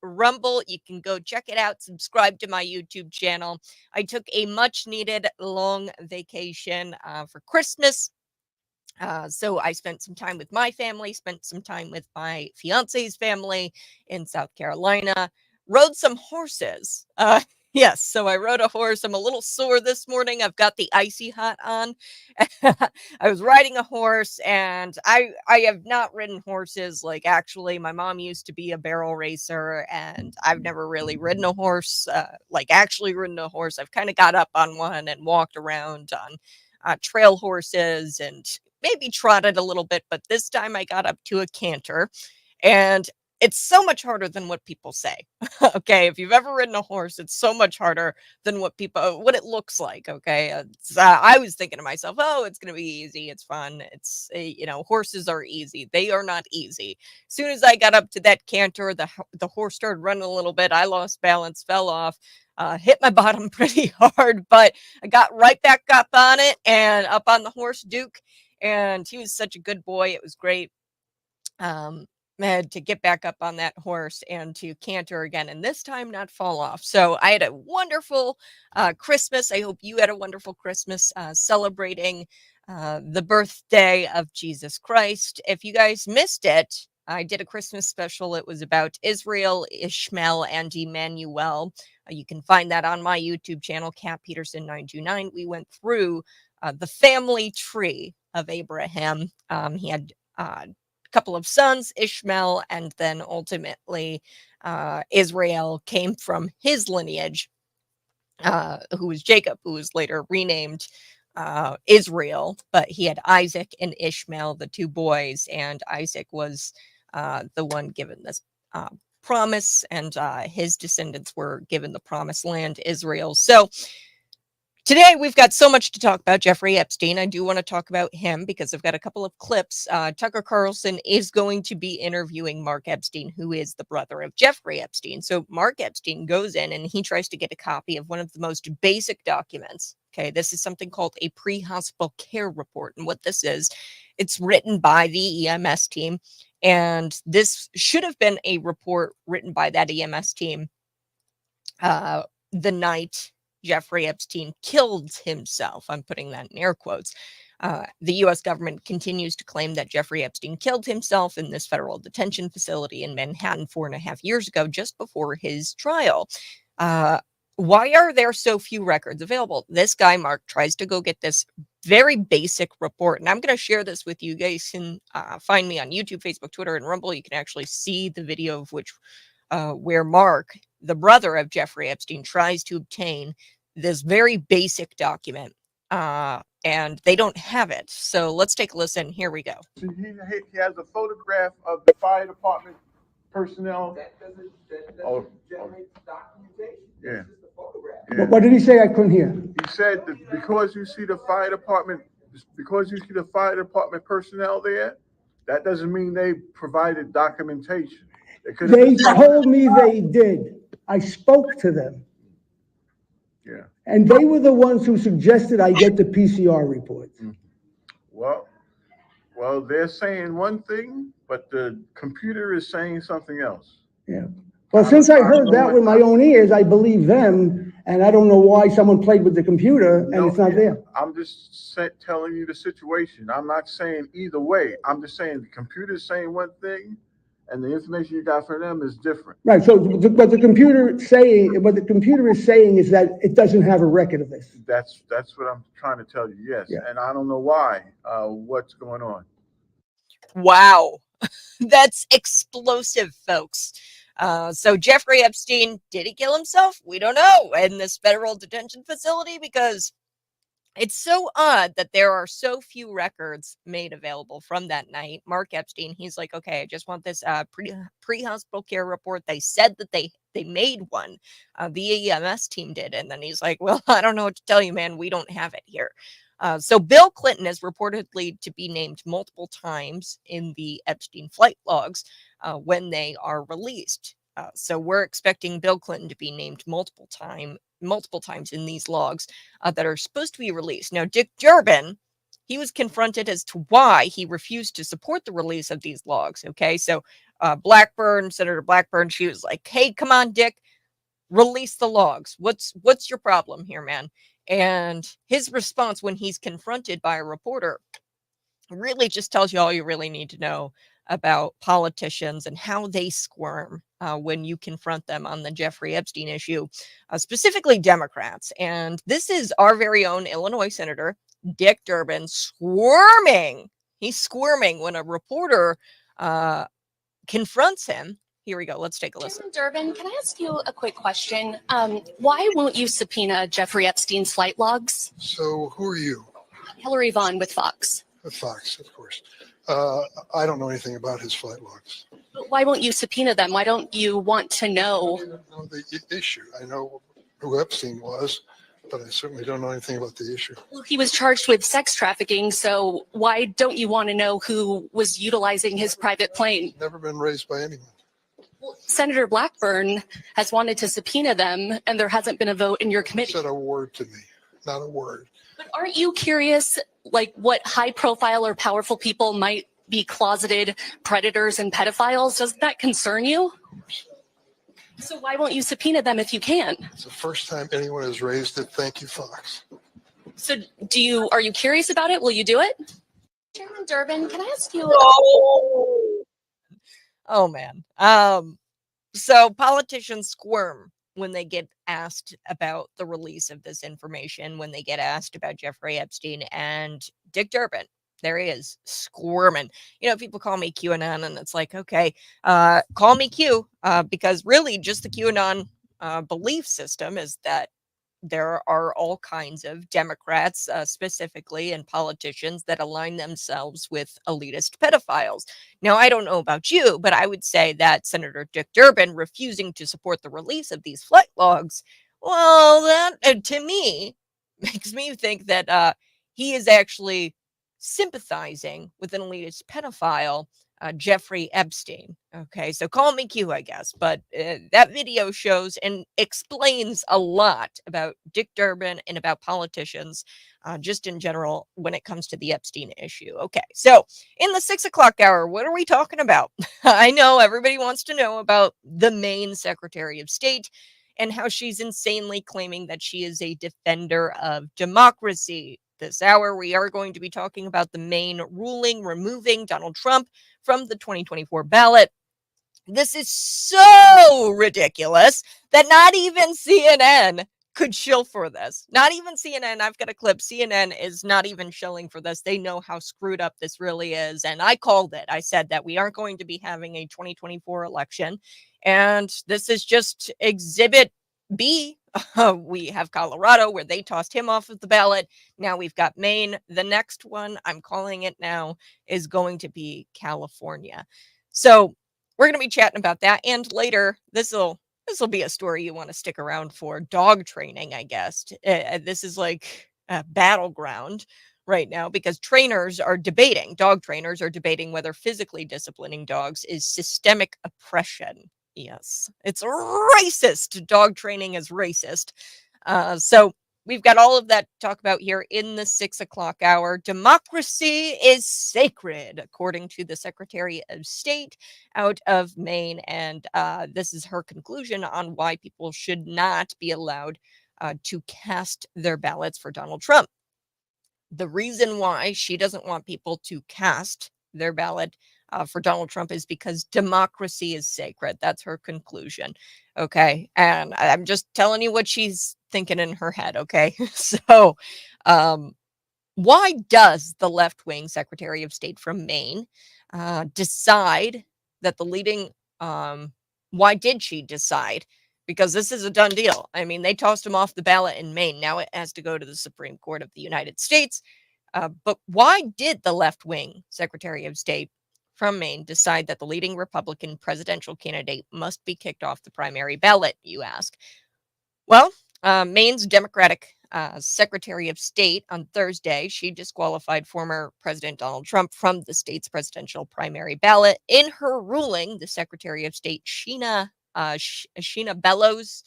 Rumble. You can go check it out. Subscribe to my YouTube channel. I took a much needed long vacation for Christmas. So I spent some time with my family, spent some time with my fiance's family in South Carolina, rode some horses. Yes, so I rode a horse. I'm a little sore this morning. I've got the icy hot on. I was riding a horse, and I have not ridden horses. Like, actually, my mom used to be a barrel racer, and I've never really ridden a horse. Like, actually ridden a horse. I've kind of got up on one and walked around on trail horses and maybe trotted a little bit, but this time I got up to a canter, and it's so much harder than what people say. Okay, if you've ever ridden a horse, it's so much harder than what it looks like. Okay, I was thinking to myself, oh, it's gonna be easy, it's fun, horses are easy. They are not easy. As soon as I got up to that canter, the horse started running a little bit. I lost balance, fell off. Hit my bottom pretty hard, but I got right back up on it and up on the horse Duke, and he was such a good boy. It was great. Had to get back up on that horse and to canter again, and this time not fall off. So I had a wonderful Christmas. I hope you had a wonderful Christmas celebrating the birthday of Jesus Christ. If you guys missed it, I did a Christmas special. It was about Israel, Ishmael, and Emmanuel. You can find that on my YouTube channel, Cat Peterson 929. We went through the family tree of Abraham. He had couple of sons, Ishmael, and then ultimately Israel came from his lineage, who was Jacob, who was later renamed Israel. But he had Isaac and Ishmael, the two boys, and Isaac was the one given this promise, and his descendants were given the promised land, Israel. So today, we've got so much to talk about Jeffrey Epstein. I do want to talk about him because I've got a couple of clips. Tucker Carlson is going to be interviewing Mark Epstein, who is the brother of Jeffrey Epstein. So Mark Epstein goes in and he tries to get a copy of one of the most basic documents. Okay, this is something called a pre-hospital care report. And what this is, it's written by the EMS team. And this should have been a report written by that EMS team the night Jeffrey Epstein killed himself. I'm putting that in air quotes. The U.S. government continues to claim that Jeffrey Epstein killed himself in this federal detention facility in Manhattan 4.5 years ago, just before his trial. Why are there so few records available? This guy, Mark, tries to go get this very basic report, and I'm going to share this with you. You guys can find me on YouTube, Facebook, Twitter, and Rumble. You can actually see the video of where Mark, the brother of Jeffrey Epstein, tries to obtain this very basic document, and they don't have it. So let's take a listen. Here we go. He has a photograph of the fire department personnel. That doesn't generate documentation. Yeah. It's just a photograph. Yeah. What did he say? I couldn't hear. He said that because you see the fire department personnel there, that doesn't mean they provided documentation. They told me they did. I spoke to them. Yeah. And they were the ones who suggested I get the PCR reports. Mm-hmm. Well, they're saying one thing, but the computer is saying something else. Yeah. Well, since I heard that with my own ears, I believe them, and I don't know why someone played with the computer and it's not there. I'm just telling you the situation. I'm not saying either way. I'm just saying the computer is saying one thing, and the information you got from them is different. Right. So, what the computer is saying is that it doesn't have a record of this. That's what I'm trying to tell you. Yes. Yeah. And I don't know why. What's going on? Wow, that's explosive, folks. So Jeffrey Epstein, did he kill himself? We don't know in this federal detention facility, because it's so odd that there are so few records made available from that night. Mark Epstein, he's like, okay, I just want this pre-hospital care report. They said that they made one. The EMS team did. And then he's like, well, I don't know what to tell you, man. We don't have it here. So Bill Clinton is reportedly to be named multiple times in the Epstein flight logs when they are released. So we're expecting Bill Clinton to be named multiple times in these logs that are supposed to be released. Now, Dick Durbin, he was confronted as to why he refused to support the release of these logs. Okay, so Senator Blackburn, she was like, hey, come on, Dick, release the logs. What's your problem here, man? And his response when he's confronted by a reporter really just tells you all you really need to know about politicians and how they squirm when you confront them on the Jeffrey Epstein issue, specifically Democrats. And this is our very own Illinois Senator Dick Durbin squirming. He's squirming when a reporter confronts him. Here we go. Let's take a listen. Chairman Durbin, can I ask you a quick question? Why won't you subpoena Jeffrey Epstein's flight logs? So who are you? Hillary Vaughn with Fox. With Fox, of course. I don't know anything about his flight logs. But why won't you subpoena them? Why don't you want to know? I don't know the issue. I know who Epstein was, but I certainly don't know anything about the issue. Well, he was charged with sex trafficking, so why don't you want to know who was utilizing his private plane? Never been raised by anyone. Well, Senator Blackburn has wanted to subpoena them, and there hasn't been a vote in your committee. Said a word to me, not a word. But aren't you curious, like, what high-profile or powerful people might be closeted predators and pedophiles? Doesn't that concern you? So why won't you subpoena them if you can? It's the first time anyone has raised it. Thank you, Fox. So are you curious about it? Will you do it? Chairman Durbin, can I ask you? Oh man. So politicians squirm when they get asked about the release of this information, when they get asked about Jeffrey Epstein, and Dick Durbin, there he is, squirming. You know, people call me QAnon, and it's like, okay, call me Q, because really just the QAnon belief system is that there are all kinds of Democrats, specifically, and politicians that align themselves with elitist pedophiles. Now, I don't know about you, but I would say that Senator Dick Durbin refusing to support the release of these flight logs, well, that, to me, makes me think that he is actually sympathizing with an elitist pedophile, Jeffrey Epstein. Okay, so call me Q, I guess. But that video shows and explains a lot about Dick Durbin and about politicians, just in general, when it comes to the Epstein issue. Okay, so in the 6 o'clock hour, what are we talking about? I know everybody wants to know about the Maine Secretary of State and how she's insanely claiming that she is a defender of democracy. This hour, we are going to be talking about the Maine ruling removing Donald Trump from the 2024 ballot. This is so ridiculous that not even CNN could shill for this. Not even CNN. I've got a clip. CNN is not even shilling for this. They know how screwed up this really is. And I called it. I said that we aren't going to be having a 2024 election. And this is just exhibit B. We have Colorado, where they tossed him off of the ballot. Now we've got Maine. The next one, I'm calling it now, is going to be California. So we're going to be chatting about that. And later, this will be a story you want to stick around for. Dog training, I guess. This is like a battleground right now, because dog trainers are debating whether physically disciplining dogs is systemic oppression. Yes, it's racist. Dog training is racist. So we've got all of that to talk about here in the 6 o'clock hour. Democracy is sacred, according to the Secretary of State out of Maine. And this is her conclusion on why people should not be allowed to cast their ballots for Donald Trump. The reason why she doesn't want people to cast their ballot for Donald Trump is because democracy is sacred. That's her conclusion. Okay. And I'm just telling you what she's thinking in her head. Okay. So, why does the left-wing Secretary of State from Maine decide that why did she decide? Because this is a done deal. I mean, they tossed him off the ballot in Maine. Now it has to go to the Supreme Court of the United States. But why did the left-wing Secretary of State from Maine decide that the leading Republican presidential candidate must be kicked off the primary ballot, you ask? Well, Maine's Democratic Secretary of State on Thursday, she disqualified former President Donald Trump from the state's presidential primary ballot. In her ruling, the Secretary of State, Sheena Bellows,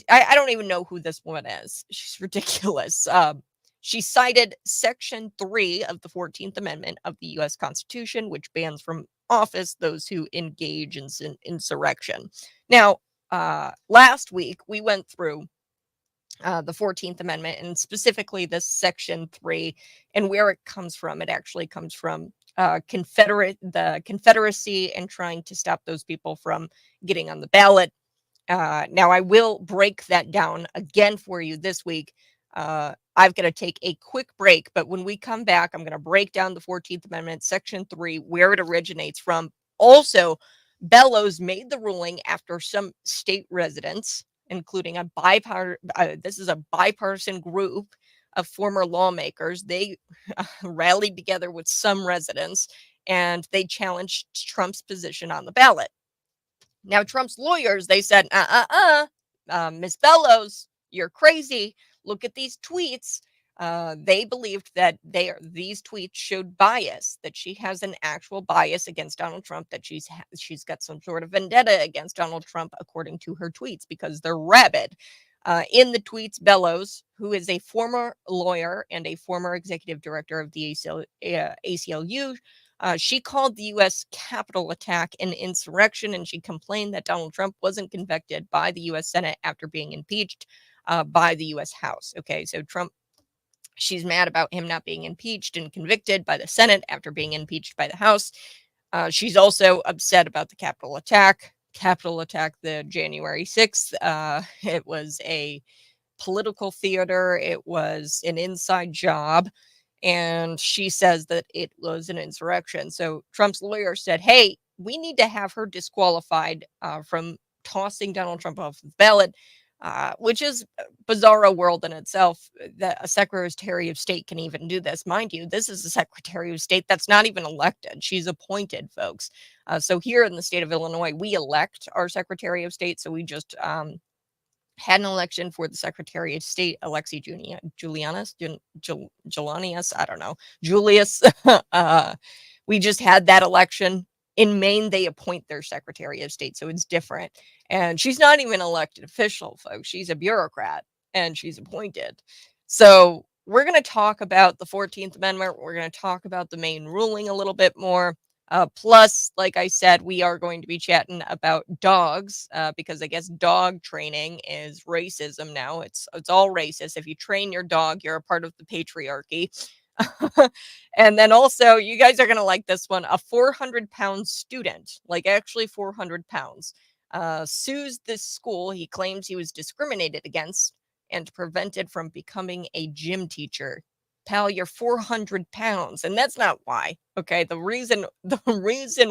I don't even know who this woman is. She's ridiculous. She cited Section 3 of the 14th Amendment of the U.S. Constitution, which bans from office those who engage in insurrection. Now, last week we went through the 14th Amendment, and specifically this Section 3, and where it comes from. It actually comes from the Confederacy and trying to stop those people from getting on the ballot. Now, I will break that down again for you this week. I've got to take a quick break, but when we come back, I'm going to break down the 14th Amendment, Section 3, where it originates from. Also, Bellows made the ruling after some state residents, including this is a bipartisan group of former lawmakers. They rallied together with some residents and they challenged Trump's position on the ballot. Now, Trump's lawyers, they said, Miss Bellows, you're crazy. Look at these tweets. They believed that these tweets showed bias, that she has an actual bias against Donald Trump, that she's got some sort of vendetta against Donald Trump, according to her tweets, because they're rabid. In the tweets, Bellows, who is a former lawyer and a former executive director of the ACLU, she called the U.S. Capitol attack an insurrection, and she complained that Donald Trump wasn't convicted by the U.S. Senate after being impeached by the U.S. House. Okay, so Trump, she's mad about him not being impeached and convicted by the Senate after being impeached by the House. She's also upset about the Capitol attack. The January 6th. It was a political theater. It was an inside job. And she says that it was an insurrection. So Trump's lawyer said, hey, we need to have her disqualified from tossing Donald Trump off the ballot, which is a bizarro world in itself, that a Secretary of State can even do this. Mind you, this is a Secretary of State that's not even elected. She's appointed, folks. So here in the state of Illinois, we elect our Secretary of State. So we just had an election for the Secretary of State, Alexi Julianus, I don't know, Julius. We just had that election. In Maine, they appoint their Secretary of State, so it's different. And she's not even an elected official, folks. She's a bureaucrat, and she's appointed. So we're going to talk about the 14th Amendment. We're going to talk about the Maine ruling a little bit more. Plus, like I said, we are going to be chatting about dogs because I guess dog training is racism now. It's all racist. If you train your dog, you're a part of the patriarchy. And then also, you guys are going to like this one. A 400-pound student, like actually 400 pounds, sues this school. He claims he was discriminated against and prevented from becoming a gym teacher. Pal, you're 400 pounds, and that's not why. Okay, the reason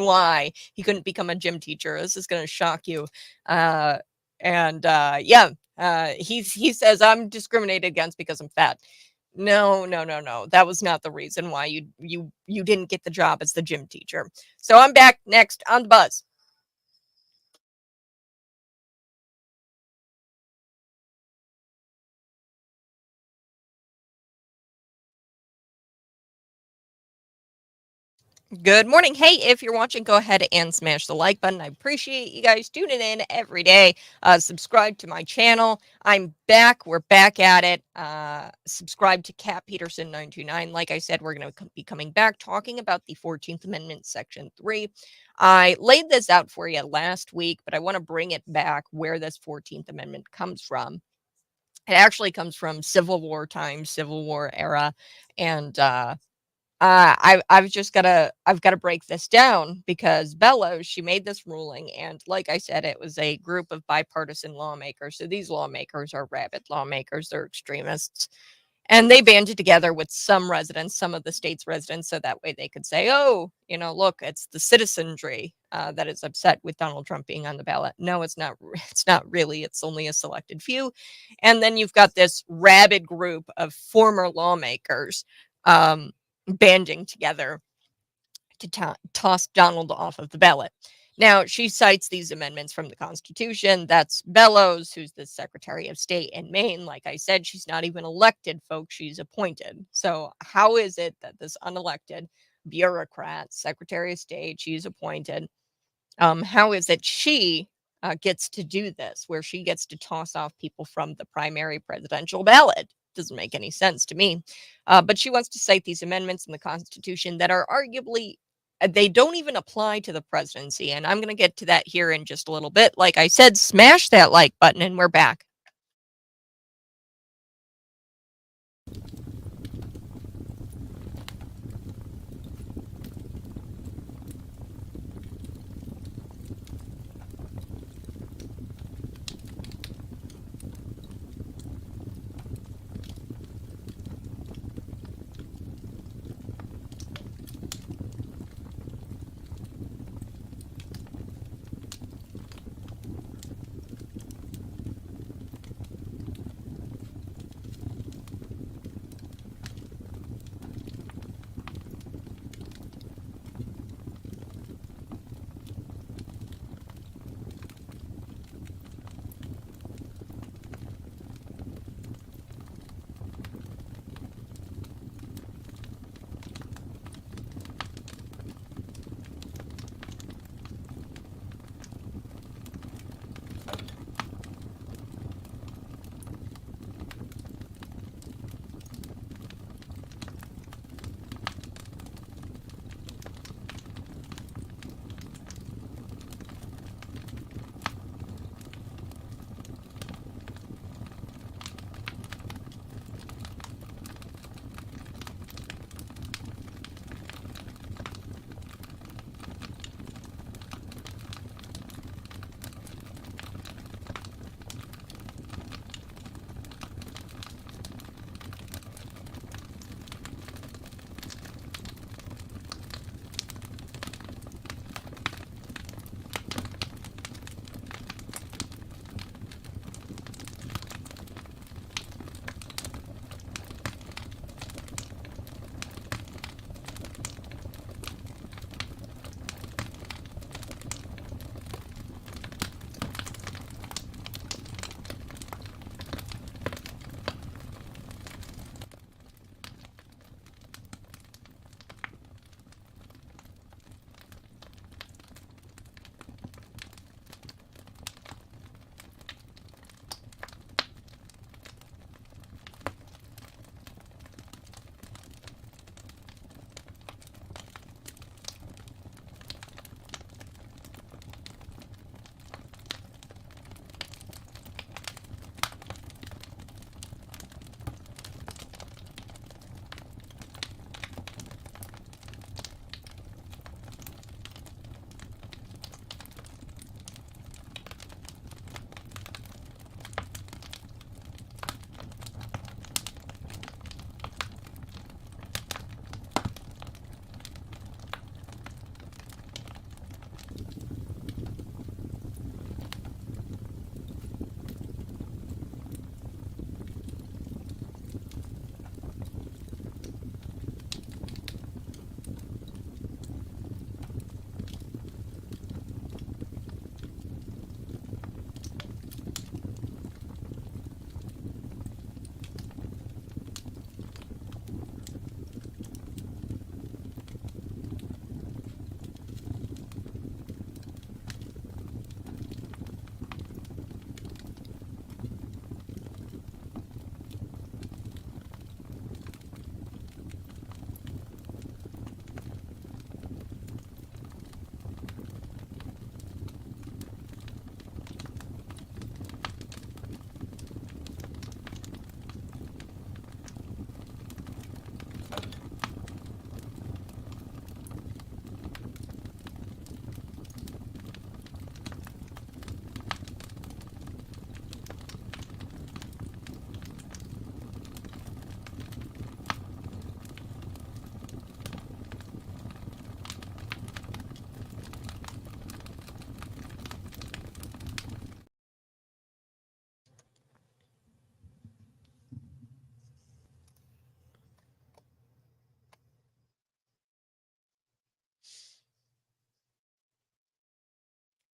why he couldn't become a gym teacher, this is going to shock you. He says I'm discriminated against because I'm fat. No. That was not the reason why you didn't get the job as the gym teacher. So I'm back next on the Buzz. Good morning. Hey, if you're watching, go ahead and smash the like button. I appreciate you guys tuning in every day. Subscribe to my channel. I'm back. We're back at it. Subscribe to Cat Peterson 929. Like I said, we're going to be coming back talking about the 14th Amendment, Section 3. I laid this out for you last week, but I want to bring it back where this 14th Amendment comes from. It actually comes from Civil War times, Civil War era, and I've got to break this down because Bellows, she made this ruling, and like I said, it was a group of bipartisan lawmakers. So these lawmakers are rabid lawmakers, they're extremists, and they banded together with some residents, some of the state's residents, so that way they could say, oh, look, it's the citizenry that is upset with Donald Trump being on the ballot. No, it's not. It's not really. It's only a selected few. And then you've got this rabid group of former lawmakers banding together to toss Donald off of the ballot. Now, she cites these amendments from the Constitution. That's Bellows, who's the Secretary of State in Maine. Like I said, she's not even elected, folks. She's appointed. So how is it that this unelected bureaucrat, Secretary of State, she's appointed, how is it she gets to do this, where she gets to toss off people from the primary presidential ballot? Doesn't make any sense to me. But she wants to cite these amendments in the Constitution that are arguably they don't even apply to the presidency. And I'm going to get to that here in just a little bit. Like I said, smash that like button and we're back.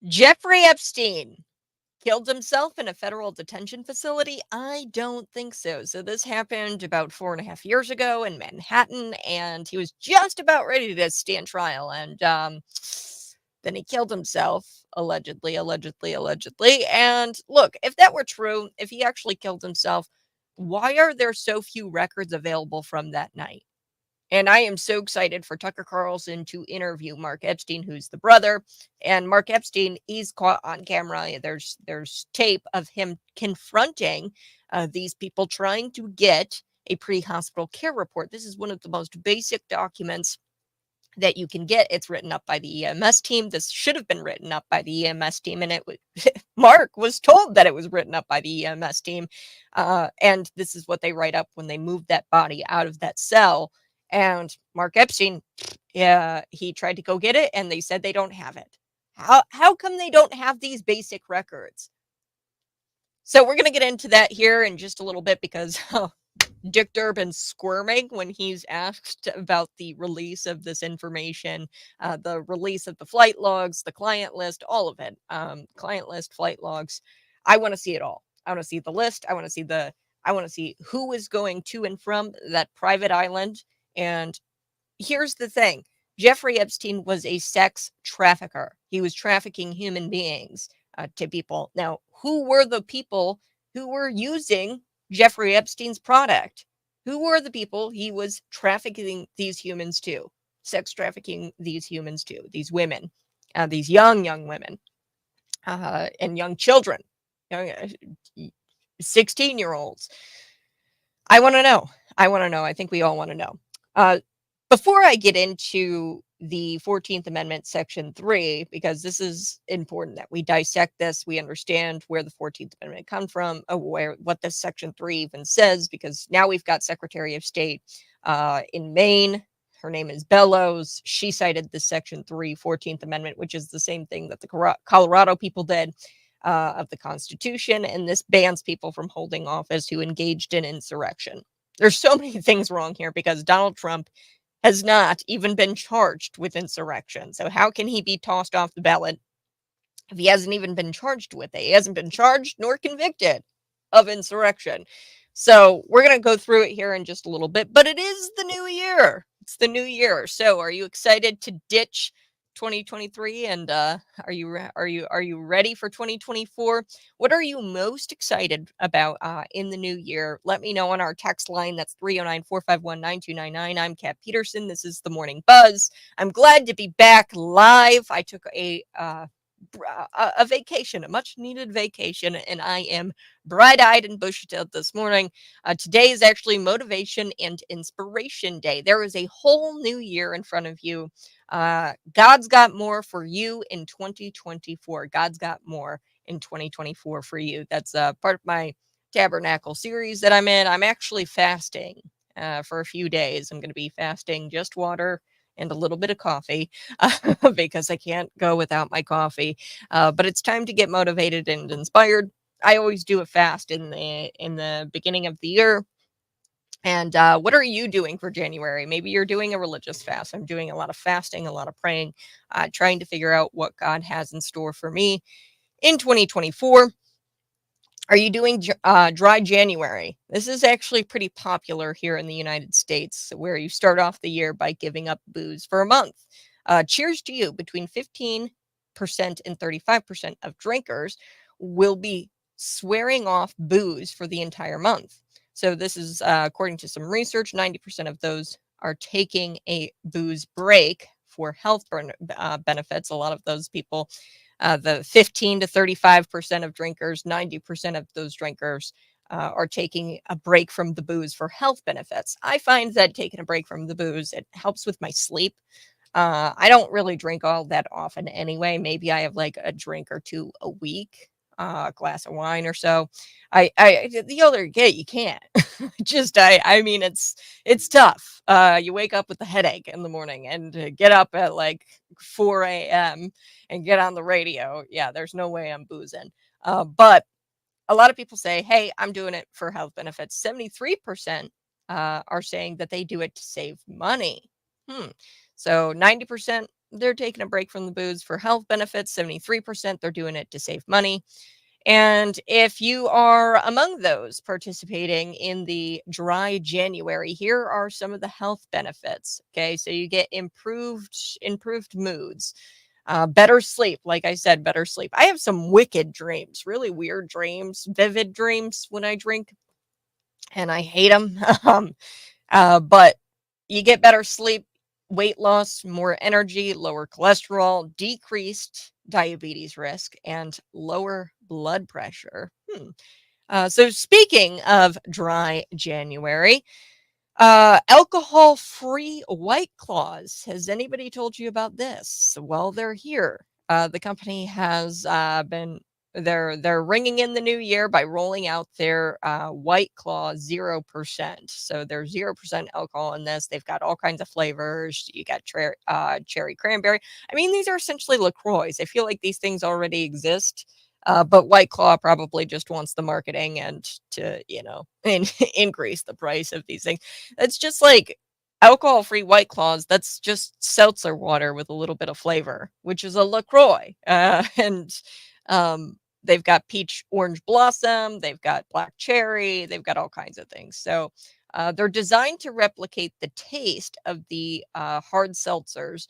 Jeffrey Epstein killed himself in a federal detention facility? I don't think so. So this happened about 4.5 years ago in Manhattan, and he was just about ready to stand trial. And then he killed himself, allegedly. And look, if that were true, if he actually killed himself, why are there so few records available from that night? And I am so excited for Tucker Carlson to interview Mark Epstein, who's the brother. And Mark Epstein, he's caught on camera. There's tape of him confronting these people trying to get a pre-hospital care report. This is one of the most basic documents that you can get. It's written up by the EMS team. This should have been written up by the EMS team, and it was Mark was told that it was written up by the EMS team. And this is what they write up when they move that body out of that cell. And Mark Epstein, yeah, he tried to go get it, and they said they don't have it. How come they don't have these basic records? So we're gonna get into that here in just a little bit, because Dick Durbin's squirming when he's asked about the release of this information, the release of the flight logs, the client list, all of it. Client list, flight logs. I want to see it all. I want to see the list. I want to see who is going to and from that private island. And here's the thing. Jeffrey Epstein was a sex trafficker. He was trafficking human beings to people. Now, who were the people who were using Jeffrey Epstein's product? Who were the people he was trafficking these humans to? Sex trafficking these humans to, these women, these young women, and young children, 16-year-olds. I want to know. I think we all want to know. Before I get into the 14th Amendment, Section 3, because this is important that we dissect this, we understand where the 14th Amendment comes from, what this Section 3 even says, because now we've got Secretary of State in Maine. Her name is Bellows. She cited the Section 3, 14th Amendment, which is the same thing that the Colorado people did of the Constitution, and this bans people from holding office who engaged in insurrection. There's so many things wrong here, because Donald Trump has not even been charged with insurrection. So how can he be tossed off the ballot if he hasn't even been charged with it? He hasn't been charged nor convicted of insurrection. So we're going to go through it here in just a little bit, but it is the new year. It's the new year. So are you excited to ditch 2023, and are you ready for 2024? What are you most excited about in the new year? Let me know on our text line. That's 309-451-9299. I'm Kat Peterson. This is the Morning Buzz. I'm glad to be back live. I took a vacation, a much needed vacation, and I am bright-eyed and bushy-tailed this morning. Today is actually Motivation and Inspiration Day. There is a whole new year in front of you. God's got more for you in 2024. God's got more in 2024 for you. That's part of my Tabernacle series that I'm in. I'm actually fasting for a few days. I'm going to be fasting just water and a little bit of coffee because I can't go without my coffee. But it's time to get motivated and inspired. I always do a fast in the beginning of the year. And what are you doing for January? Maybe you're doing a religious fast. I'm doing a lot of fasting, a lot of praying, trying to figure out what God has in store for me in 2024. Are you doing dry January? This is actually pretty popular here in the United States, where you start off the year by giving up booze for a month. Cheers to you. Between 15% and 35% of drinkers will be swearing off booze for the entire month. So this is according to some research. 90% of those are taking a booze break for health benefits. A lot of those people, the 15 to 35% of drinkers, 90% of those drinkers are taking a break from the booze for health benefits. I find that taking a break from the booze, it helps with my sleep. I don't really drink all that often anyway. Maybe I have like a drink or two a week, a glass of wine or so. The older you get, you can't. I mean, it's tough. You wake up with a headache in the morning, and get up at like 4 a.m. and get on the radio. Yeah, there's no way I'm boozing. But a lot of people say, hey, I'm doing it for health benefits. 73% are saying that they do it to save money. So 90%, they're taking a break from the booze for health benefits. 73%, they're doing it to save money. And if you are among those participating in the dry January, here are some of the health benefits. Okay, so you get improved moods, better sleep. Like I said, better sleep. I have some wicked dreams, really weird dreams, vivid dreams when I drink, and I hate them. But You get better sleep, weight loss, more energy, lower cholesterol, decreased diabetes risk, and lower blood pressure. So speaking of dry January, alcohol-free White Claws. Has anybody told you about this? Well, they're here. The company has been they're ringing in the new year by rolling out their White Claw 0%. So there's 0% alcohol in this. They've got all kinds of flavors. You got cherry cranberry. I mean, these are essentially LaCroix. I feel like these things already exist. But White Claw probably just wants the marketing and to, increase the price of these things. It's just like alcohol-free White Claws. That's just seltzer water with a little bit of flavor, which is a LaCroix. And they've got peach orange blossom. They've got black cherry. They've got all kinds of things. So they're designed to replicate the taste of the hard seltzers.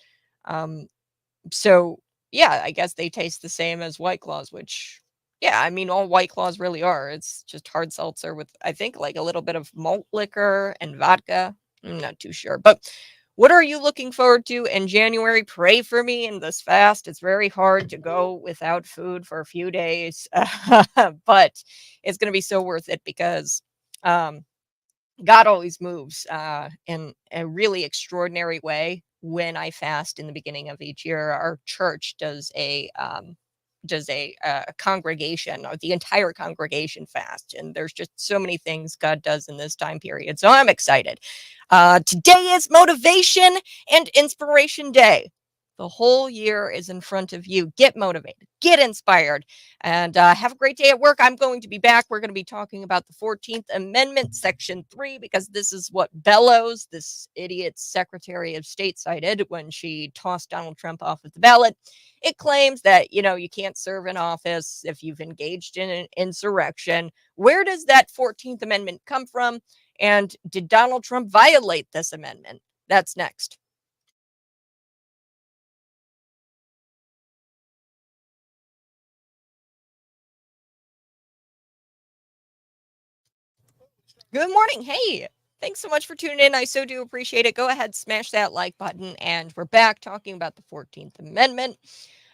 So yeah, I guess they taste the same as White Claws, which yeah, I mean all White Claws really are. It's just hard seltzer with I think like a little bit of malt liquor and vodka. I'm not too sure. But what are you looking forward to in January? Pray for me in this fast. It's very hard to go without food for a few days. But it's going to be so worth it because um God always moves in a really extraordinary way when I fast in the beginning of each year. Our church does a congregation, or the entire congregation fast, and there's just so many things God does in this time period. So I'm excited. Today is Motivation and Inspiration Day. The whole year is in front of you. Get motivated, get inspired, and have a great day at work. I'm going to be back. We're going to be talking about the 14th Amendment, Section 3, because this is what Bellows, this idiot Secretary of State, cited when she tossed Donald Trump off of the ballot. It claims that, you can't serve in office if you've engaged in an insurrection. Where does that 14th Amendment come from? And did Donald Trump violate this amendment? That's next. Good morning. Hey, thanks so much for tuning in. I so do appreciate it. Go ahead, smash that like button. And we're back talking about the 14th Amendment.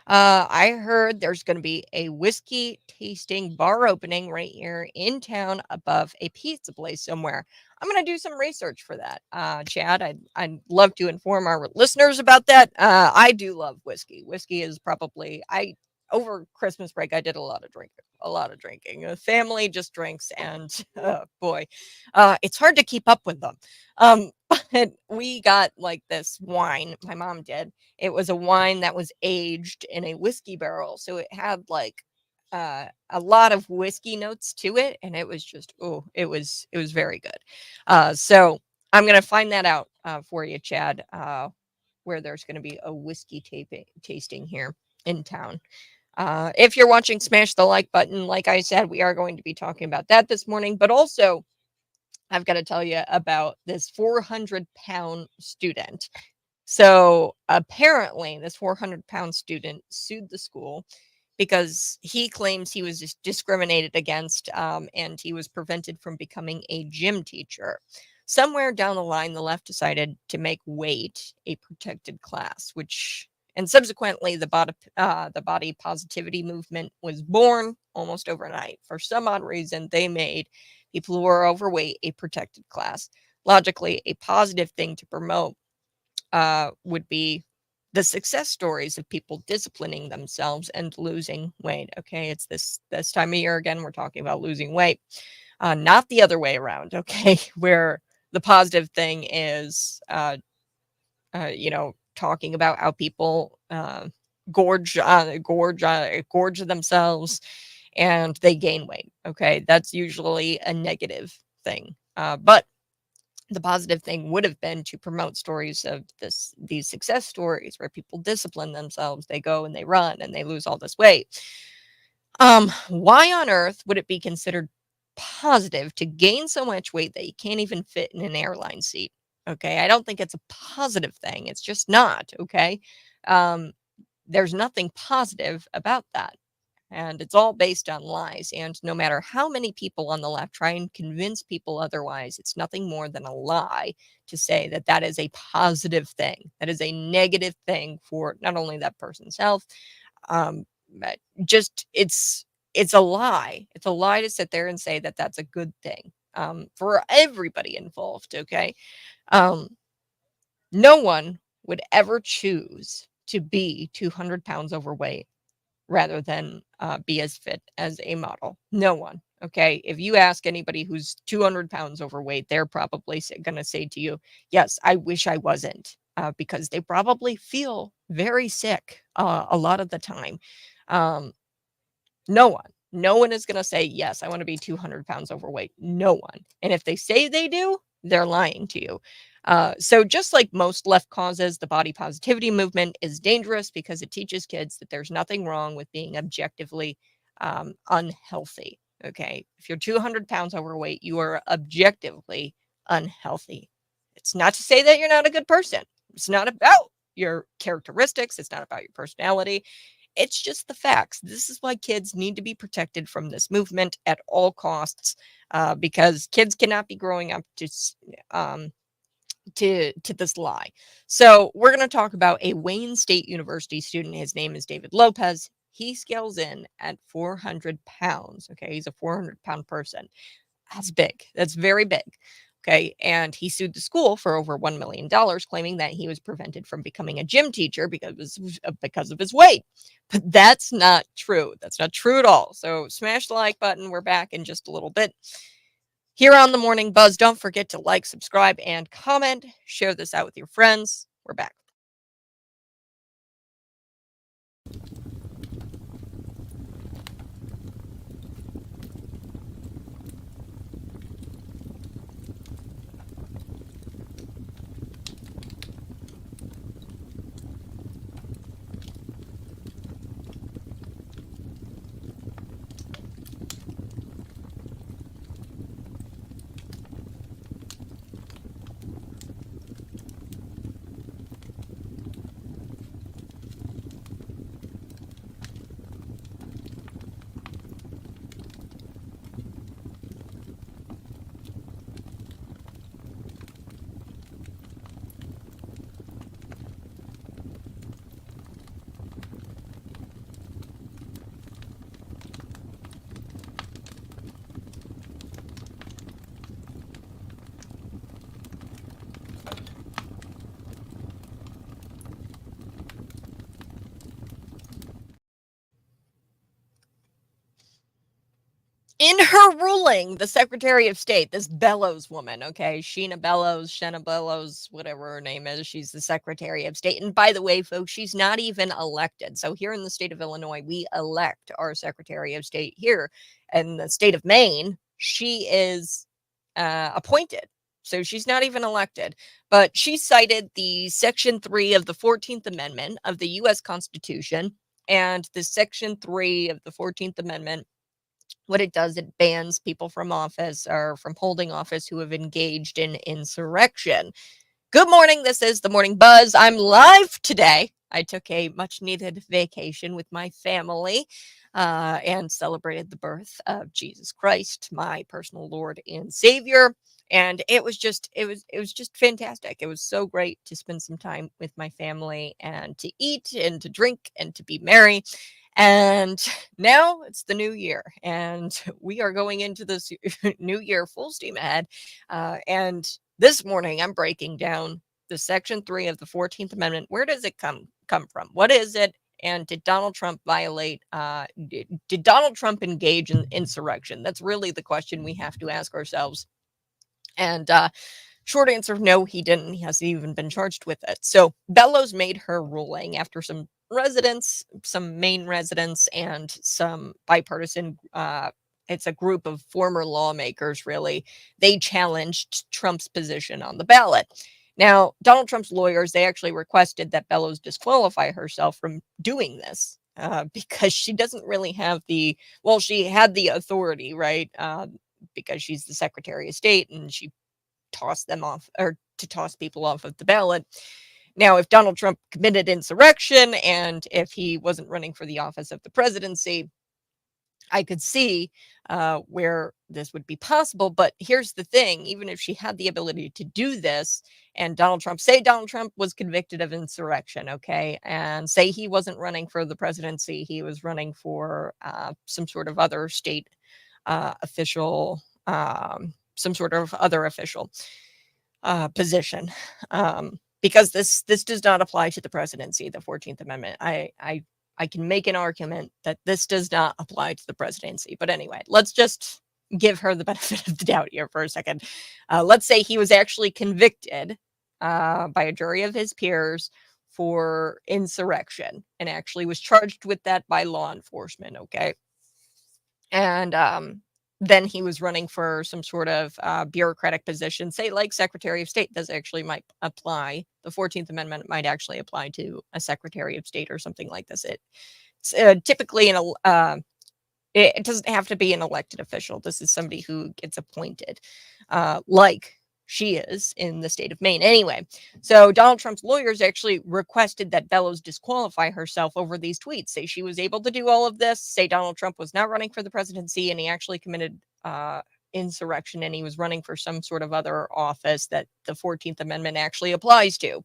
I heard there's going to be a whiskey tasting bar opening right here in town above a pizza place somewhere. I'm going to do some research for that. Chad, I'd love to inform our listeners about that. I do love whiskey. Whiskey is probably, over Christmas break, I did a lot of drinking. The family just drinks, and boy, it's hard to keep up with them. But we got like this wine. My mom did. It was a wine that was aged in a whiskey barrel, so it had like a lot of whiskey notes to it, and it was just it was very good. So I'm gonna find that out for you, Chad. Where there's gonna be a whiskey tasting here in town. If you're watching, smash the like button. Like I said, we are going to be talking about that this morning, but also I've got to tell you about this 400-pound student. So apparently, this 400-pound student sued the school because he claims he was discriminated against and he was prevented from becoming a gym teacher. Somewhere down the line, the left decided to make weight a protected class, and subsequently the body positivity movement was born almost overnight. For some odd reason, they made people who are overweight a protected class. Logically, a positive thing to promote would be the success stories of people disciplining themselves and losing weight. Okay, it's this time of year again. We're talking about losing weight, not the other way around. Okay, where the positive thing is, talking about how people gorge themselves and they gain weight. Okay, that's usually a negative thing. But the positive thing would have been to promote stories of these success stories where people discipline themselves. They go and they run and they lose all this weight. Why on earth would it be considered positive to gain so much weight that you can't even fit in an airline seat? Okay, I don't think it's a positive thing. It's just not. Okay, there's nothing positive about that. and it's all based on lies. And no matter how many people on the left try and convince people otherwise, it's nothing more than a lie to say that that is a positive thing. That is a negative thing for not only that person's health, but just it's a lie. It's a lie to sit there and say that that's a good thing for everybody involved. Okay, um, no one would ever choose to be 200 pounds overweight rather than be as fit as a model. No one. Okay. If you ask anybody who's 200 pounds overweight, they're probably going to say to you, yes, I wish I wasn't, because they probably feel very sick a lot of the time. Um, no one is going to say, yes, I want to be 200 pounds overweight. No one. And if they say they do, they're lying to you. So just like most left causes, the body positivity movement is dangerous because it teaches kids that there's nothing wrong with being objectively unhealthy. Okay. If you're 200 pounds overweight, you are objectively unhealthy. It's not to say that you're not a good person. It's not about your characteristics. It's not about your personality. It's just the facts. This is why kids need to be protected from this movement at all costs, because kids cannot be growing up um, to this lie. So we're going to talk about a Wayne State University student. His name is David Lopez. He scales in at 400 pounds. Okay, he's a 400-pound person. That's big. That's very big. Okay. And he sued the school for over $1 million, claiming that he was prevented from becoming a gym teacher because of his weight. But that's not true. That's not true at all. So smash the like button. We're back in just a little bit. Here on the Morning Buzz, don't forget to like, subscribe, and comment. Share this out with your friends. We're back. In her ruling, the Secretary of State, this Bellows woman, okay, Shenna Bellows, whatever her name is, she's the Secretary of State. And by the way, folks, she's not even elected. So here in the state of Illinois, we elect our Secretary of State. Here in the state of Maine, she is appointed. So she's not even elected. But she cited the Section 3 of the 14th Amendment of the U.S. Constitution, and the Section 3 of the 14th Amendment, what it does, it bans people from office or from holding office who have engaged in insurrection. Good morning. This is the Morning Buzz. I'm live today. I took a much needed vacation with my family and celebrated the birth of Jesus Christ, my personal Lord and Savior. And it was just fantastic. It was so great to spend some time with my family and to eat and to drink and to be merry. And now it's the new year, and we are going into this new year full steam ahead. And this morning, I'm breaking down the Section 3 of the 14th Amendment. Where does it come from? What is it? And did Donald Trump violate? Did Donald Trump engage in insurrection? That's really the question we have to ask ourselves. And short answer, no, he didn't. He hasn't even been charged with it. So Bellows made her ruling after some residents, some Maine residents, and some bipartisan, it's a group of former lawmakers, really. They challenged Trump's position on the ballot. Now, Donald Trump's lawyers, they actually requested that Bellows disqualify herself from doing this because she doesn't really have she had the authority, right? Because she's the Secretary of State, and she tossed them off, or to toss people off of the ballot. Now, if Donald Trump committed insurrection and if he wasn't running for the office of the presidency, I could see where this would be possible. But here's the thing, even if she had the ability to do this, and Donald Trump was convicted of insurrection, okay, and say he wasn't running for the presidency, he was running for some sort of other state official, some sort of other official position. Because this does not apply to the presidency, the 14th Amendment. I can make an argument that this does not apply to the presidency. But anyway, let's just give her the benefit of the doubt here for a second. Let's say he was actually convicted by a jury of his peers for insurrection and actually was charged with that by law enforcement, okay? And then he was running for some sort of bureaucratic position, say like Secretary of State. This actually might apply. The 14th Amendment might actually apply to a Secretary of State or something like this. It's typically it doesn't have to be an elected official. This is somebody who gets appointed, like she is in the state of Maine. Anyway, so Donald Trump's lawyers actually requested that Bellows disqualify herself over these tweets, say she was able to do all of this, say Donald Trump was not running for the presidency and he actually committed insurrection and he was running for some sort of other office that the 14th Amendment actually applies to.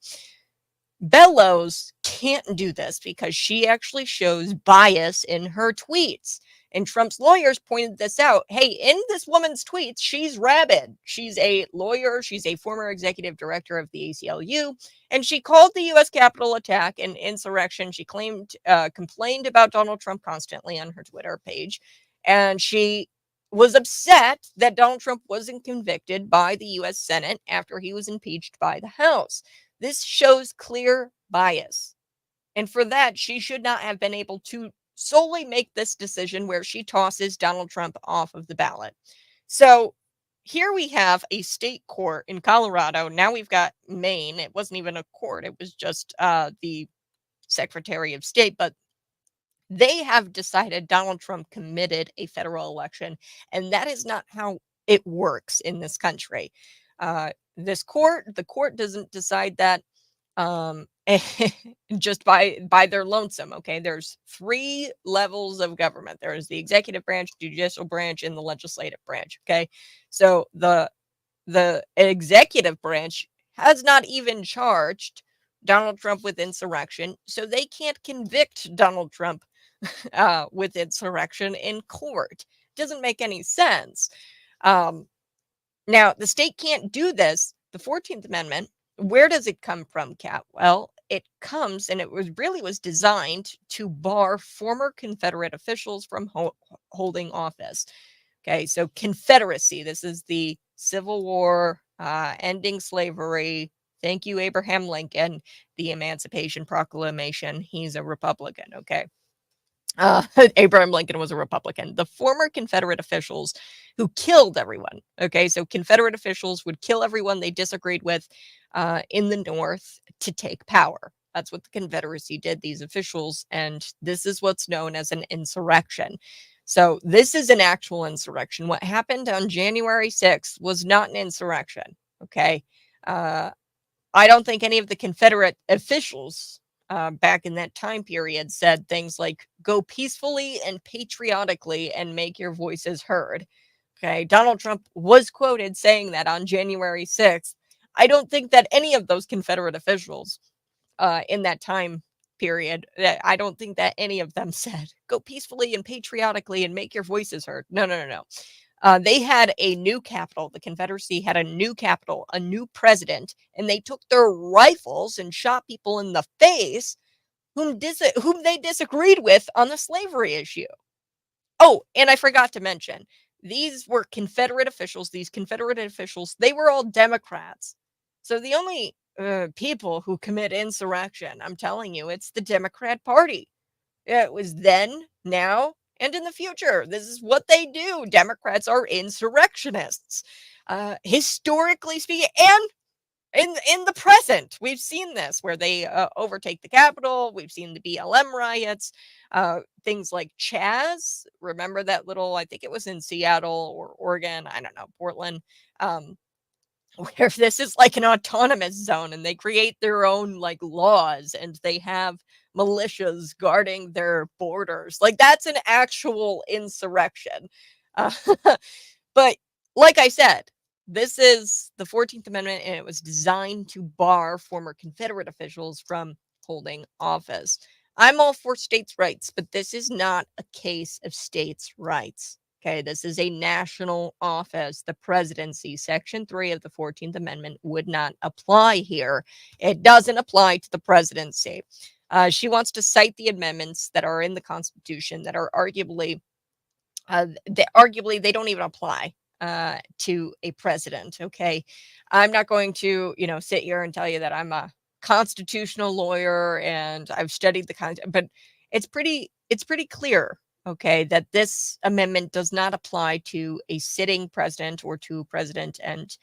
Bellows can't do this because she actually shows bias in her tweets. And Trump's lawyers pointed this out. Hey, in this woman's tweets, she's rabid. She's a lawyer. She's a former executive director of the ACLU. And she called the U.S. Capitol attack an insurrection. She complained about Donald Trump constantly on her Twitter page. And she was upset that Donald Trump wasn't convicted by the U.S. Senate after he was impeached by the House. This shows clear bias. And for that, she should not have been able to solely make this decision where she tosses Donald Trump off of the ballot. So here we have a state court in Colorado. Now we've got Maine. It wasn't even a court. It was just the Secretary of State. But they have decided Donald Trump committed a federal election. And that is not how it works in this country. The court doesn't decide that just by their lonesome. Okay, there's 3 levels of government. There is the executive branch, judicial branch, and the legislative branch. Okay, so the executive branch has not even charged Donald Trump with insurrection, so they can't convict Donald Trump with insurrection in court. Doesn't make any sense. Now, the state can't do this. The 14th Amendment, where does it come from, Kat? Well, it comes, and it was designed to bar former Confederate officials from holding office. Okay, so Confederacy, this is the Civil War, ending slavery. Thank you, Abraham Lincoln, the Emancipation Proclamation. He's a Republican, okay? Abraham Lincoln was a Republican. The former Confederate officials who killed everyone. Okay, so Confederate officials would kill everyone they disagreed with in the North to take power. That's what the Confederacy did, these officials, and this is what's known as an insurrection. So this is an actual insurrection. What happened on January 6th was not an insurrection, okay? I don't think any of the Confederate officials back in that time period said things like, go peacefully and patriotically and make your voices heard. Okay, Donald Trump was quoted saying that on January 6th. I don't think that any of those Confederate officials in that time period, I don't think that any of them said, go peacefully and patriotically and make your voices heard. No. They had a new capital. The Confederacy had a new capital, a new president, and they took their rifles and shot people in the face whom they disagreed with on the slavery issue. Oh, and I forgot to mention, these were Confederate officials. These Confederate officials, they were all Democrats. So the only people who commit insurrection, I'm telling you, it's the Democrat Party. It was then, now, and in the future. This is what they do. Democrats are insurrectionists. Historically speaking, and in the present, we've seen this where they overtake the Capitol. We've seen the BLM riots, things like Chaz. Remember that little, I think it was in Seattle or Oregon, I don't know, Portland, where this is like an autonomous zone and they create their own like laws and they have militias guarding their borders. Like that's an actual insurrection. Uh, but like I said, this is the 14th Amendment and it was designed to bar former Confederate officials from holding office. I'm all for states' rights, but this is not a case of states' rights. Okay, this is a national office. The presidency, Section 3 of the 14th Amendment, would not apply here. It doesn't apply to the presidency. She wants to cite the amendments that are in the Constitution that are arguably they don't even apply to a president. Okay, I'm not going to sit here and tell you that I'm a constitutional lawyer and I've studied the content, but it's pretty clear, okay, that this amendment does not apply to a sitting president or to a president, and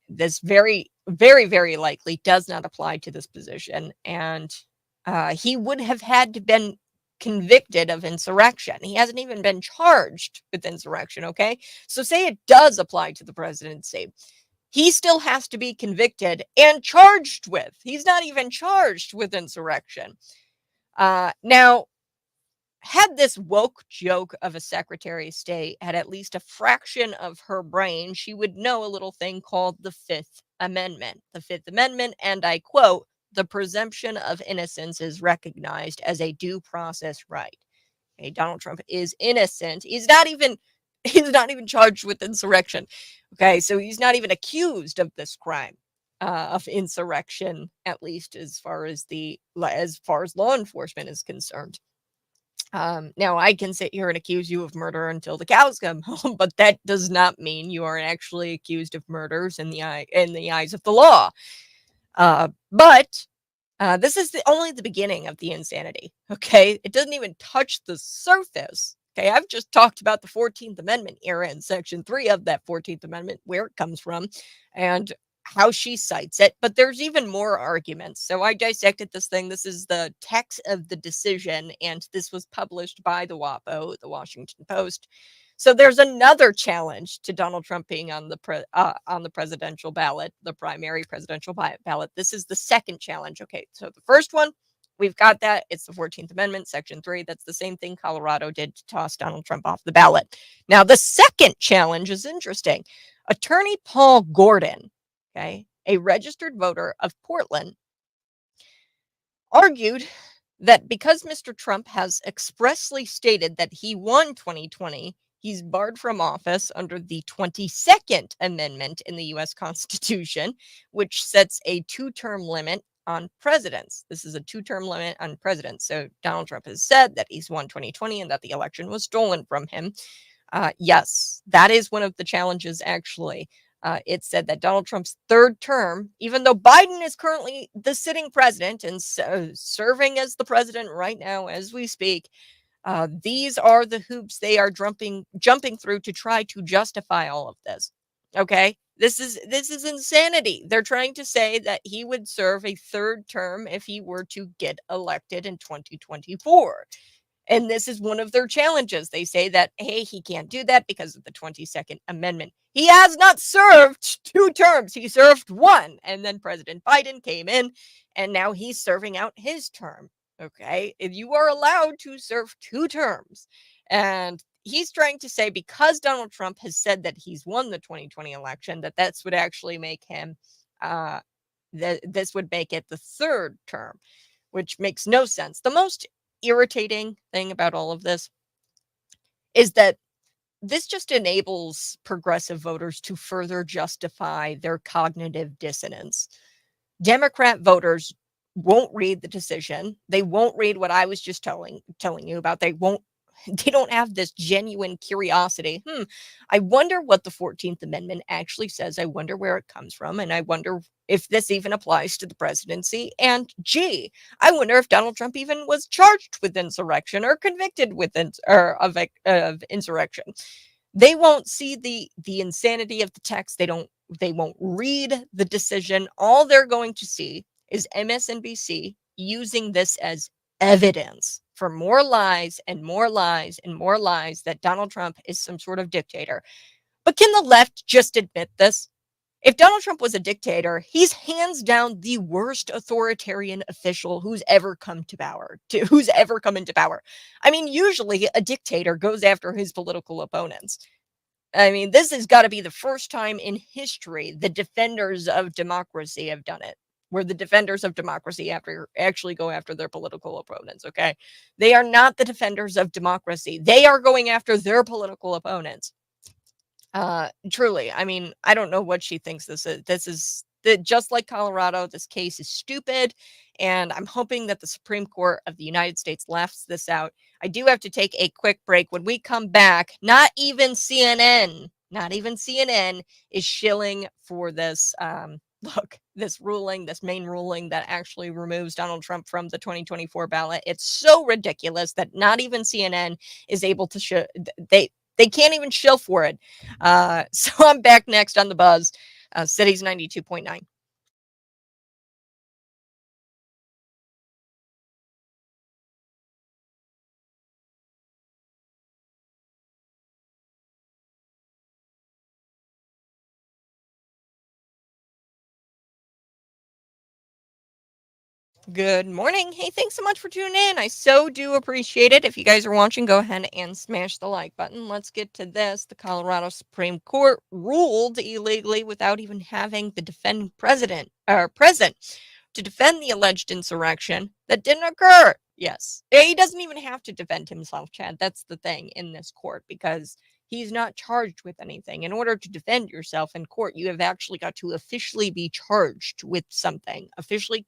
this very very likely does not apply to this position, and he would have had to been convicted of insurrection. He hasn't even been charged with insurrection, okay? So say it does apply to the presidency. He still has to be convicted and charged with. He's not even charged with insurrection. Now, had this woke joke of a Secretary of State had at least a fraction of her brain, she would know a little thing called the Fifth Amendment. The Fifth Amendment, and I quote, "The presumption of innocence is recognized as a due process right." Okay, Donald Trump is innocent. He's not even charged with insurrection. Okay, so he's not even accused of this crime of insurrection, at least as far as law enforcement is concerned. Now I can sit here and accuse you of murder until the cows come home, but that does not mean you are actually accused of murders in the eyes of the law. But this is only the beginning of the insanity. Okay, it doesn't even touch the surface. Okay, I've just talked about the 14th Amendment era and Section 3 of that 14th Amendment, where it comes from, and how she cites it, but there's even more arguments. So I dissected this thing. This is the text of the decision, and this was published by the WAPO, the Washington Post. So there's another challenge to Donald Trump being on the presidential ballot, the primary presidential ballot. This is the second challenge. Okay, so the first one, we've got that. It's the 14th Amendment, Section 3. That's the same thing Colorado did to toss Donald Trump off the ballot. Now, the second challenge is interesting. Attorney Paul Gordon, okay, a registered voter of Portland, argued that because Mr. Trump has expressly stated that he won 2020, he's barred from office under the 22nd Amendment in the U.S. Constitution, which sets a two-term limit on presidents. This is a two-term limit on presidents. So Donald Trump has said that he's won 2020 and that the election was stolen from him. Yes, that is one of the challenges, actually. It said that Donald Trump's third term, even though Biden is currently the sitting president and serving as the president right now as we speak, these are the hoops they are jumping through to try to justify all of this. Okay, this is insanity. They're trying to say that he would serve a third term if he were to get elected in 2024. And this is one of their challenges. They say that, hey, he can't do that because of the 22nd Amendment. He has not served two terms. He served one. And then President Biden came in, and now he's serving out his term. Okay, if you are allowed to serve two terms. And he's trying to say, because Donald Trump has said that he's won the 2020 election, that that's would actually make him, this would make it the third term, which makes no sense. The most irritating thing about all of this is that this just enables progressive voters to further justify their cognitive dissonance. Democrat voters won't read the decision. They won't read what I was just telling you about. They don't have this genuine curiosity. I wonder what the 14th Amendment actually says. I wonder where it comes from. And I wonder if this even applies to the presidency. And gee, I wonder if Donald Trump even was charged with insurrection or convicted with of insurrection. They won't see the insanity of the text. They won't read the decision. All they're going to see is MSNBC using this as evidence for more lies and more lies and more lies that Donald Trump is some sort of dictator. But can the left just admit this? If Donald Trump was a dictator, he's hands down the worst authoritarian official who's ever come to power, who's ever come into power. I mean, usually a dictator goes after his political opponents. I mean, this has got to be the first time in history the defenders of democracy have done it. Where the defenders of democracy actually go after their political opponents, okay? They are not the defenders of democracy. They are going after their political opponents. Truly, I mean, I don't know what she thinks this is. Just like Colorado, this case is stupid, and I'm hoping that the Supreme Court of the United States laughs this out. I do have to take a quick break. When we come back, not even CNN is shilling for this. Look, this Maine ruling that actually removes Donald Trump from the 2024 ballot. It's so ridiculous that not even CNN is able to they can't even shill for it. So I'm back next on The Buzz, Cities 92.9. Good morning. Hey, thanks so much for tuning in. I so do appreciate it. If you guys are watching, go ahead and smash the like button. Let's get to this. The Colorado Supreme Court ruled illegally without even having the defending present to defend the alleged insurrection that didn't occur. Yes. He doesn't even have to defend himself, Chad. That's the thing in this court, because he's not charged with anything. In order to defend yourself in court, you have actually got to officially be charged with something, officially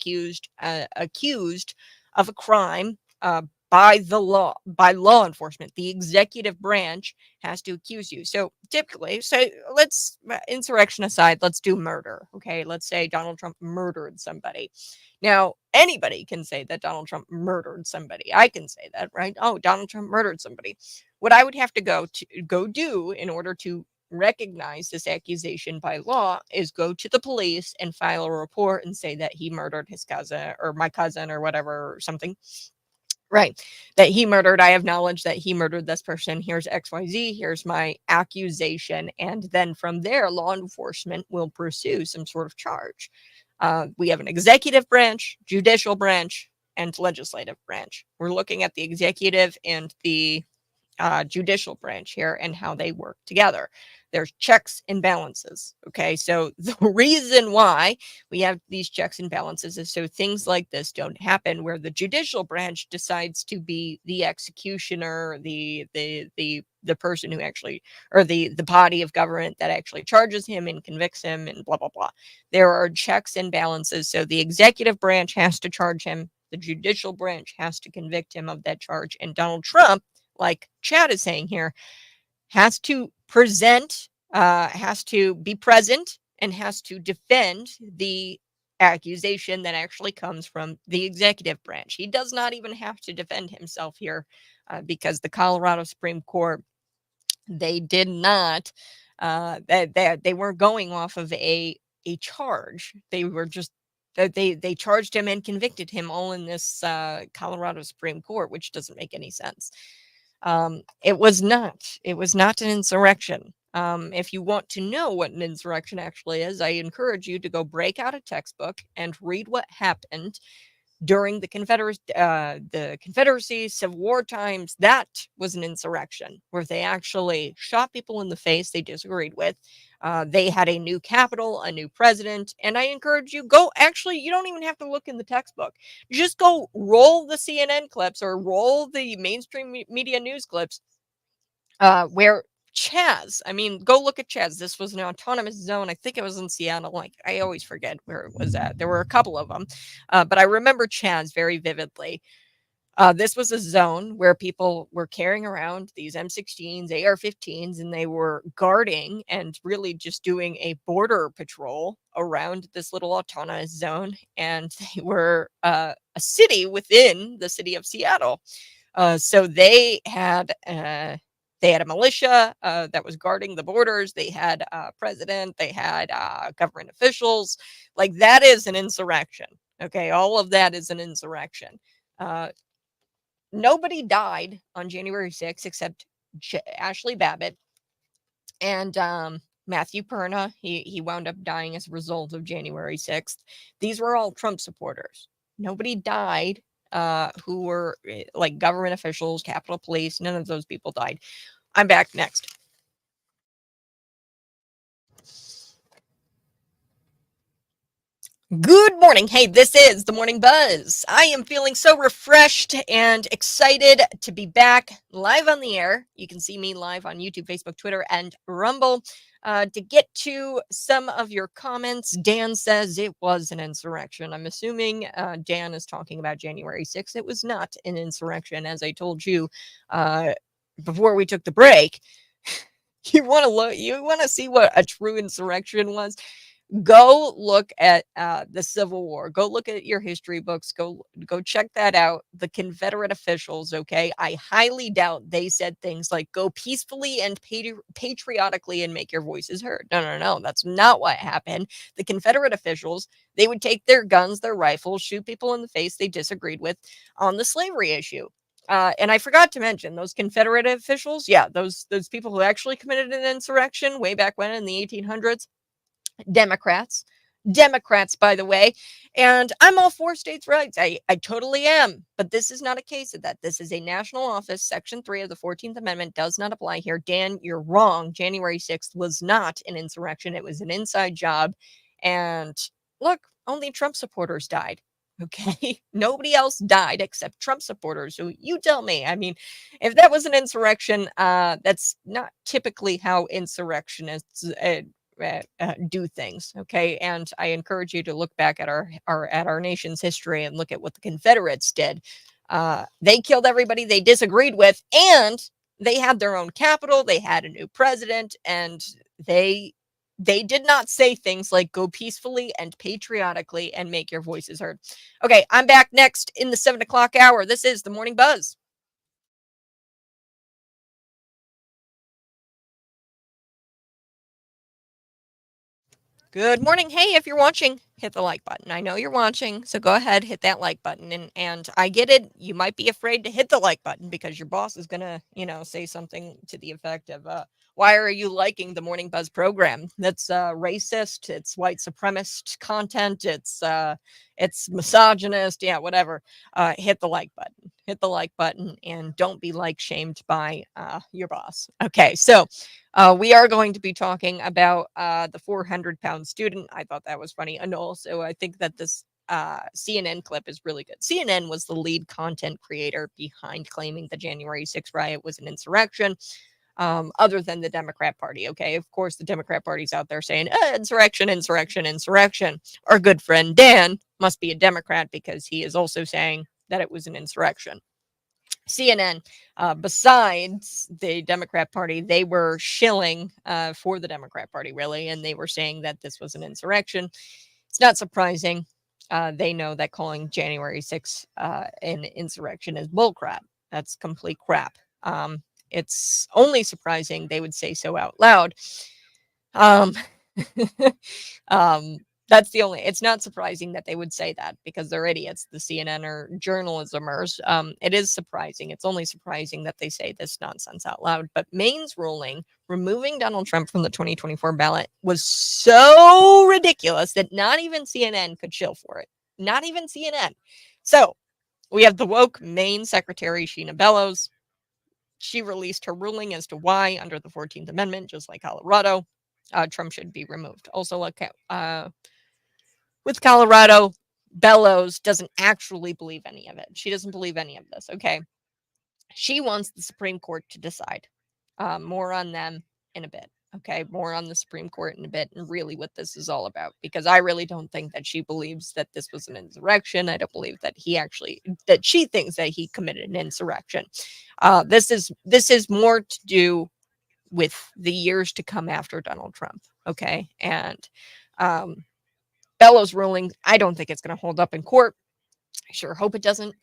accused of a crime by law enforcement. The executive branch has to accuse you. So typically, let's, insurrection aside, let's do murder. Okay, let's say Donald Trump murdered somebody. Now, anybody can say that Donald Trump murdered somebody. I can say that, right? Oh, Donald Trump murdered somebody. What I would have to go do in order to recognize this accusation by law is go to the police and file a report and say that he murdered his cousin or my cousin or whatever or something. Right. That he murdered. I have knowledge that he murdered this person. Here's XYZ. Here's my accusation. And then from there, law enforcement will pursue some sort of charge. We have an executive branch, judicial branch, and legislative branch. We're looking at the executive and the judicial branch here and how they work together. There's checks and balances. Okay, so the reason why we have these checks and balances is so things like this don't happen, where the judicial branch decides to be the executioner, the person who actually, or the body of government that actually charges him and convicts him and blah blah blah. There are checks and balances. So the executive branch has to charge him, the judicial branch has to convict him of that charge, and Donald Trump, like Chad is saying here, has to has to be present and has to defend the accusation that actually comes from the executive branch. He does not even have to defend himself here because the Colorado Supreme Court, they did not, they weren't going off of a charge. They were just, they charged him and convicted him all in this Colorado Supreme Court, which doesn't make any sense. It was not an insurrection. If you want to know what an insurrection actually is, I encourage you to go break out a textbook and read what happened during the Confederacy, Civil War times. That was an insurrection where they actually shot people in the face they disagreed with. They had a new capital, a new president, and I encourage you, you don't even have to look in the textbook. Just go roll the CNN clips or roll the mainstream media news clips where go look at Chaz. This was an autonomous zone. I think it was in Seattle. Like, I always forget where it was at. There were a couple of them, but I remember Chaz very vividly. This was a zone where people were carrying around these M16s, AR-15s, and they were guarding and really just doing a border patrol around this little autonomous zone. And they were a city within the city of Seattle. So they had a militia that was guarding the borders. They had a president. They had government officials. Like, that is an insurrection. Okay, all of that is an insurrection. Nobody died on January 6th except Ashley Babbitt. And Matthew Perna, he wound up dying as a result of January 6th. These were all Trump supporters. Nobody died who were like government officials, Capitol Police. None of those people died. I'm back next. Good morning. Hey, this is the Morning Buzz. I am feeling so refreshed and excited to be back live on the air. You can see me live on YouTube, Facebook, Twitter, and Rumble. To get to some of your comments, Dan says it was an insurrection. I'm assuming Dan is talking about January 6th. It was not an insurrection, as I told you before we took the break. You want to look? You want to see what a true insurrection was? Go look at the Civil War. Go look at your history books. Go check that out. The Confederate officials, okay? I highly doubt they said things like go peacefully and patriotically and make your voices heard. No. That's not what happened. The Confederate officials, they would take their guns, their rifles, shoot people in the face they disagreed with on the slavery issue. And I forgot to mention those Confederate officials. Yeah, those people who actually committed an insurrection way back when in the 1800s. Democrats, by the way. And I'm all for states' rights. I totally am. But this is not a case of that. This is a national office. Section 3 of the 14th Amendment does not apply here. Dan, you're wrong. January 6th was not an insurrection. It was an inside job. And look, only Trump supporters died. Okay. Nobody else died except Trump supporters. So you tell me. I mean, if that was an insurrection, that's not typically how insurrectionists do things. Okay. And I encourage you to look back at our nation's history and look at what the Confederates did. They killed everybody they disagreed with, and they had their own capital. They had a new president, and they did not say things like go peacefully and patriotically and make your voices heard. Okay, I'm back next in the 7 o'clock hour. This is the Morning Buzz. Good morning. Hey, if you're watching, hit the like button. I know you're watching, so go ahead, hit that like button. And I get it. You might be afraid to hit the like button because your boss is going to, say something to the effect of, why are you liking the Morning Buzz program? That's racist. It's white supremacist content. It's misogynist. Yeah, whatever. Hit the like button. Hit the like button and don't be like shamed by your boss. Okay, so we are going to be talking about the 400-pound student. I thought that was funny. And also, I think that this CNN clip is really good. CNN was the lead content creator behind claiming the January 6th riot was an insurrection, other than the Democrat Party. Okay, of course, the Democrat Party's out there saying insurrection. Our good friend Dan must be a Democrat because he is also saying that it was an insurrection. CNN, besides the Democrat Party, they were shilling for the Democrat Party, really, and they were saying that this was an insurrection. It's not surprising. They know that calling January 6th an insurrection is bullcrap. That's complete crap. It's only surprising they would say so out loud. That's the only, it's not surprising that they would say that because they're idiots, the CNN or journalismers. It is surprising. It's only surprising that they say this nonsense out loud. But Maine's ruling removing Donald Trump from the 2024 ballot was so ridiculous that not even CNN could chill for it. Not even CNN. So we have the woke Maine Secretary, Sheena Bellows. She released her ruling as to why, under the 14th Amendment, just like Colorado, Trump should be removed. Also, like with Colorado, Bellows doesn't actually believe any of it. She doesn't believe any of this. Okay. She wants the Supreme Court to decide. More on them in a bit. Okay. More on the Supreme Court in a bit and really what this is all about. Because I really don't think that she believes that this was an insurrection. I don't believe that that she thinks that he committed an insurrection. This is more to do with the years to come after Donald Trump. Okay. And Bellows' ruling, I don't think it's going to hold up in court. I sure hope it doesn't.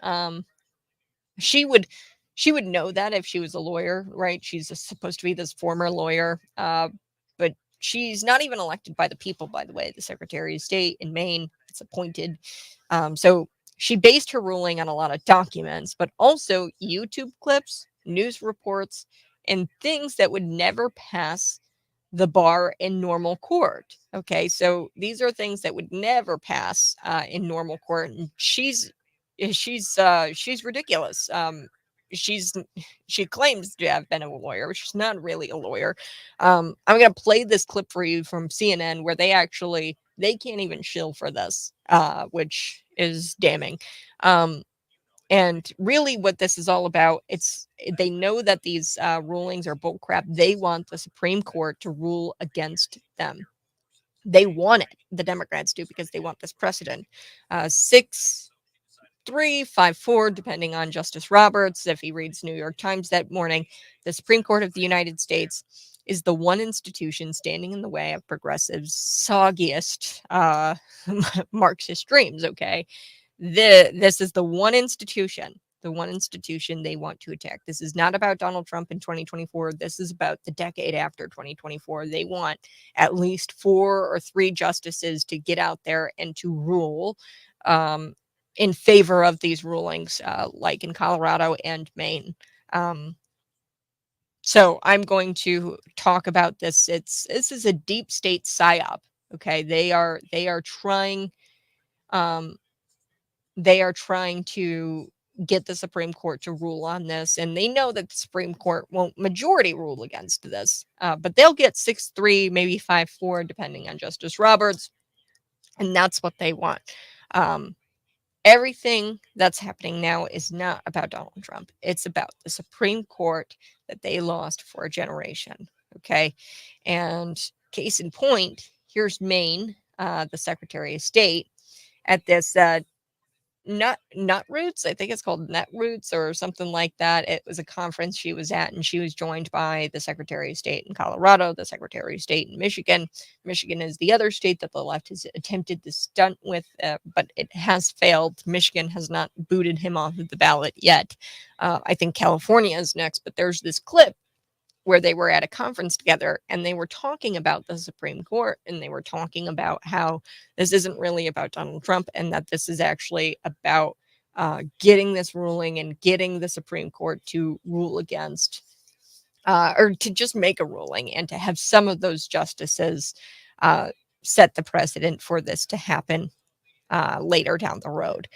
She would know that if she was a lawyer, right? She's supposed to be this former lawyer, but she's not even elected by the people, by the way. The Secretary of State in Maine, it's appointed. So she based her ruling on a lot of documents, but also YouTube clips, news reports, and things that would never pass the bar in normal court. Okay, so these are things that would never pass in normal court, and she's ridiculous. She's she claims to have been a lawyer, but she's not really a lawyer. I'm gonna play this clip for you from CNN where they can't even shill for this, which is damning. Um, and really, what this is all about, they know that these rulings are bullcrap. They want the Supreme Court to rule against them. They want it. The Democrats do because they want this precedent. 6-3, 5-4, depending on Justice Roberts. If he reads New York Times that morning, the Supreme Court of the United States is the one institution standing in the way of progressives' soggiest Marxist dreams. Okay, this is the one institution they want to attack. This is not about Donald Trump in 2024. This is about the decade after 2024. They want at least 4 or 3 justices to get out there and to rule in favor of these rulings, like in Colorado and Maine. So I'm going to talk about this. This is a deep state psyop. Okay, they are trying. They are trying to get the Supreme Court to rule on this, and they know that the Supreme Court won't majority rule against this, but they'll get 6-3, maybe 5-4, depending on Justice Roberts, and that's what they want. Everything that's happening now is not about Donald Trump. It's about the Supreme Court that they lost for a generation. Okay, and case in point, here's Maine, the Secretary of State, at this Nut Roots. I think it's called Net Roots or something like that. It was a conference she was at, and she was joined by the Secretary of State in Colorado, the Secretary of State in Michigan. Michigan is the other state that the left has attempted to stunt with, but it has failed. Michigan has not booted him off of the ballot yet. I think California is next, but there's this clip where they were at a conference together and they were talking about the Supreme Court, and they were talking about how this isn't really about Donald Trump, and that this is actually about getting this ruling and getting the Supreme Court to rule against, or to just make a ruling, and to have some of those justices set the precedent for this to happen later down the road,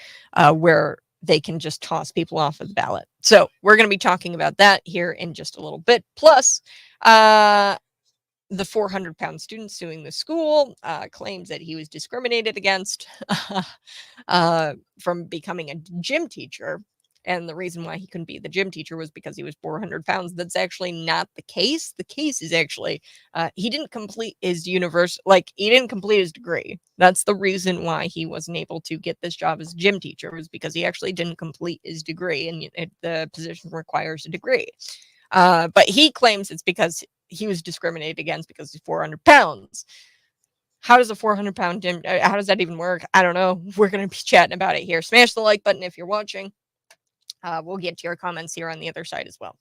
where they can just toss people off of the ballot. So we're going to be talking about that here in just a little bit. Plus, the 400-pound student suing the school claims that he was discriminated against from becoming a gym teacher. And the reason why he couldn't be the gym teacher was because he was 400 pounds. That's actually not the case. The case is actually he didn't complete his he didn't complete his degree. That's the reason why he wasn't able to get this job as a gym teacher, was because he actually didn't complete his degree, and the position requires a degree. But he claims it's because he was discriminated against because he's 400 pounds. How does a 400-pound gym, how does that even work? I don't know. We're going to be chatting about it here. Smash the like button if you're watching. We'll get to your comments here on the other side as well.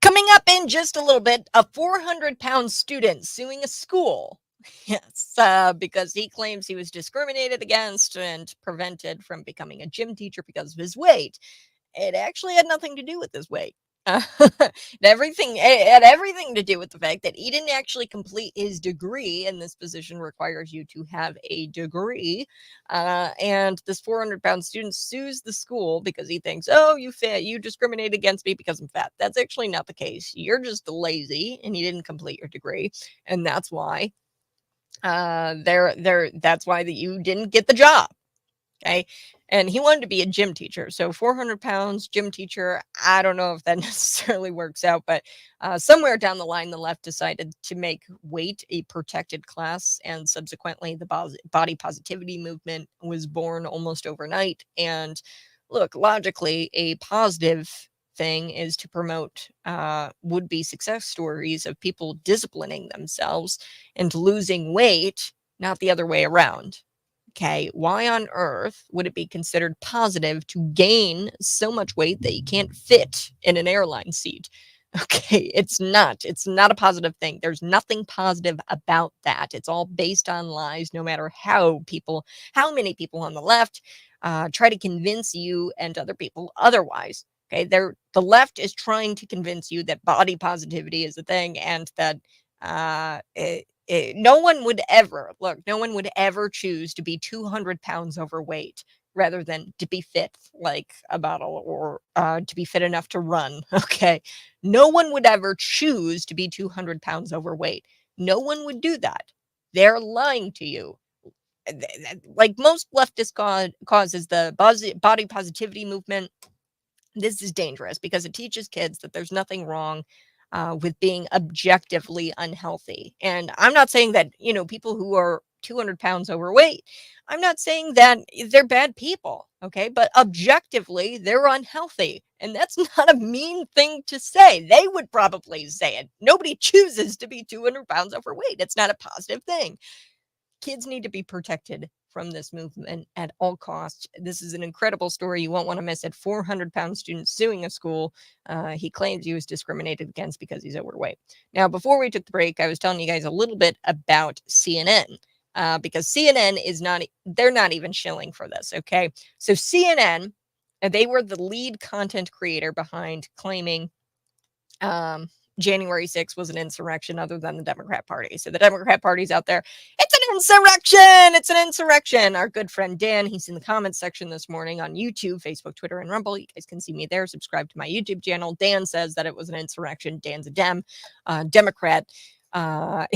Coming up in just a little bit, a 400-pound student suing a school. Yes, because he claims he was discriminated against and prevented from becoming a gym teacher because of his weight. It actually had nothing to do with his weight. It had everything to do with the fact that he didn't actually complete his degree, and this position requires you to have a degree. And this 400-pound student sues the school because he thinks, oh, you discriminate against me because I'm fat. That's actually not the case. You're just lazy and you didn't complete your degree, and that's why that's why that you didn't get the job. Okay. And he wanted to be a gym teacher. So 400 pounds, gym teacher. I don't know if that necessarily works out, but somewhere down the line, the left decided to make weight a protected class. And subsequently, the body positivity movement was born almost overnight. And look, logically, a positive thing is to promote would-be success stories of people disciplining themselves and losing weight, not the other way around. Okay, why on earth would it be considered positive to gain so much weight that you can't fit in an airline seat? Okay, it's not a positive thing. There's nothing positive about that. It's all based on lies, no matter how many people on the left try to convince you and other people otherwise. Okay, the left is trying to convince you that body positivity is a thing, and that no one would ever choose to be 200 pounds overweight rather than to be fit like a bottle, or to be fit enough to run. Okay, no one would ever choose to be 200 pounds overweight. No one would do that. They're lying to you. Like most leftist causes, the body positivity movement, this is dangerous because it teaches kids that there's nothing wrong with being objectively unhealthy. And I'm not saying that, people who are 200 pounds overweight, I'm not saying that they're bad people, okay? But objectively, they're unhealthy. And that's not a mean thing to say. They would probably say it. Nobody chooses to be 200 pounds overweight. It's not a positive thing. Kids need to be protected from this movement at all costs. This is an incredible story. You won't want to miss it. 400-pound student suing a school. He claims he was discriminated against because he's overweight. Now, before we took the break, I was telling you guys a little bit about CNN. Because CNN they're not even shilling for this, okay? So CNN, they were the lead content creator behind claiming January 6th was an insurrection other than the Democrat Party. So the Democrat Party's out there. It's an insurrection. It's an insurrection. Our good friend Dan, he's in the comments section this morning on YouTube, Facebook, Twitter, and Rumble. You guys can see me there. Subscribe to my YouTube channel. Dan says that it was an insurrection. Dan's a Democrat. And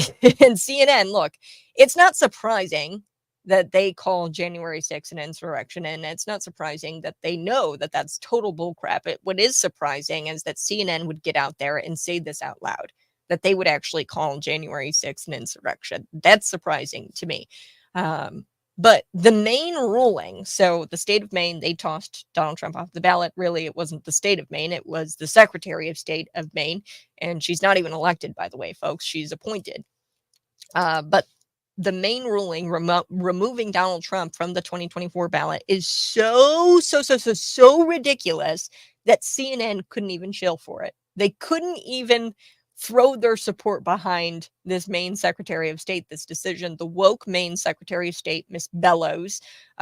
CNN, look, it's not surprising that they call January 6th an insurrection, and it's not surprising that they know that that's total bullcrap. What is surprising is that CNN would get out there and say this out loud, that they would actually call January 6th an insurrection. That's surprising to me. But the Maine ruling, so the state of Maine, they tossed Donald Trump off the ballot. Really, it wasn't the state of Maine. It was the Secretary of State of Maine. And she's not even elected, by the way, folks. She's appointed. But the Maine ruling removing Donald Trump from the 2024 ballot is so ridiculous that CNN couldn't even shill for it. They couldn't even throw their support behind this Maine Secretary of State, this decision. The woke Maine Secretary of State, Miss Bellows,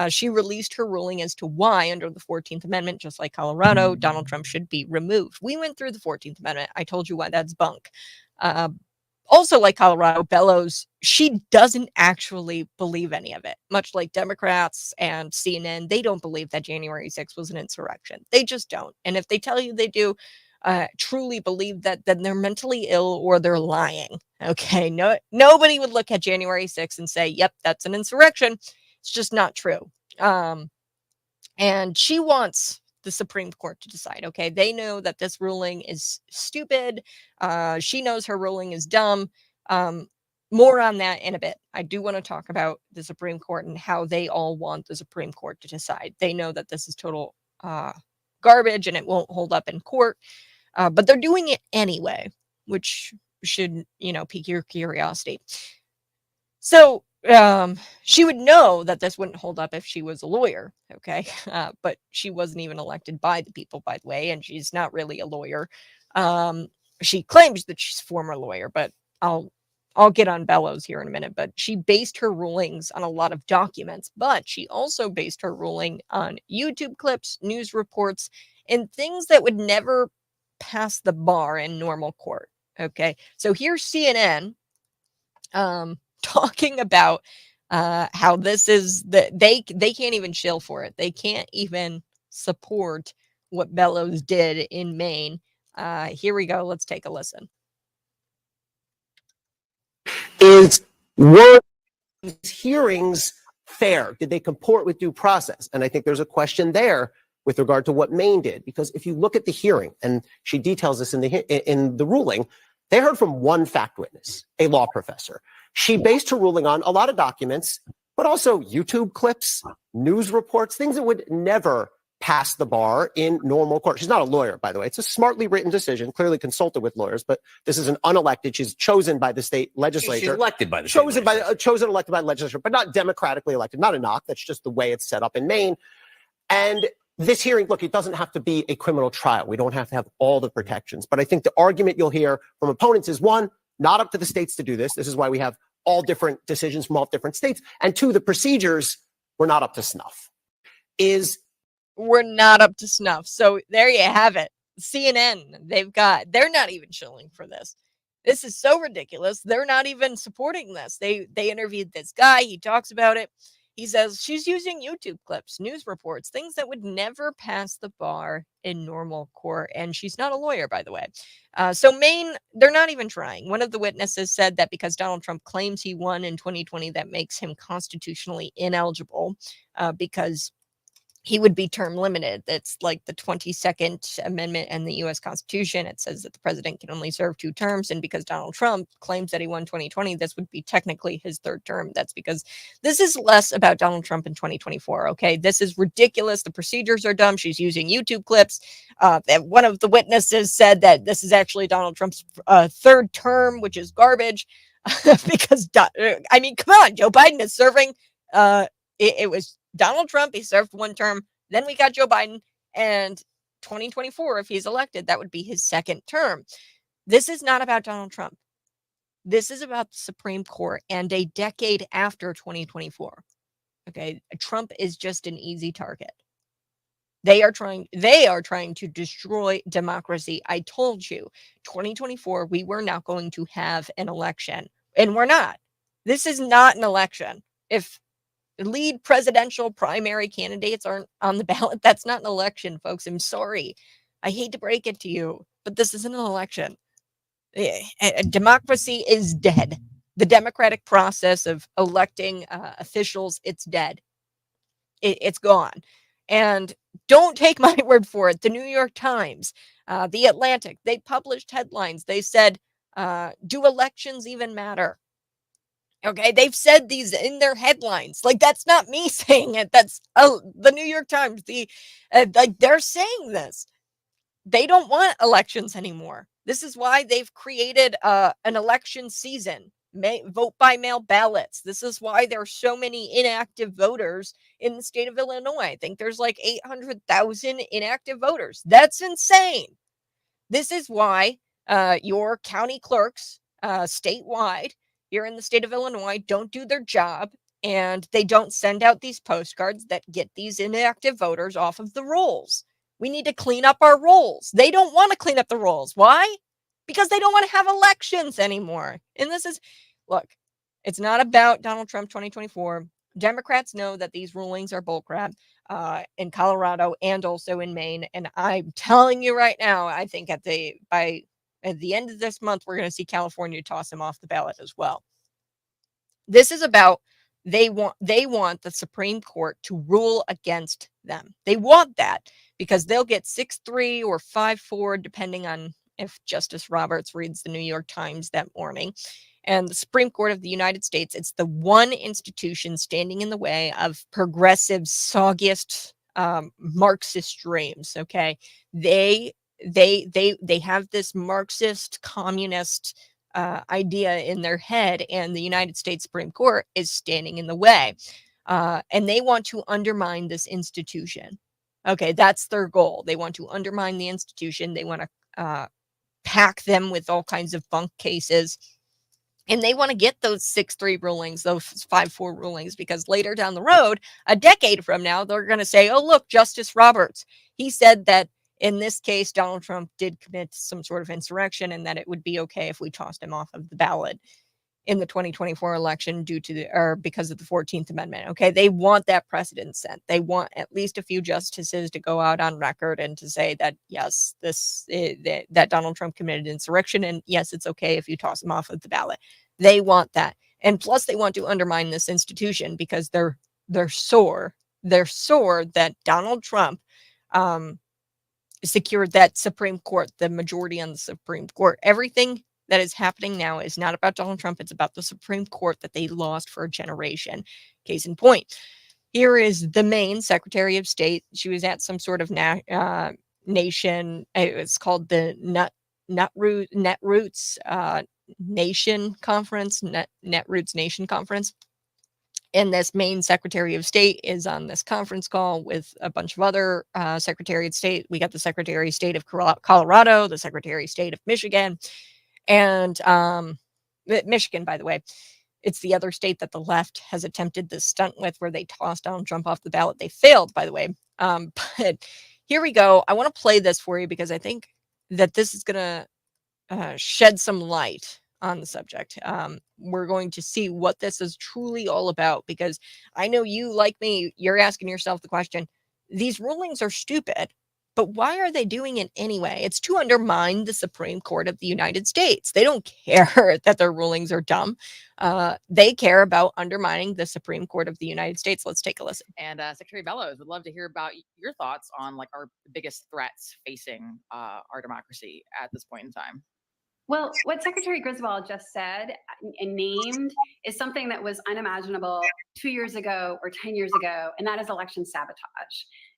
she released her ruling as to why, under the 14th Amendment, just like Colorado, Donald Trump should be removed. We went through the 14th Amendment. I told you why that's bunk. Also, like Colorado, Bellows, she doesn't actually believe any of it. Much like Democrats and CNN, they don't believe that January 6th was an insurrection. They just don't. And if they tell you they do truly believe that, then they're mentally ill or they're lying. Okay, nobody would look at January 6th and say, yep, that's an insurrection. It's just not true. And she wants the Supreme Court to decide. Okay, they know that this ruling is stupid. She knows her ruling is dumb. More on that in a bit. I do want to talk about the Supreme Court and how they all want the Supreme Court to decide. They know that this is total garbage and it won't hold up in court, but they're doing it anyway, which should, pique your curiosity. So she would know that this wouldn't hold up if she was a lawyer, okay? But she wasn't even elected by the people, by the way, and she's not really a lawyer. She claims that she's a former lawyer, but I'll get on Bellows here in a minute. But she based her rulings on a lot of documents, but she also based her ruling on YouTube clips, news reports, and things that would never pass the bar in normal court, okay? So here's CNN talking about how this is that they can't even shill for it. They can't even support what Bellows did in Maine. Here we go. Let's take a listen. Were these hearings fair? Did they comport with due process? And I think there's a question there with regard to what Maine did, because if you look at the hearing, and she details this in the ruling, they heard from one fact witness, a law professor. She based her ruling on a lot of documents, but also YouTube clips, news reports, things that would never pass the bar in normal court. She's not a lawyer, by the way. It's a smartly written decision, clearly consulted with lawyers, but this is an unelected. She's chosen by the state legislature. She's elected by the chosen state by legislature. chosen elected by the legislature, but not democratically elected. Not a knock. That's just the way it's set up in Maine. And this hearing, look, it doesn't have to be a criminal trial. We don't have to have all the protections. But I think the argument you'll hear from opponents is, one, not up to the states to do this. This is why we have all different decisions from all different states. And two, the procedures were not up to snuff. We're not up to snuff. So there you have it. CNN, they're not even shilling for this. This is so ridiculous. They're not even supporting this. They interviewed this guy. He talks about it. He says she's using YouTube clips, news reports, things that would never pass the bar in normal court. And she's not a lawyer, by the way. So Maine, they're not even trying. One of the witnesses said that because Donald Trump claims he won in 2020, that makes him constitutionally ineligible because he would be term limited. That's like the 22nd Amendment in the U.S. Constitution. It says that the president can only serve 2 terms. And because Donald Trump claims that he won 2020, this would be technically his 3rd term. That's because this is less about Donald Trump in 2024. Okay, this is ridiculous. The procedures are dumb. She's using YouTube clips. And one of the witnesses said that this is actually Donald Trump's 3rd term, which is garbage. Because, I mean, come on, Joe Biden is serving. It was Donald Trump. He served 1 term. Then we got Joe Biden. And 2024, if he's elected, that would be his 2nd term. This is not about Donald Trump. This is about the Supreme Court and a decade after 2024. Okay, Trump is just an easy target. They are trying to destroy democracy. I told you, 2024, we were not going to have an election. And we're not. This is not an election. If lead presidential primary candidates aren't on the ballot, that's not an election, folks. I'm sorry. I hate to break it to you, but this isn't an election. Democracy is dead. The democratic process of electing officials, it's dead. It's gone. And don't take my word for it. The New York Times, The Atlantic, they published headlines. They said, do elections even matter? Okay, they've said these in their headlines. Like, that's not me saying it. That's the New York Times. Like, they're saying this. They don't want elections anymore. This is why they've created an election season, vote by mail ballots. This is why there are so many inactive voters in the state of Illinois. I think there's like 800,000 inactive voters. That's insane. This is why your county clerks statewide here in the state of Illinois don't do their job, and they don't send out these postcards that get these inactive voters off of the rolls. We need to clean up our rolls. They don't want to clean up the rolls. Why? Because they don't want to have elections anymore. And this is, look, it's not about Donald Trump 2024. Democrats know that these rulings are bullcrap in Colorado and also in Maine. And I'm telling you right now, I think by the end of this month, we're going to see California toss him off the ballot as well. This is about they want the Supreme Court to rule against them. They want that because they'll get 6-3 or 5-4, depending on if Justice Roberts reads the New York Times that morning. And the Supreme Court of the United States, it's the one institution standing in the way of progressive, soggiest, Marxist dreams. Okay, they have this Marxist communist idea in their head, and the United States Supreme Court is standing in the way, and they want to undermine this institution. Okay, that's their goal. They want to undermine the institution. They want to pack them with all kinds of bunk cases. And they want to get those 6-3 rulings, those 5-4 rulings, because later down the road, a decade from now, they're going to say, oh, look, Justice Roberts, he said that in this case, Donald Trump did commit some sort of insurrection and that it would be okay if we tossed him off of the ballot in the 2024 election because of the 14th Amendment. Okay, they want that precedent set. They want at least a few justices to go out on record and to say that, yes, that Donald Trump committed insurrection, and yes, it's okay if you toss him off of the ballot. They want that. And plus they want to undermine this institution because they're sore. They're sore that Donald Trump secured that Supreme Court, the majority on the Supreme Court. Everything that is happening now is not about Donald Trump. It's about the Supreme Court that they lost for a generation. Case in point, Here is the Maine Secretary of State. She was at some sort of nation. It's called the Netroots Nation Conference, Netroots Nation Conference. And this Maine Secretary of State is on this conference call with a bunch of other Secretary of State. We got the Secretary of State of Colorado, the Secretary of State of Michigan, and Michigan, by the way. It's the other state that the left has attempted this stunt with, where they tossed Donald Trump off the ballot. They failed, by the way. But here we go. I want to play this for you because I think that this is going to shed some light on the subject. We're going to see what this is truly all about, because I know you, like me, you're asking yourself the question, these rulings are stupid, but why are they doing it anyway? It's to undermine the Supreme Court of the United States. They don't care that their rulings are dumb. They care about undermining the Supreme Court of the United States. Let's take a listen. And Secretary Bellows, would love to hear about your thoughts on like our biggest threats facing our democracy at this point in time. Well, what Secretary Griswold just said and named is something that was unimaginable 2 years ago or 10 years ago, and that is election sabotage.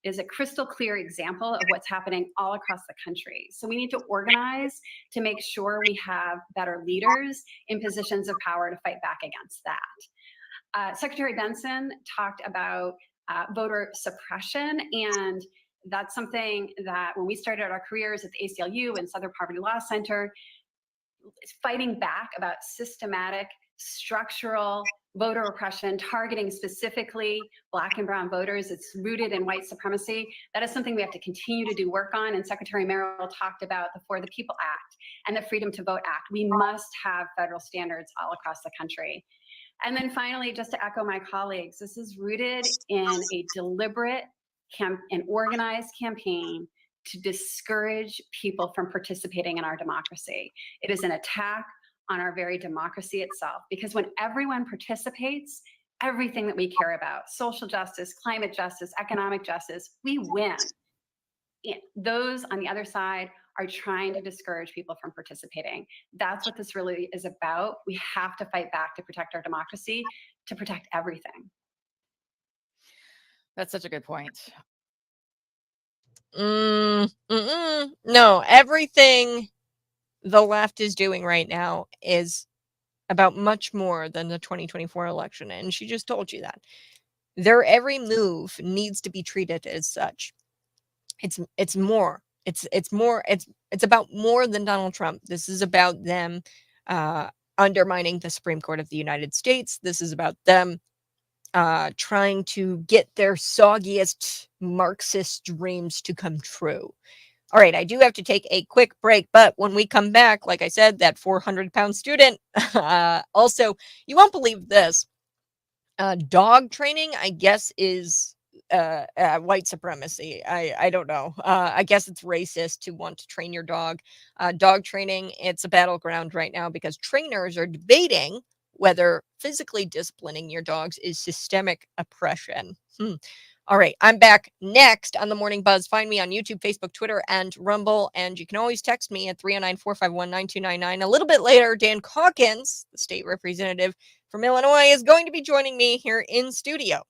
It is a crystal clear example of what's happening all across the country. So we need to organize to make sure we have better leaders in positions of power to fight back against that. Secretary Benson talked about voter suppression, and that's something that when we started our careers at the ACLU and Southern Poverty Law Center, fighting back about systematic, structural voter oppression, targeting specifically Black and brown voters. It's rooted in white supremacy. That is something we have to continue to do work on. And Secretary Merrill talked about the For the People Act and the Freedom to Vote Act. We must have federal standards all across the country. And then finally, just to echo my colleagues, this is rooted in a deliberate and organized campaign to discourage people from participating in our democracy. It is an attack on our very democracy itself, because when everyone participates, everything that we care about, social justice, climate justice, economic justice, we win. Those on the other side are trying to discourage people from participating. That's what this really is about. We have to fight back to protect our democracy, to protect everything. That's such a good point. No, everything the left is doing right now is about much more than the 2024 election. And she just told you that. Their every move needs to be treated as such. It's more. It's about more than Donald Trump. This is about them undermining the Supreme Court of the United States. This is about them trying to get their soggiest Marxist dreams to come true. All right, I do have to take a quick break, but when we come back, like I said, that 400-pound student, also, you won't believe this, dog training, I guess, is white supremacy. I don't know. I guess it's racist to want to train your dog. Dog training, it's a battleground right now because trainers are debating whether physically disciplining your dogs is systemic oppression. All right, I'm back next on the Morning Buzz. Find me on YouTube, Facebook, Twitter, and Rumble. And you can always text me at 309-451-9299. A little bit later, Dan Calkins, the state representative from Illinois, is going to be joining me here in studio.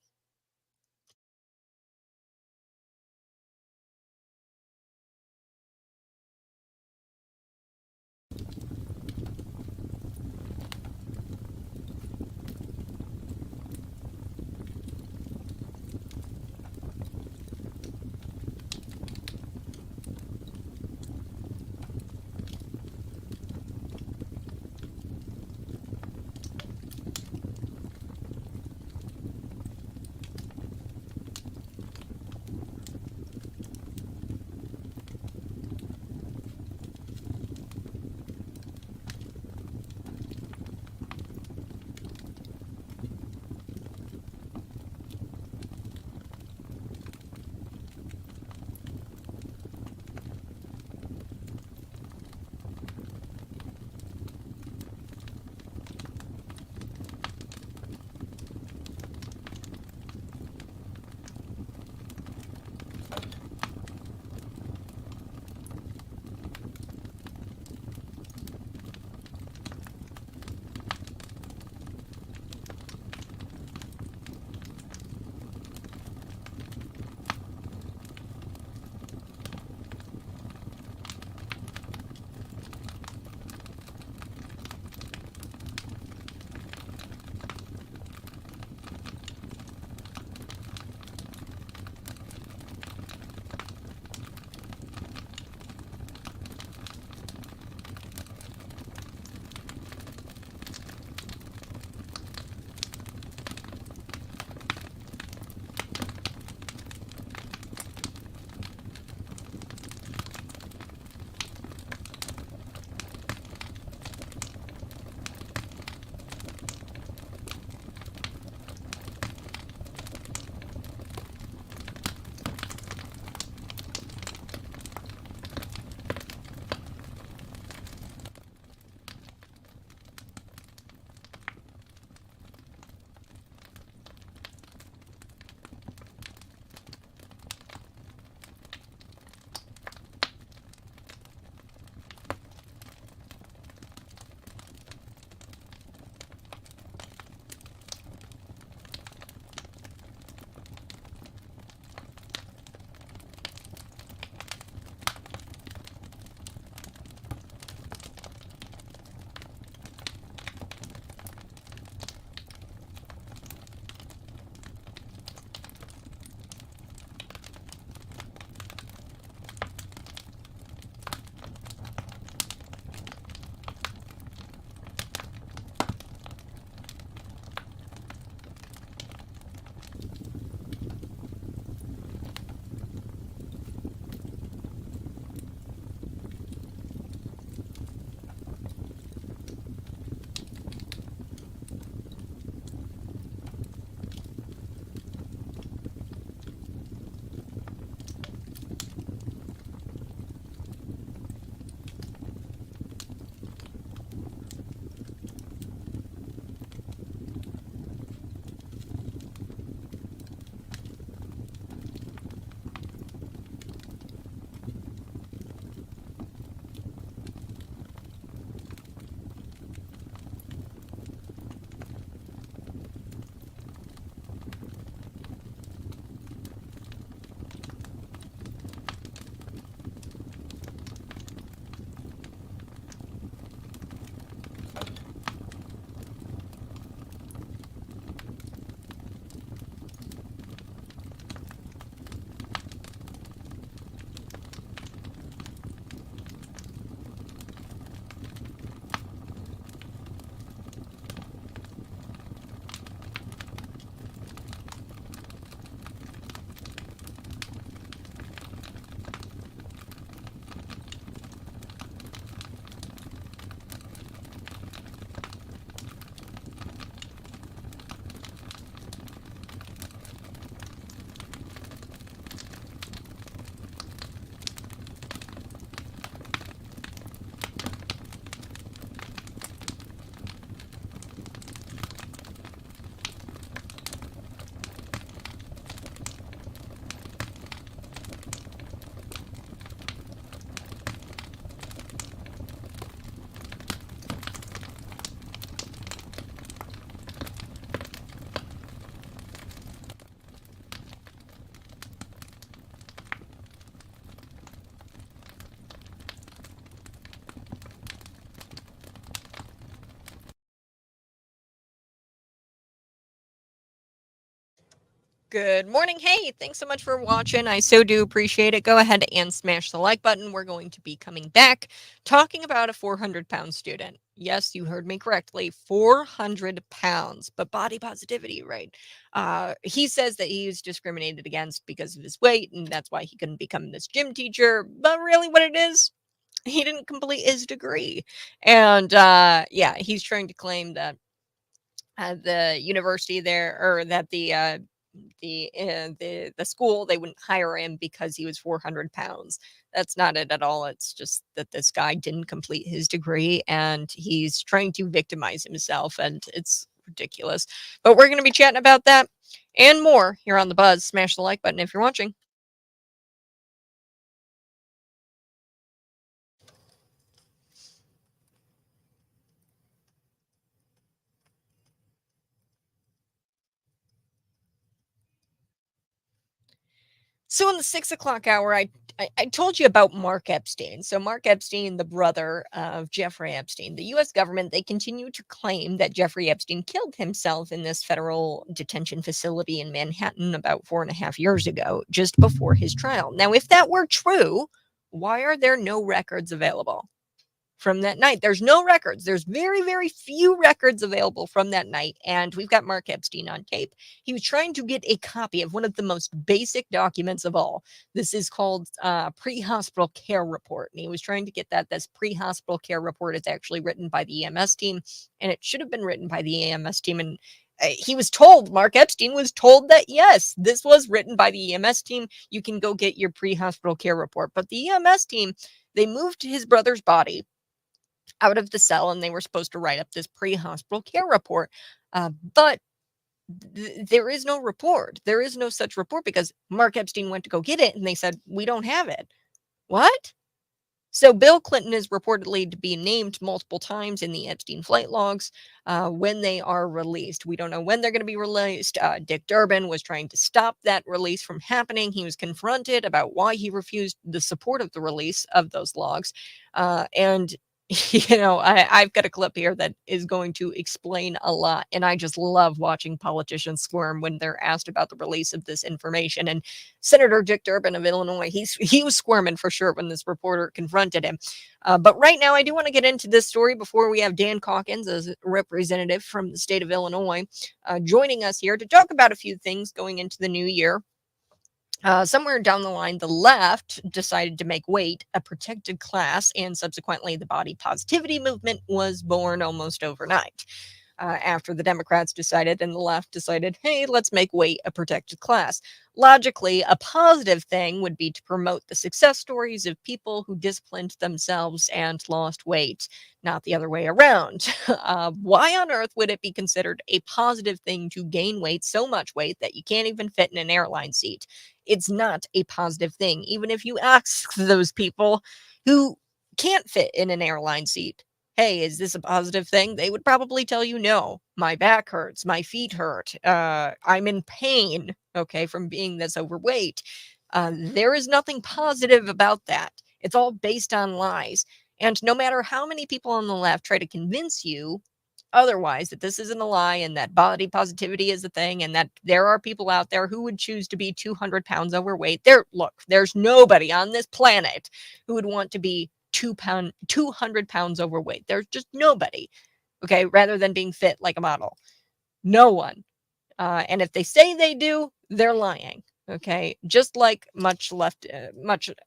Good morning. Hey, thanks so much for watching. I so do appreciate it. Go ahead and smash the like button. We're going to be coming back talking about a 400-pound student. Yes, you heard me correctly. 400 pounds, but body positivity, right? He says that he was discriminated against because of his weight, and that's why he couldn't become this gym teacher. But really, what it is, he didn't complete his degree. And yeah, he's trying to claim that the university there, or that the school, they wouldn't hire him because he was 400 pounds. That's not it at all. It's just that this guy didn't complete his degree and he's trying to victimize himself, and it's ridiculous. But we're going to be chatting about that and more here on The Buzz. Smash the like button if you're watching. So in the 6 o'clock hour, I told you about Mark Epstein. So Mark Epstein, the brother of Jeffrey Epstein, the U.S. government, they continue to claim that Jeffrey Epstein killed himself in this federal detention facility in Manhattan about 4.5 years ago, just before his trial. Now, if that were true, why are there no records available from that night? There's no records. There's very, very few records available from that night. And we've got Mark Epstein on tape. He was trying to get a copy of one of the most basic documents of all. This is called pre-hospital care report. And he was trying to get that. This pre-hospital care report is actually written by the EMS team, and it should have been written by the EMS team. And he was told, Mark Epstein was told that, yes, this was written by the EMS team. You can go get your pre-hospital care report. But the EMS team, they moved his brother's body out of the cell, and they were supposed to write up this pre-hospital care report. But there is no report. There is no such report because Mark Epstein went to go get it, and they said, we don't have it. What? So Bill Clinton is reportedly to be named multiple times in the Epstein flight logs when they are released. We don't know when they're going to be released. Dick Durbin was trying to stop that release from happening. He was confronted about why he refused the support of the release of those logs. And I've got a clip here that is going to explain a lot. And I just love watching politicians squirm when they're asked about the release of this information. And Senator Dick Durbin of Illinois, he was squirming for sure when this reporter confronted him. But right now, I do want to get into this story before we have Dan Calkins, as a representative from the state of Illinois, joining us here to talk about a few things going into the new year. Somewhere down the line, the left decided to make weight a protected class, and subsequently the body positivity movement was born almost overnight. After the Democrats decided and the left decided, hey, let's make weight a protected class. Logically, a positive thing would be to promote the success stories of people who disciplined themselves and lost weight, not the other way around. Why on earth would it be considered a positive thing to gain weight, so much weight that you can't even fit in an airline seat? It's not a positive thing. Even if you ask those people who can't fit in an airline seat, hey, is this a positive thing? They would probably tell you, no, my back hurts, my feet hurt, I'm in pain, okay, from being this overweight. There is nothing positive about that. It's all based on lies. And no matter how many people on the left try to convince you otherwise, that this isn't a lie and that body positivity is a thing and that there are people out there who would choose to be 200 pounds overweight, there's nobody on this planet who would want to be 200 pounds overweight. There's just nobody, okay, rather than being fit like a model. No one. And if they say they do, they're lying. Okay, just like much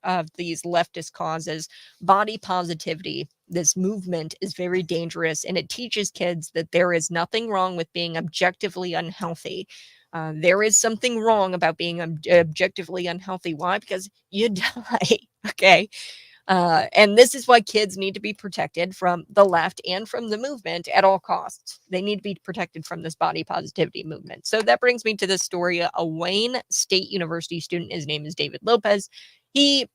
of these leftist causes, body positivity, this movement is very dangerous, and it teaches kids that there is nothing wrong with being objectively unhealthy. There is something wrong about being objectively unhealthy. Why? Because you die. Okay. And this is why kids need to be protected from the left and from the movement at all costs. They need to be protected from this body positivity movement. So that brings me to this story. A Wayne State University student, his name is David Lopez. He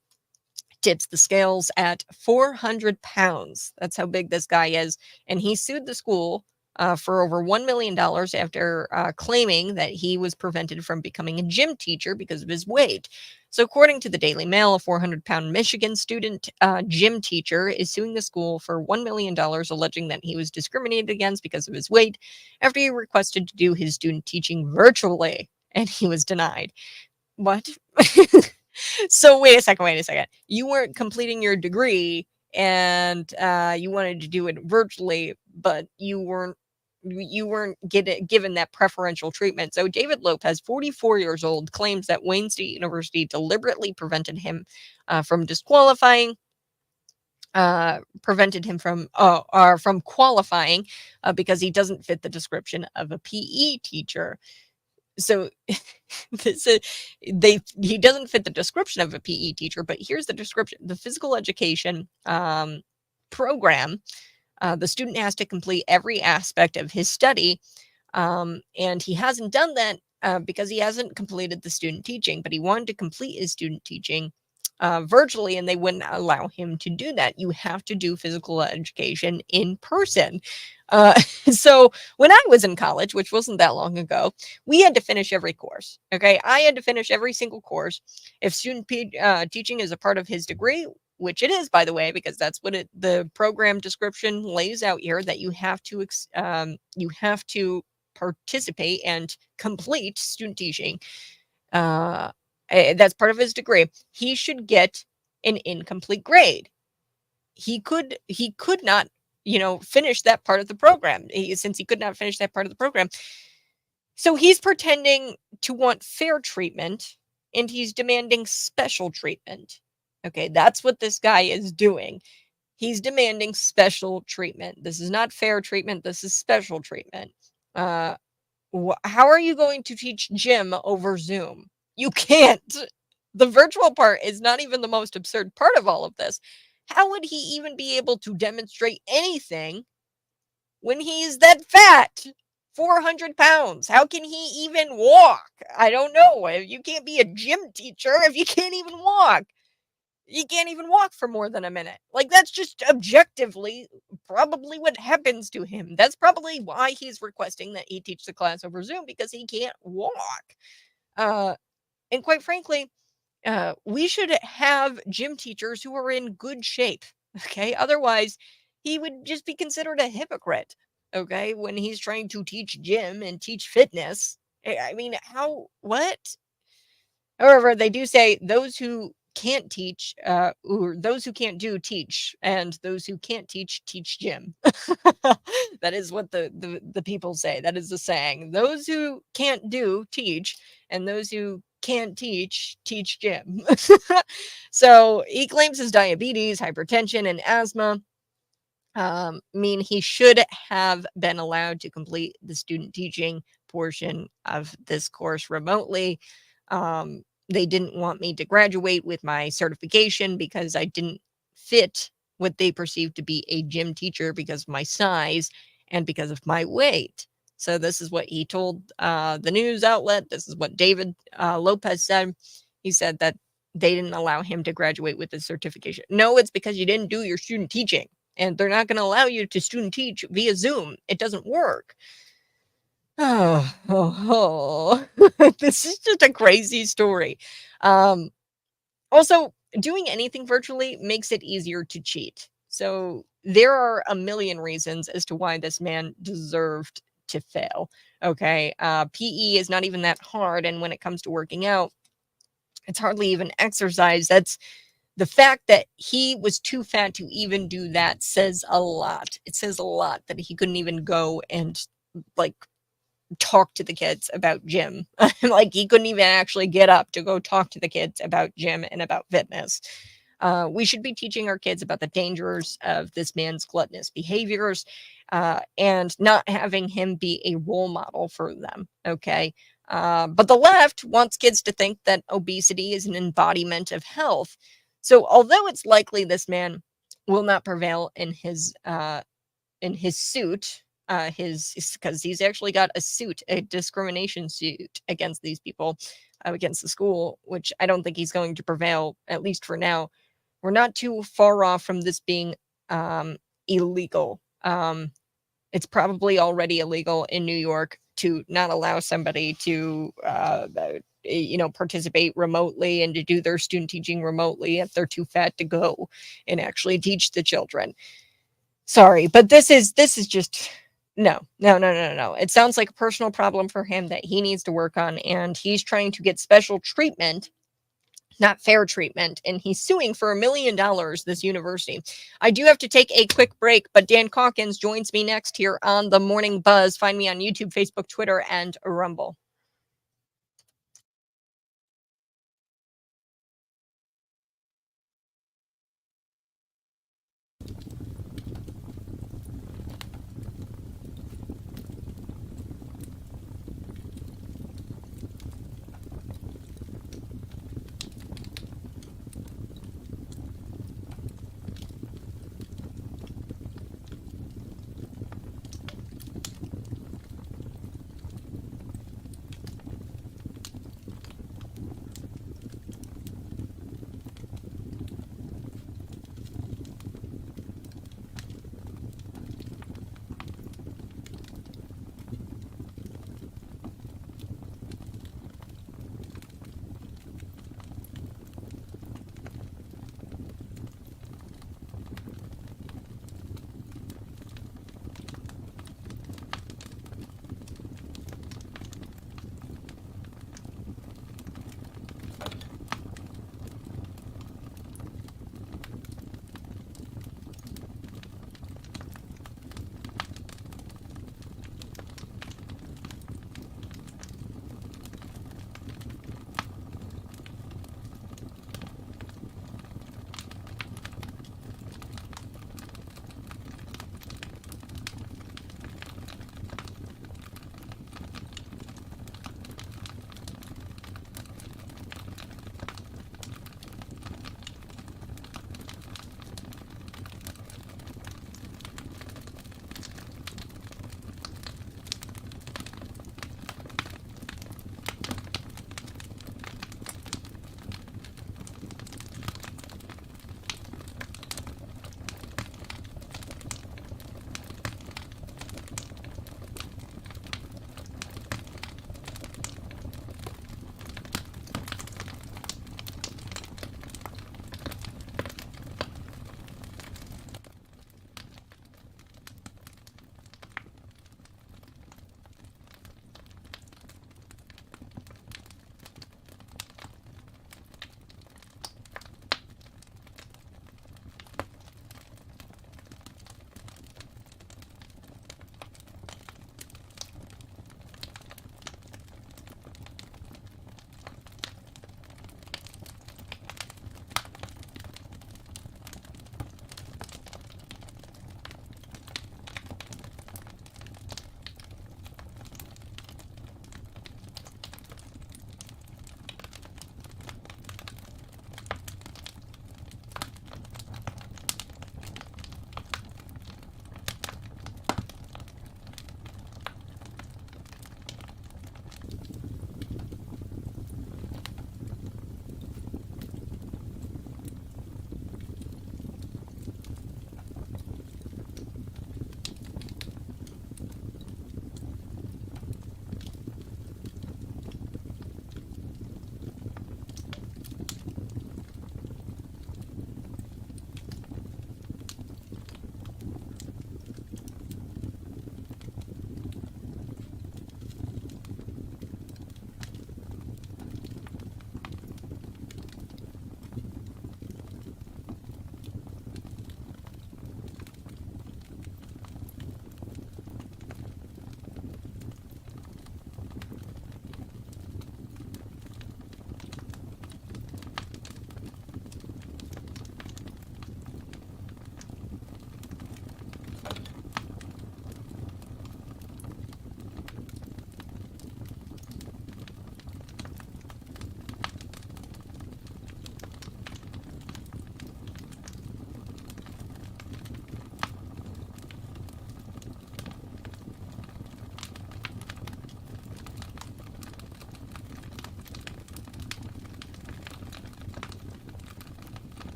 tips the scales at 400 pounds. That's how big this guy is. And he sued the school for over $1 million after claiming that he was prevented from becoming a gym teacher because of his weight. So according to the Daily Mail, a 400-pound Michigan student gym teacher is suing the school for $1 million, alleging that he was discriminated against because of his weight after he requested to do his student teaching virtually. and he was denied. What? So wait a second. You weren't completing your degree and you wanted to do it virtually, but you weren't given that preferential treatment. So David Lopez, 44 years old, claims that Wayne State University deliberately prevented him from disqualifying, prevented him from qualifying because he doesn't fit the description of a PE teacher. So he doesn't fit the description of a PE teacher, but here's the description. The physical education program, the student has to complete every aspect of his study, and he hasn't done that because he hasn't completed the student teaching, but he wanted to complete his student teaching virtually, and they wouldn't allow him to do that. You have to do physical education in person. So when I was in college, which wasn't that long ago, we had to finish every course. Okay. I had to finish every single course. If student teaching is a part of his degree, which it is, by the way, because that's what the program description lays out here, that you have to participate and complete student teaching. That's part of his degree. He should get an incomplete grade. He could not, finish that part of the program. Since he could not finish that part of the program, so he's pretending to want fair treatment, and he's demanding special treatment. Okay, that's what this guy is doing. He's demanding special treatment. This is not fair treatment. This is special treatment. How are you going to teach gym over Zoom? You can't. The virtual part is not even the most absurd part of all of this. How would he even be able to demonstrate anything when he's that fat? 400 pounds. How can he even walk? I don't know. You can't be a gym teacher if you can't even walk. You can't even walk for more than a minute. Like, that's just objectively probably what happens to him. That's probably why he's requesting that he teach the class over Zoom, because he can't walk. And quite frankly, we should have gym teachers who are in good shape. Okay. Otherwise, he would just be considered a hypocrite. Okay. When he's trying to teach gym and teach fitness. I mean, what? However, they do say those who can't teach, or those who can't do teach, and those who can't teach gym. That is what the people say. That is the saying. Those who can't do teach, and those who can't teach gym. So he claims his diabetes, hypertension, and asthma mean he should have been allowed to complete the student teaching portion of this course remotely. They didn't want me to graduate with my certification because I didn't fit what they perceived to be a gym teacher because of my size and because of my weight. So this is what he told the news outlet. This is what David Lopez said. He said that they didn't allow him to graduate with the certification. No, it's because you didn't do your student teaching, and they're not going to allow you to student teach via Zoom. It doesn't work. Oh. This is just a crazy story. Also, doing anything virtually makes it easier to cheat. So there are a million reasons as to why this man deserved to fail. Okay. PE is not even that hard. And when it comes to working out, it's hardly even exercise. That's the fact that he was too fat to even do that says a lot. It says a lot that he couldn't even go and talk to the kids about gym. Like, he couldn't even actually get up to go talk to the kids about gym and about fitness. We should be teaching our kids about the dangers of this man's gluttonous behaviors and not having him be a role model for them. Okay. But the left wants kids to think that obesity is an embodiment of health. So although it's likely this man will not prevail in his suit, because he's actually got a suit, a discrimination suit against these people, against the school, which I don't think he's going to prevail, at least for now. We're not too far off from this being illegal. It's probably already illegal in New York to not allow somebody to participate remotely and to do their student teaching remotely if they're too fat to go and actually teach the children. Sorry, but this is just No, no, no, no, no. It sounds like a personal problem for him that he needs to work on, and he's trying to get special treatment, not fair treatment, and he's suing for $1 million, this university. I do have to take a quick break, but Dan Calkins joins me next here on the Morning Buzz. Find me on YouTube, Facebook, Twitter, and Rumble.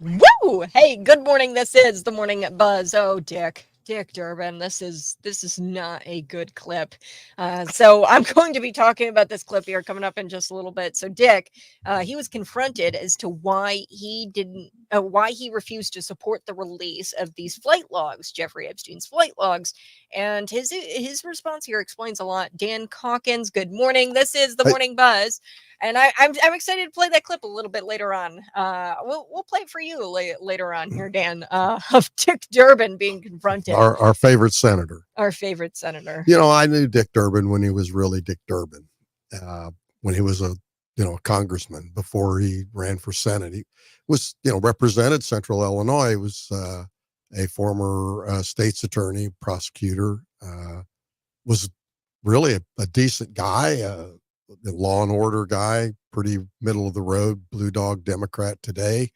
Woo! Hey, good morning. This is the Morning Buzz. Oh, Dick Durbin. This is not a good clip. So I'm going to be talking about this clip here coming up in just a little bit. So Dick, he was confronted as to why he refused to support the release of these flight logs, Jeffrey Epstein's flight logs, and his response here explains a lot. Dan Calkins, good morning. This is the Morning Buzz. And I'm excited to play that clip a little bit later on. We'll play it for you later on here, Dan, of Dick Durbin being confronted. Our favorite senator. Our favorite senator. You know, I knew Dick Durbin when he was really Dick Durbin, when he was a congressman before he ran for Senate. He was represented Central Illinois. He was a former state's attorney, prosecutor. Was really a decent guy. The law and order guy, pretty middle of the road, blue dog Democrat today.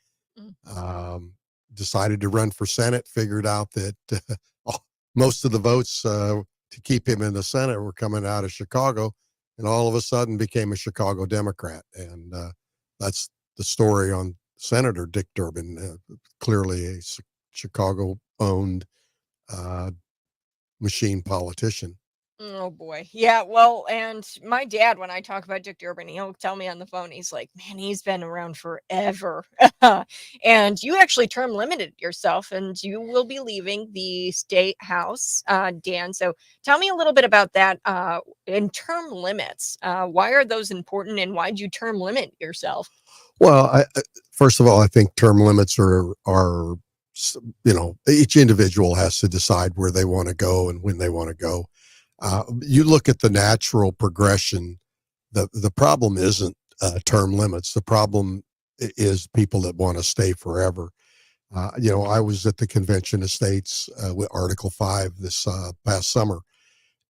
Decided to run for Senate, figured out that most of the votes to keep him in the Senate were coming out of Chicago, and all of a sudden became a Chicago Democrat. And that's the story on Senator Dick Durbin, clearly a Chicago-owned machine politician. Oh boy. Yeah, well, and my dad, when I talk about Dick Durbin, he'll tell me on the phone, he's like, man, he's been around forever. And you actually term limited yourself, and you will be leaving the state house, Dan. So tell me a little bit about that in term limits. Why are those important, and why did you term limit yourself? Well, first of all, I think term limits are each individual has to decide where they want to go and when they want to go. You look at the natural progression. The problem isn't term limits. The problem is people that want to stay forever. I was at the Convention of States with Article 5 this past summer,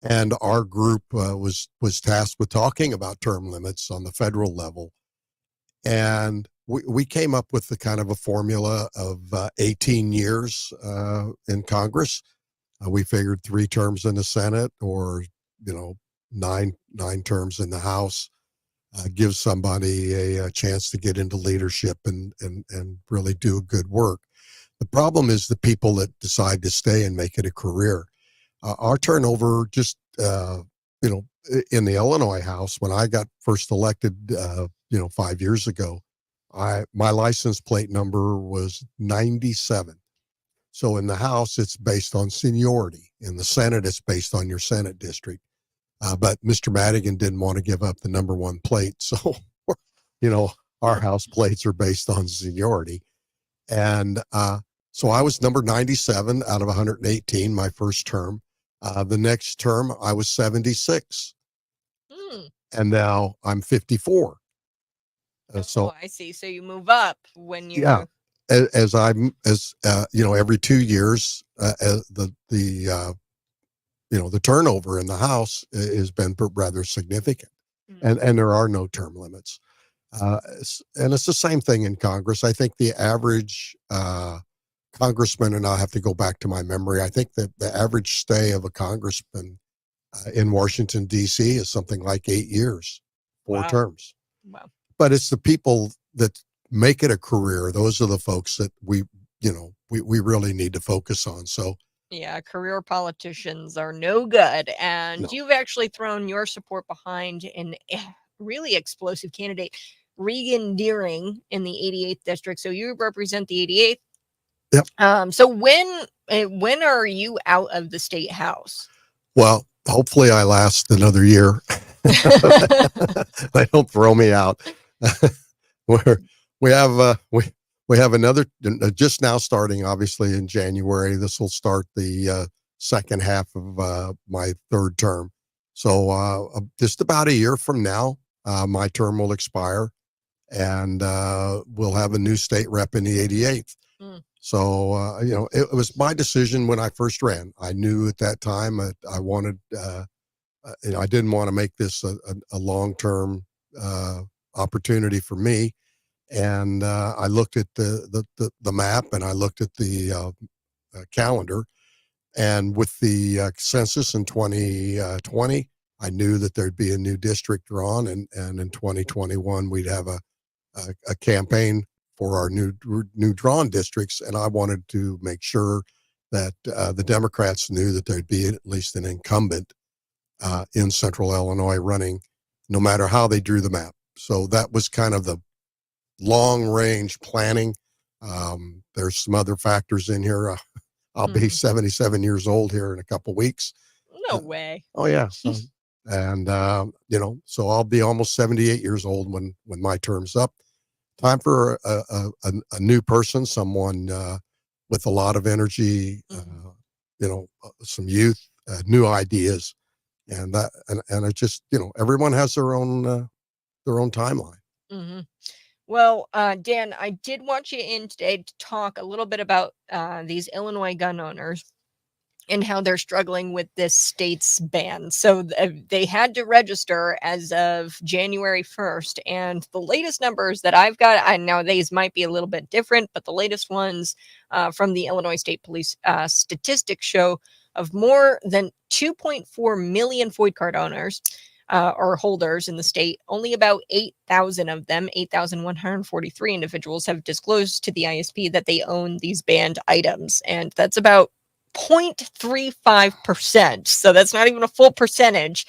and our group was tasked with talking about term limits on the federal level. And we came up with the kind of a formula of 18 years in Congress. We figured 3 terms in the Senate, or nine terms in the House, gives somebody a chance to get into leadership and really do good work. The problem is the people that decide to stay and make it a career. Our turnover just in the Illinois House, when I got first elected 5 years ago, my license plate number was 97. So in the House, it's based on seniority. In the Senate, it's based on your Senate district. But Mr. Madigan didn't want to give up the number 1 plate. So, our House plates are based on seniority. And so I was number 97 out of 118, my first term. The next term, I was 76. And now I'm 54. So I see. So you move up when you... Yeah. Every 2 years, the turnover in the House has been rather significant, and there are no term limits, and it's the same thing in Congress. I think the average congressman, and I'll have to go back to my memory, I think that the average stay of a congressman in Washington D.C. is something like 8 years, 4 terms. Wow. But it's the people that make it a career. Those are the folks that we really need to focus on. So yeah, career politicians are no good. And you've actually thrown your support behind an really explosive candidate, Regan Deering, in the 88th district. So you represent the 88th. Yep. So when are you out of the state house? Well, hopefully I last another year. They don't throw me out. We have another just now starting, obviously, in January. This will start the second half of my 3rd term. So just about a year from now, my term will expire, and we'll have a new state rep in the 88th. So, it was my decision when I first ran. I knew at that time I wanted, I didn't want to make this a long-term opportunity for me. And I looked at the map, and I looked at the calendar, and with the census in 2020, I knew that there'd be a new district drawn, and in 2021 we'd have a campaign for our new drawn districts, and I wanted to make sure that the Democrats knew that there'd be at least an incumbent in Central Illinois running, no matter how they drew the map. So that was kind of the long range planning. There's some other factors in here. I'll be 77 years old here in a couple weeks. No way. Oh yeah. And so I'll be almost 78 years old when my term's up. Time for a new person, someone with a lot of energy, some youth, new ideas, and it just, everyone has their own timeline. Mm-hmm. Well, Dan, I did want you in today to talk a little bit about these Illinois gun owners and how they're struggling with this state's ban. So they had to register as of January 1st. And the latest numbers that I've got, I know these might be a little bit different, but the latest ones from the Illinois State Police statistics show of more than 2.4 million FOID card owners or holders in the state. Only about 8,000 of them, 8,143 individuals, have disclosed to the ISP that they own these banned items. And that's about 0.35%. So that's not even a full percentage.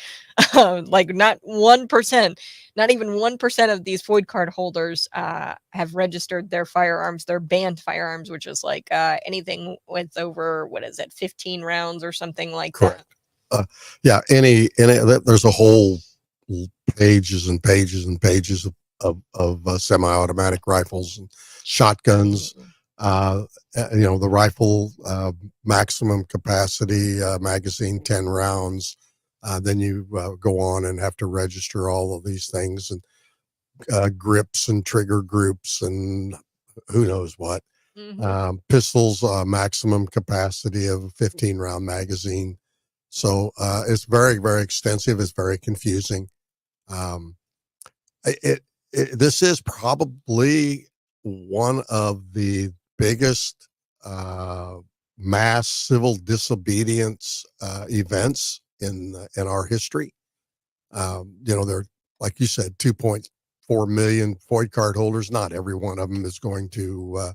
Like not 1%, not even 1% of these FOID card holders have registered their firearms, their banned firearms, which is like anything with over, 15 rounds or something like Correct. that. Yeah, there's a whole pages and pages and pages of semi-automatic rifles and shotguns. The rifle maximum capacity magazine 10 rounds. Then you go on and have to register all of these things, and grips and trigger groups and who knows what. Pistols maximum capacity of a 15 round magazine. So it's very, very extensive. It's very confusing. This is probably one of the biggest mass civil disobedience events in our history. There, like you said, 2.4 million FOID card holders. Not every one of them is going to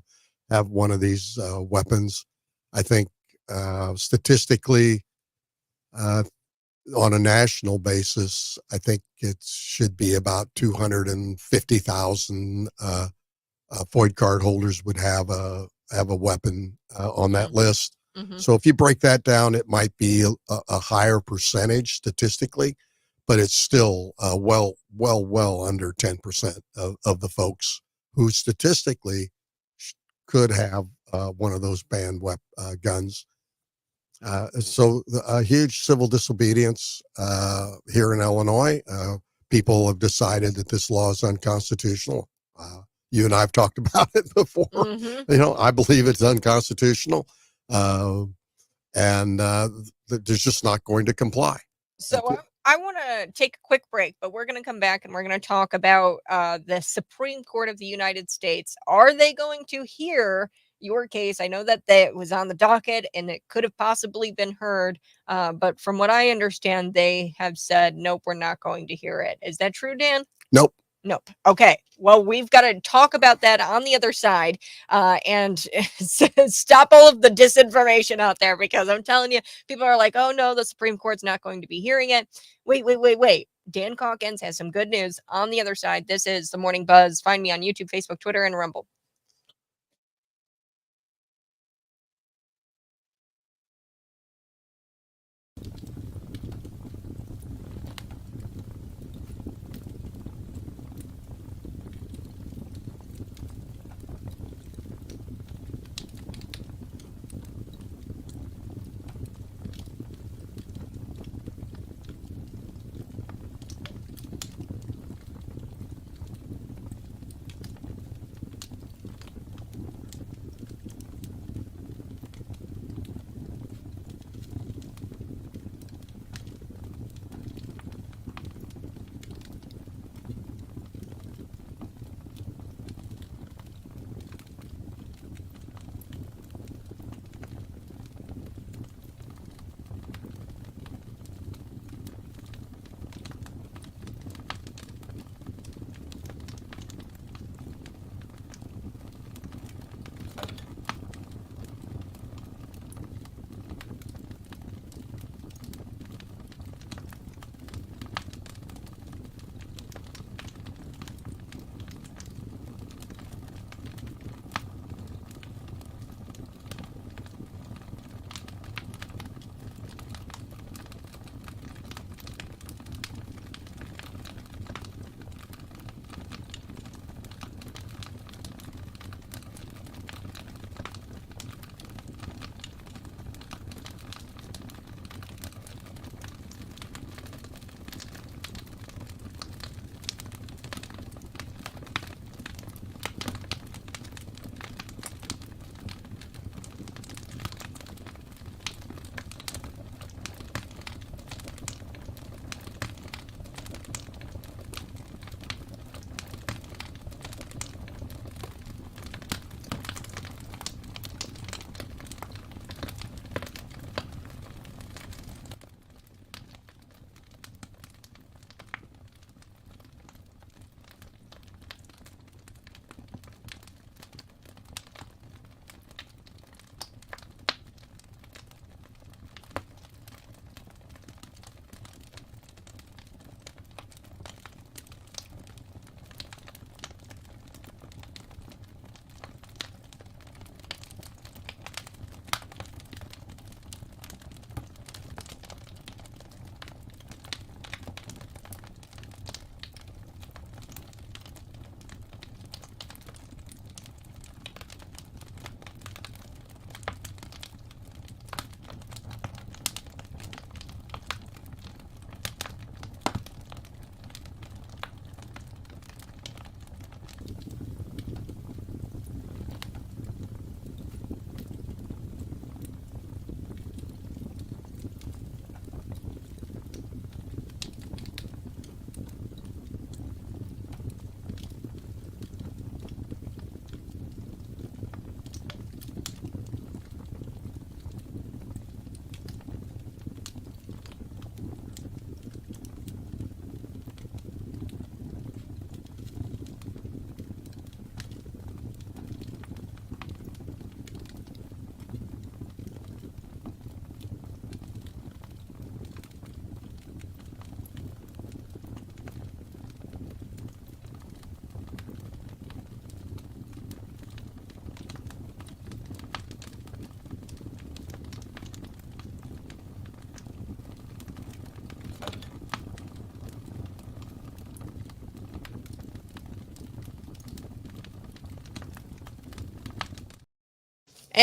have one of these weapons. I think statistically, on a national basis, I think it should be about 250,000 FOID card holders would have a weapon on that list. So if you break that down, it might be a higher percentage statistically, but it's still well under 10% of the folks who statistically could have one of those banned guns. So a huge civil disobedience here in Illinois. People have decided that this law is unconstitutional. You and I have talked about it before. I believe it's unconstitutional, and they're just not going to comply. So I want to take a quick break, but we're going to come back and we're going to talk about the Supreme Court of the United States. Are they going to hear your case? I know that it was on the docket and it could have possibly been heard, but from what I understand, they have said, nope, we're not going to hear it. Is that true, Dan? Nope. Nope. Okay. Well, we've got to talk about that on the other side and stop all of the disinformation out there, because I'm telling you, people are like, oh no, the Supreme Court's not going to be hearing it. Wait. Dan Calkins has some good news on the other side. This is The Morning Buzz. Find me on YouTube, Facebook, Twitter, and Rumble.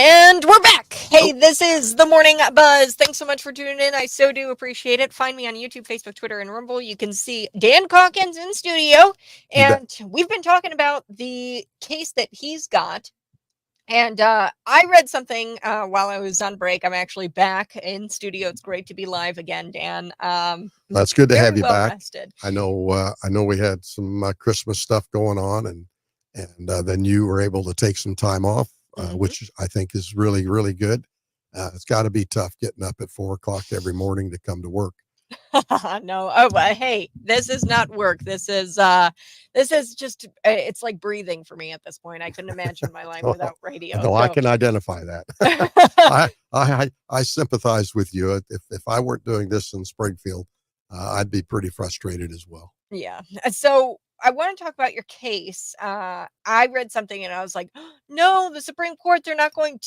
And we're back. Hey, this is the Morning Buzz. Thanks so much for tuning in. I so do appreciate it. Find me on YouTube, Facebook, Twitter, and Rumble. You can see Dan Calkins in studio. And we've been talking about the case that he's got. And I read something while I was on break. I'm actually back in studio. It's great to be live again, Dan. That's good to very have you well back. rested. I know we had some Christmas stuff going on, and then you were able to take some time off, which I think is really, really good. It's got to be tough getting up at 4 o'clock every morning to come to work. No. Oh, well, hey, this is not work. This is just it's like breathing for me at this point. I couldn't imagine my life without radio. No, so. I can identify that. I sympathize with you. If I weren't doing this in Springfield, I'd be pretty frustrated as well. Yeah. So I want to talk about your case. I read something and I was like, oh, no, the Supreme Court, they're not going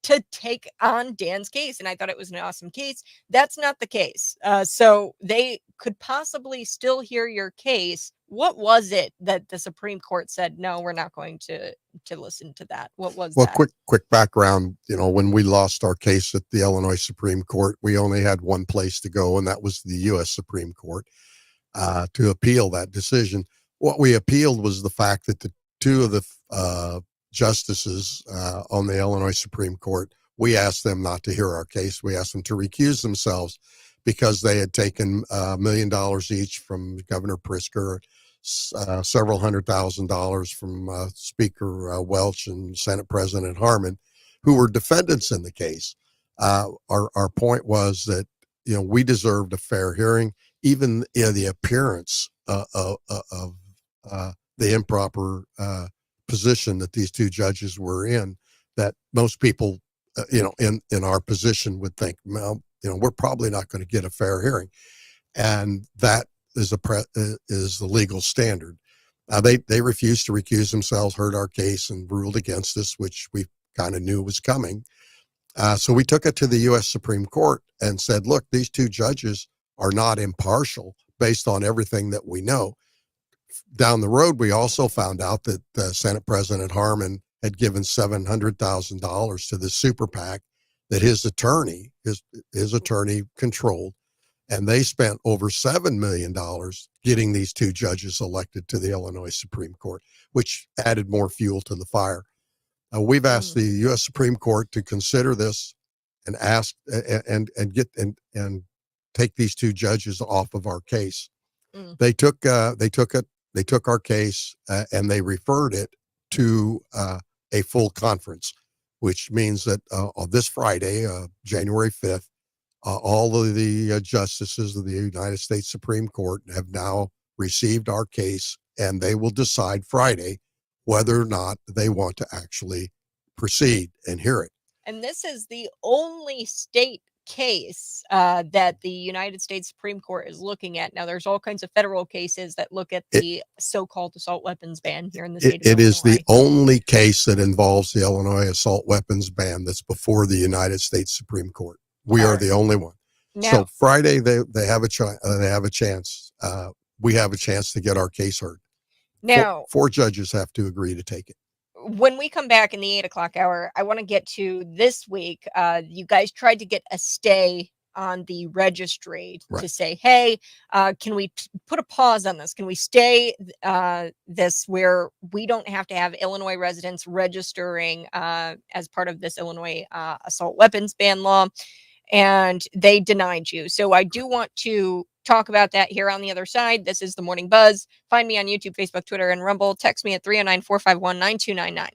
to take on Dan's case. And I thought it was an awesome case. That's not the case. So they could possibly still hear your case. What was it that the Supreme Court said, no, we're not going to listen to that? What was that? Quick background. When we lost our case at the Illinois Supreme Court, we only had one place to go, and that was the U.S. Supreme Court to appeal that decision. What we appealed was the fact that the two of the justices on the Illinois Supreme Court, we asked them not to hear our case. We asked them to recuse themselves because they had taken $1 million each from Governor Pritzker, several $100,000 from Speaker Welch and Senate President Harmon, who were defendants in the case. Our point was that we deserved a fair hearing, even the appearance of the improper position that these two judges were in, that most people, in our position would think, well, we're probably not going to get a fair hearing. And that is the legal standard. They refused to recuse themselves, heard our case, and ruled against us, which we kind of knew was coming. So we took it to the U.S. Supreme Court and said, look, these two judges are not impartial based on everything that we know. Down the road, we also found out that Senate President Harmon had given $700,000 to the super PAC that his attorney controlled, and they spent over $7 million getting these two judges elected to the Illinois Supreme Court, which added more fuel to the fire. We've asked the U.S. Supreme Court to consider this and ask and take these two judges off of our case. They took our case and they referred it to a full conference, which means that on this Friday, January 5th, all of the justices of the United States Supreme Court have now received our case, and they will decide Friday whether or not they want to actually proceed and hear it. And this is the only state case that the United States Supreme Court is looking at. Now, there's all kinds of federal cases that look at the so-called assault weapons ban here in the state of Illinois. It is the only case that involves the Illinois assault weapons ban that's before the United States Supreme Court. We are the only one. Now, so Friday they have a chance. We have a chance to get our case heard. Now, four judges have to agree to take it. When we come back in the 8 o'clock hour, I want to get to this week. You guys tried to get a stay on the registry to say, hey, can we put a pause on this? Can we stay this where we don't have to have Illinois residents registering as part of this Illinois assault weapons ban law? And they denied you. So I do want to talk about that here on the other side. This is the Morning Buzz. Find me on YouTube, Facebook, Twitter, and Rumble. Text me at 309-451-9299.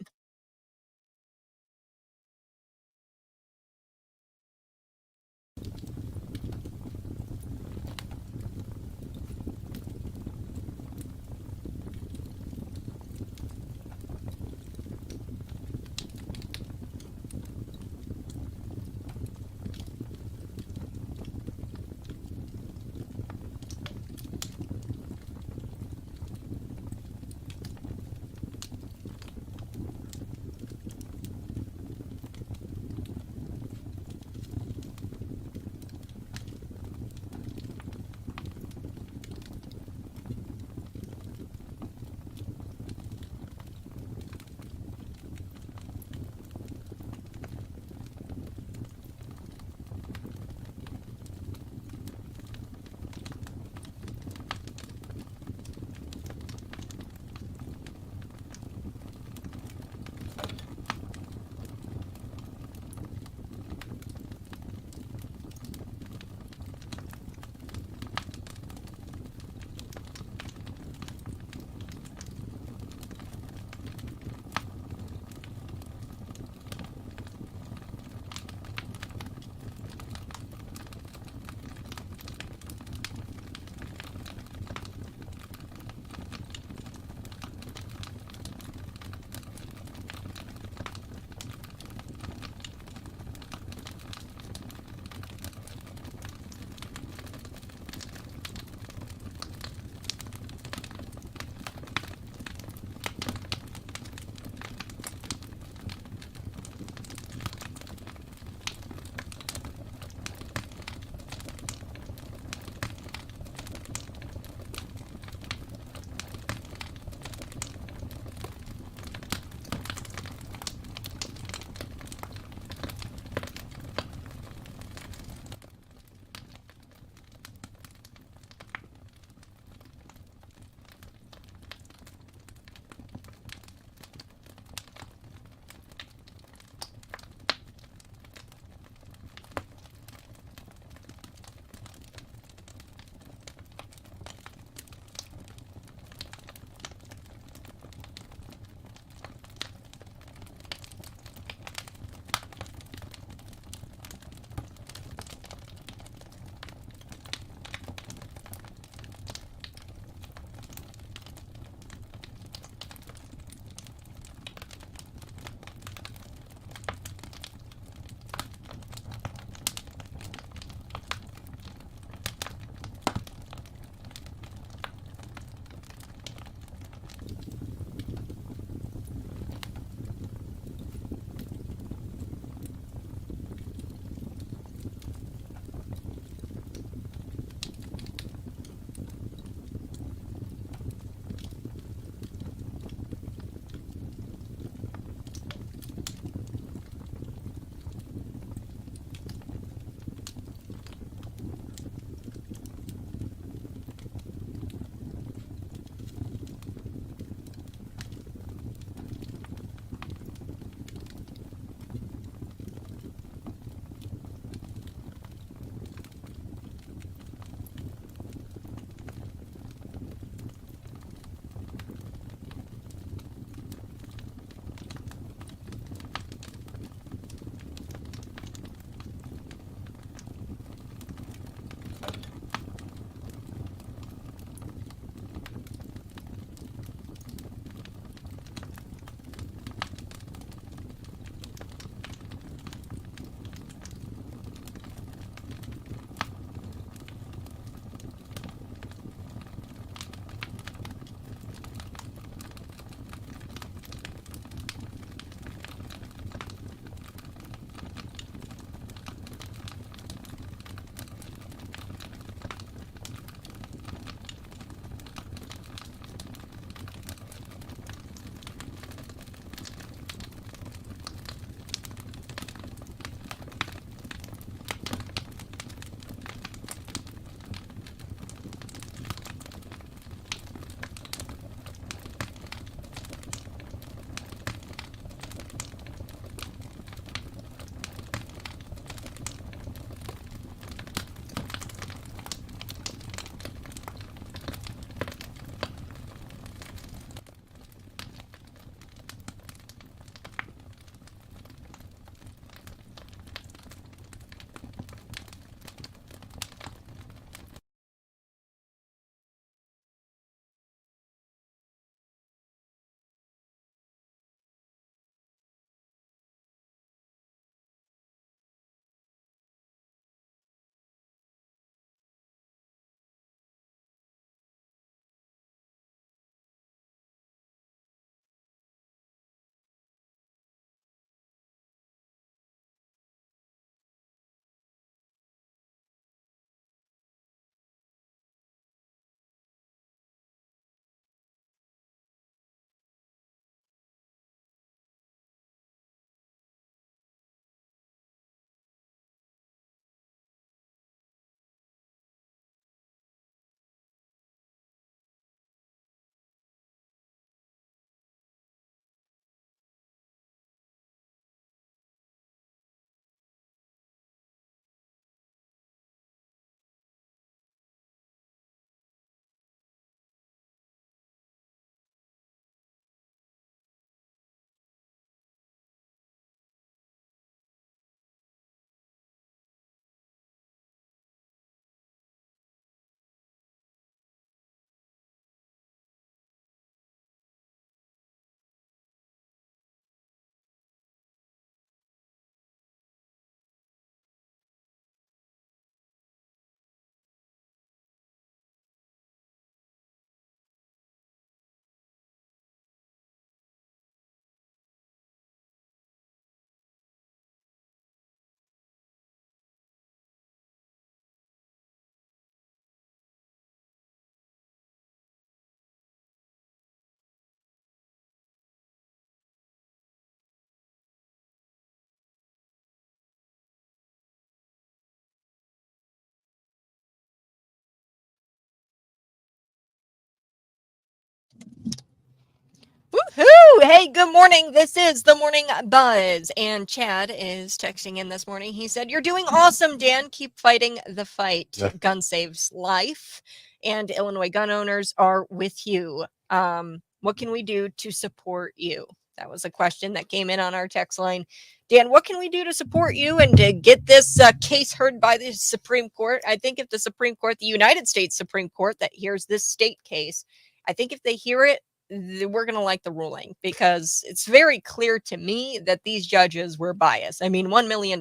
Whoo! Hey, good morning. This is the Morning Buzz. And Chad is texting in this morning. He said, "You're doing awesome, Dan. Keep fighting the fight. Yeah. Gun saves life. And Illinois gun owners are with you. What can we do to support you?" That was a question that came in on our text line. Dan, what can we do to support you and to get this case heard by the Supreme Court? I think if the Supreme Court, the United States Supreme Court that hears this state case, I think if they hear it, we're going to like the ruling, because it's very clear to me that these judges were biased. I mean, $1 million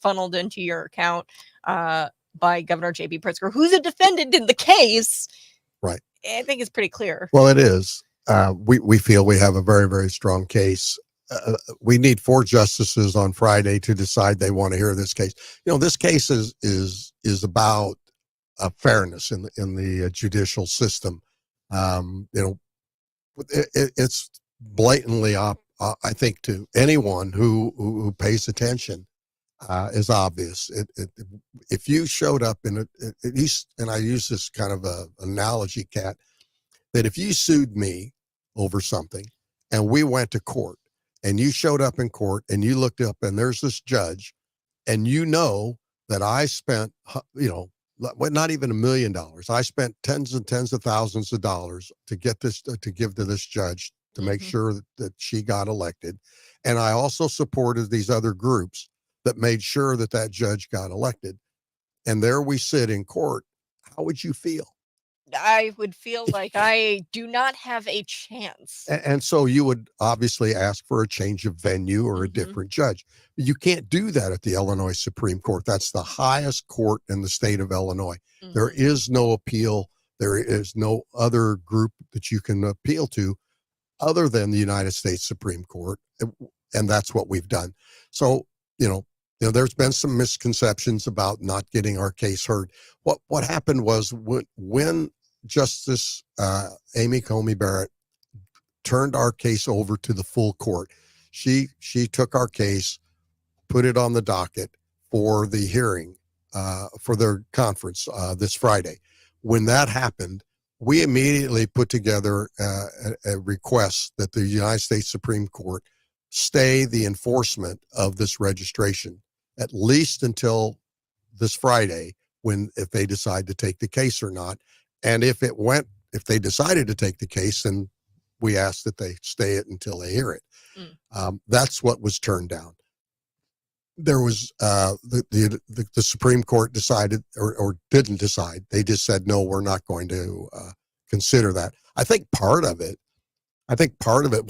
funneled into your account by Governor J.B. Pritzker, who's a defendant in the case. Right. I think it's pretty clear. Well, it is. We feel we have a very, very strong case. We need 4 justices on Friday to decide they want to hear this case. You know, this case is about fairness in the judicial system. You know, it's blatantly I think to anyone who pays attention is obvious. If you showed up in and I use this kind of a analogy, Kat, that if you sued me over something and we went to court and you showed up in court and you looked up and there's this judge and you know that I spent, not even $1 million. I spent tens and tens of thousands of dollars to get this, to give to this judge to make sure that she got elected. And I also supported these other groups that made sure that that judge got elected. And there we sit in court. How would you feel? I would feel like I do not have a chance. And so you would obviously ask for a change of venue or a different judge. You can't do that at the Illinois Supreme Court. That's the highest court in the state of Illinois. There is no appeal. There is no other group that you can appeal to other than the United States Supreme Court. And that's what we've done. So, there's been some misconceptions about not getting our case heard. What happened was when Justice Amy Coney Barrett turned our case over to the full court, she took our case, put it on the docket for the hearing for their conference this Friday. When that happened, we immediately put together a request that the United States Supreme Court stay the enforcement of this registration, at least until this Friday, if they decide to take the case or not. And if they decided to take the case, then we ask that they stay it until they hear it. That's what was turned down. There was the Supreme Court decided or didn't decide. They just said, no, we're not going to consider that. I think part of it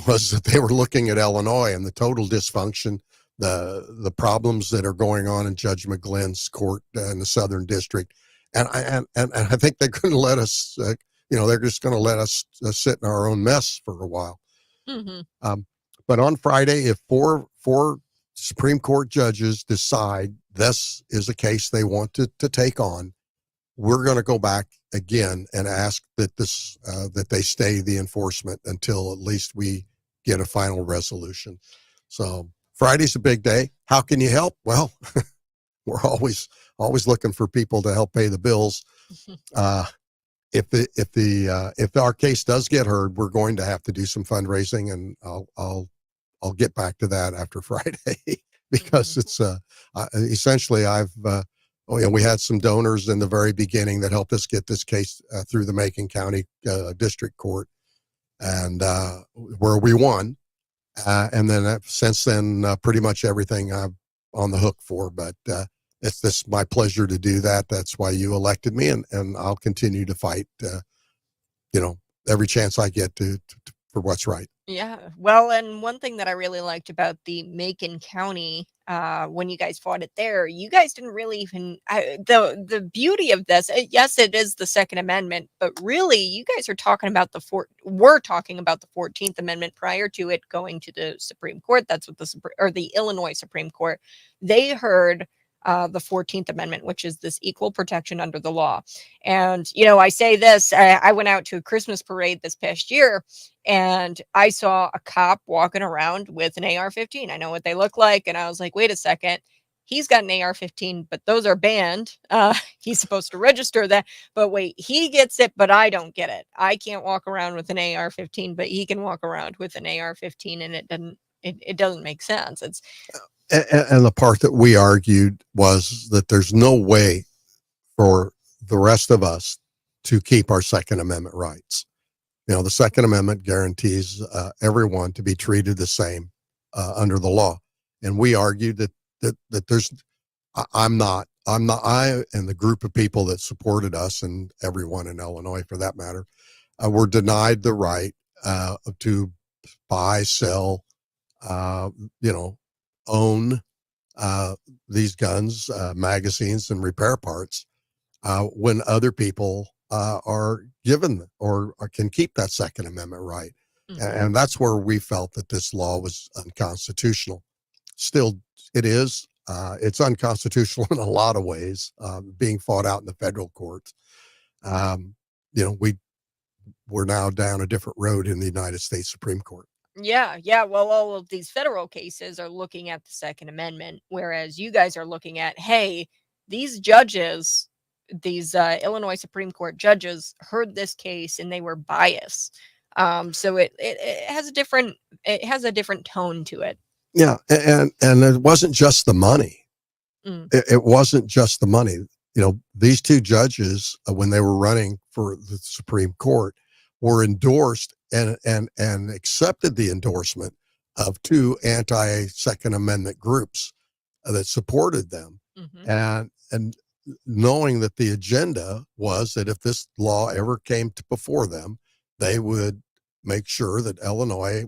was that they were looking at Illinois and the total dysfunction, the problems that are going on in Judge McGlynn's court in the Southern District. And I think they're going to let us, they're just going to let us sit in our own mess for a while. But on Friday, if four Supreme Court judges decide this is a case they want to take on, we're going to go back again and ask that that they stay the enforcement until at least we get a final resolution. So Friday's a big day. How can you help? Well, we're always looking for people to help pay the bills. If our case does get heard, we're going to have to do some fundraising, and I'll get back to that after Friday because it's essentially we had some donors in the very beginning that helped us get this case through the Macon County District Court, and where we won. And then since then, pretty much everything I'm on the hook for. But it's my pleasure to do that. That's why you elected me, and I'll continue to fight. Every chance I get for what's right. Yeah. Well, and one thing that I really liked about the Macon County, when you guys fought it there, you guys didn't really even, the beauty of this, yes, it is the Second Amendment, but really you guys are talking about we're talking about the 14th Amendment prior to it going to the Supreme Court. That's what the Illinois Supreme Court, they heard the 14th Amendment, which is this equal protection under the law. And, I say this, I went out to a Christmas parade this past year and I saw a cop walking around with an AR-15. I know what they look like. And I was like, wait a second, he's got an AR-15, but those are banned he's supposed to register that. But wait, he gets it, but I don't get it. I can't walk around with an AR-15, but he can walk around with an AR-15, and it doesn't make sense. It's And the part that we argued was that there's no way for the rest of us to keep our Second Amendment rights. You know, the Second Amendment guarantees everyone to be treated the same under the law. And we argued that there's, I and the group of people that supported us, and everyone in Illinois for that matter, were denied the right to buy, sell, own these guns, magazines, and repair parts when other people are given or can keep that Second Amendment right. And that's where we felt that this law was unconstitutional. Still, it is. It's unconstitutional in a lot of ways, being fought out in the federal courts. We're now down a different road in the United States Supreme Court. Yeah. Well, all of these federal cases are looking at the Second Amendment, whereas you guys are looking at, hey, these judges, these Illinois Supreme Court judges heard this case and they were biased. So it has a different tone to it. Yeah, and it wasn't just the money. Mm. It wasn't just the money. You know, these two judges, when they were running for the Supreme Court, were endorsed and accepted the endorsement of two anti-Second Amendment groups that supported them. Mm-hmm. And knowing that the agenda was that if this law ever came before them, they would make sure that Illinois,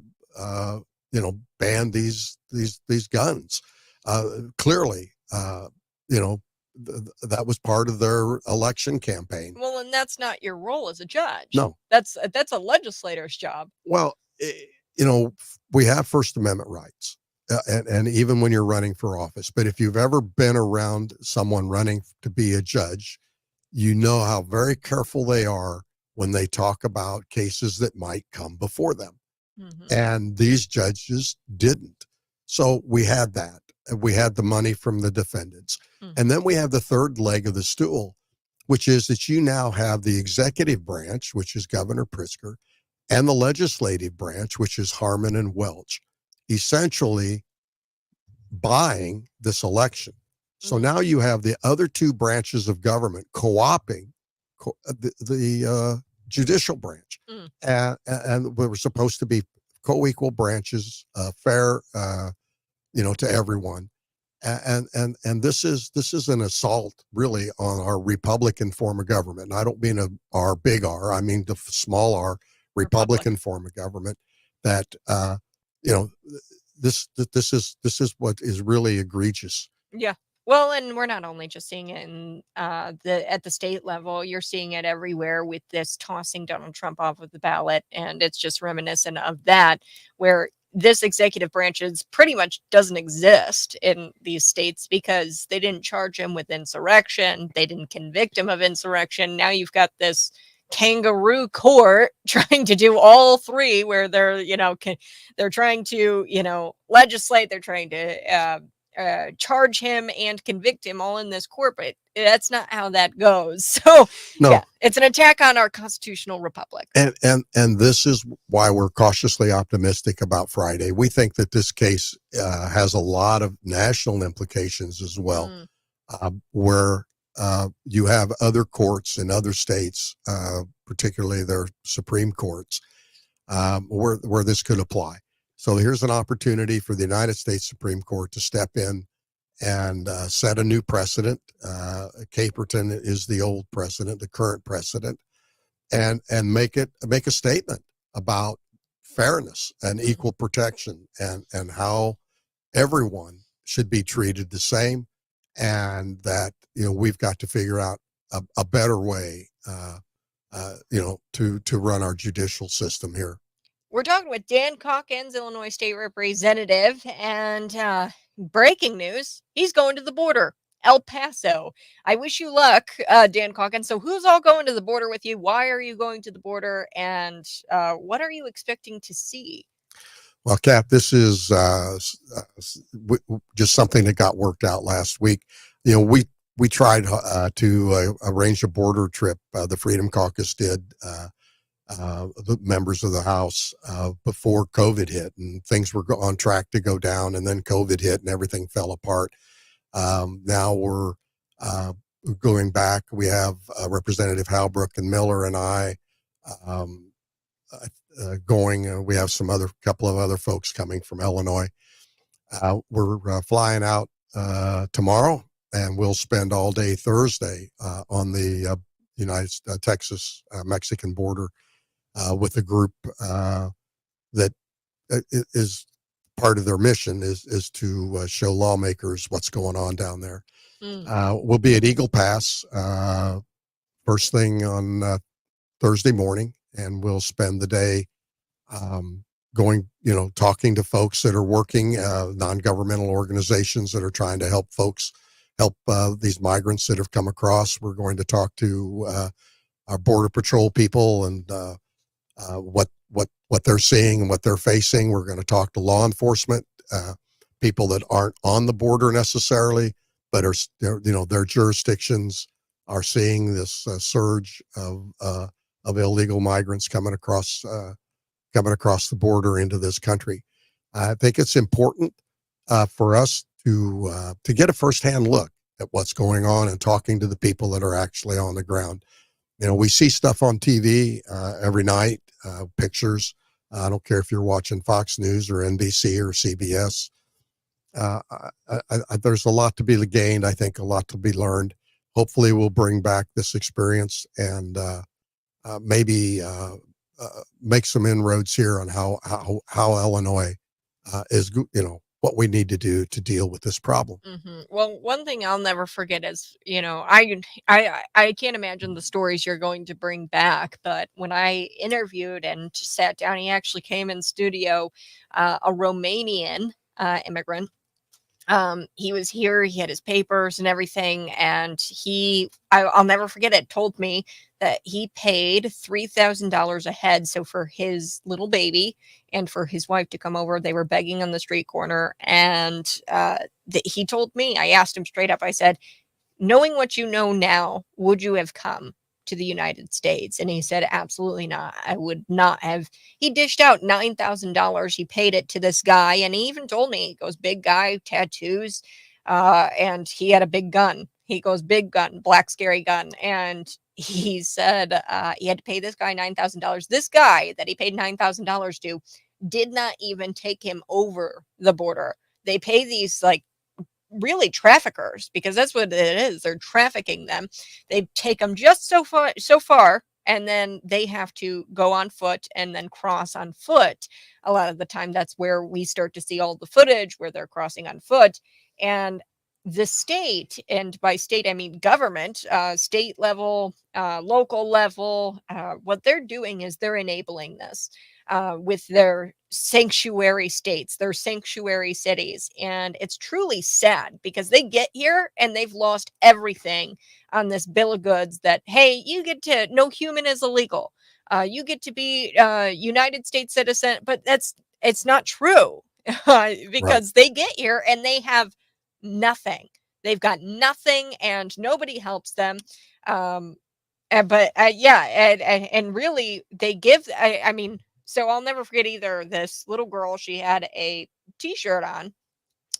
banned these guns. Clearly, that was part of their election campaign. Well, and that's not your role as a judge. No, that's a legislator's job. well, we have First Amendment rights, and even when you're running for office. But if you've ever been around someone running to be a judge, you know how very careful they are when they talk about cases that might come before them. Mm-hmm. And these judges didn't. So we had that. We had the money from the defendants. Mm-hmm. And then we have the third leg of the stool, which is that you now have the executive branch, which is Governor Pritzker, and the legislative branch, which is Harmon and Welch, essentially buying this election. So now you have the other two branches of government co-opting the judicial branch. And we were supposed to be co-equal branches, fair, to everyone. And this is an assault really on our Republican form of government. And I don't mean R, big R, I mean the small r, Republican form of government that, this is what is really egregious. Yeah. Well, and we're not only just seeing it in at the state level, you're seeing it everywhere with this tossing Donald Trump off of the ballot. And it's just reminiscent of that, where this executive branch pretty much doesn't exist in these states because they didn't charge him with insurrection. They didn't convict him of insurrection. Now you've got this kangaroo court trying to do all three, where they're trying to legislate, they're trying to charge him and convict him all in this court, but that's not how that goes. So No. Yeah, it's an attack on our constitutional republic. And this is why we're cautiously optimistic about Friday. We think that this case has a lot of national implications as well, where you have other courts in other states, particularly their Supreme Courts, where this could apply. So here's an opportunity for the United States Supreme Court to step in and set a new precedent. Caperton is the old precedent, the current precedent, and make a statement about fairness and equal protection and how everyone should be treated the same, and that we've got to figure out a better way to run our judicial system here. We're talking with Dan Calkins, Illinois State Representative, and breaking news, he's going to the border, El Paso. I wish you luck, Dan Calkins. So who's all going to the border with you? Why are you going to the border? And what are you expecting to see? Well, Cap, this is just something that got worked out last week. We we tried to arrange a border trip. The Freedom Caucus did. The members of the House before COVID hit, and things were on track to go down, and then COVID hit and everything fell apart. Now we're going back. We have Representative Halbrook and Miller and I going. We have couple of other folks coming from Illinois. We're flying out tomorrow, and we'll spend all day Thursday on the Texas Mexican border with a group that is part of their mission is to show lawmakers what's going on down there. We'll be at Eagle Pass first thing on Thursday morning, and we'll spend the day going, talking to folks that are working, non-governmental organizations that are trying to help these migrants that have come across. We're going to talk to our Border Patrol people and what they're seeing and what they're facing. We're going to talk to law enforcement, people that aren't on the border necessarily, but their jurisdictions are seeing this surge of illegal migrants coming across the border into this country. I think it's important for us to get a firsthand look at what's going on and talking to the people that are actually on the ground. We see stuff on TV every night, pictures. I don't care if you're watching Fox News or NBC or CBS. There's a lot to be gained. I think a lot to be learned. Hopefully we'll bring back this experience and maybe make some inroads here on how Illinois is, what we need to do to deal with this problem. Well, one thing I'll never forget is, I can't imagine the stories you're going to bring back, but when I interviewed and sat down, he actually came in studio, a Romanian immigrant. He was here, he had his papers and everything, and I'll never forget it, told me that he paid $3,000 a head. So for his little baby and for his wife to come over, they were begging on the street corner. And he told me, I asked him straight up, I said, knowing what you know now, would you have come to the United States? And he said, absolutely not. I would not have. He dished out $9,000. He paid it to this guy. And he even told me, he goes, big guy, tattoos. And he had a big gun. He goes, big gun, black scary gun. And he said he had to pay this guy $9,000. This guy that he paid $9,000 to did not even take him over the border. They pay these really traffickers, because that's what it is. They're trafficking them. They take them just so far, and then they have to go on foot and then cross on foot. A lot of the time, that's where we start to see all the footage where they're crossing on foot. And the state, and by state, I mean government, state level, local level, what they're doing is they're enabling this with their sanctuary states, their sanctuary cities. And it's truly sad because they get here and they've lost everything on this bill of goods that, hey, you get to, no human is illegal. You get to be United States citizen, but it's not true because they get here and they have nothing. They've got nothing and nobody helps them. And really they give, I mean, so I'll never forget either. This little girl, she had a t-shirt on.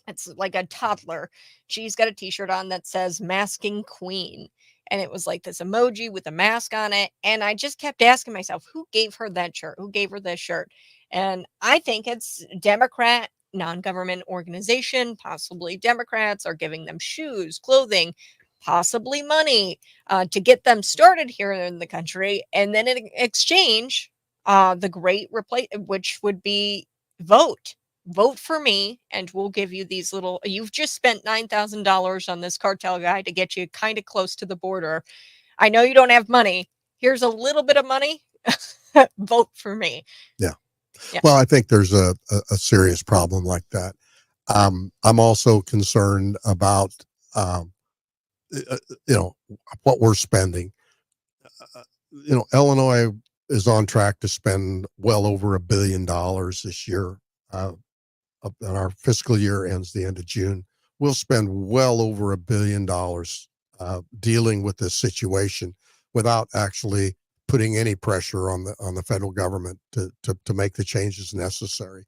It's like a toddler. She's got a t-shirt on that says masking queen. And it was like this emoji with a mask on it. And I just kept asking myself, who gave her that shirt? Who gave her this shirt? And I think it's Democrat non-government organization. Possibly Democrats are giving them shoes, clothing, possibly money to get them started here in the country. And then in exchange, the great replace, which would be vote for me, and we'll give you these little, you've just spent $9,000 on this cartel guy to get you kind of close to the border. I know you don't have money. Here's a little bit of money. Vote for me. Yeah. Well, I think there's a serious problem like that. I'm also concerned about, what we're spending. Illinois is on track to spend well over $1 billion this year. And our fiscal year ends the end of June. We'll spend well over $1 billion dealing with this situation without actually putting any pressure on the federal government to make the changes necessary.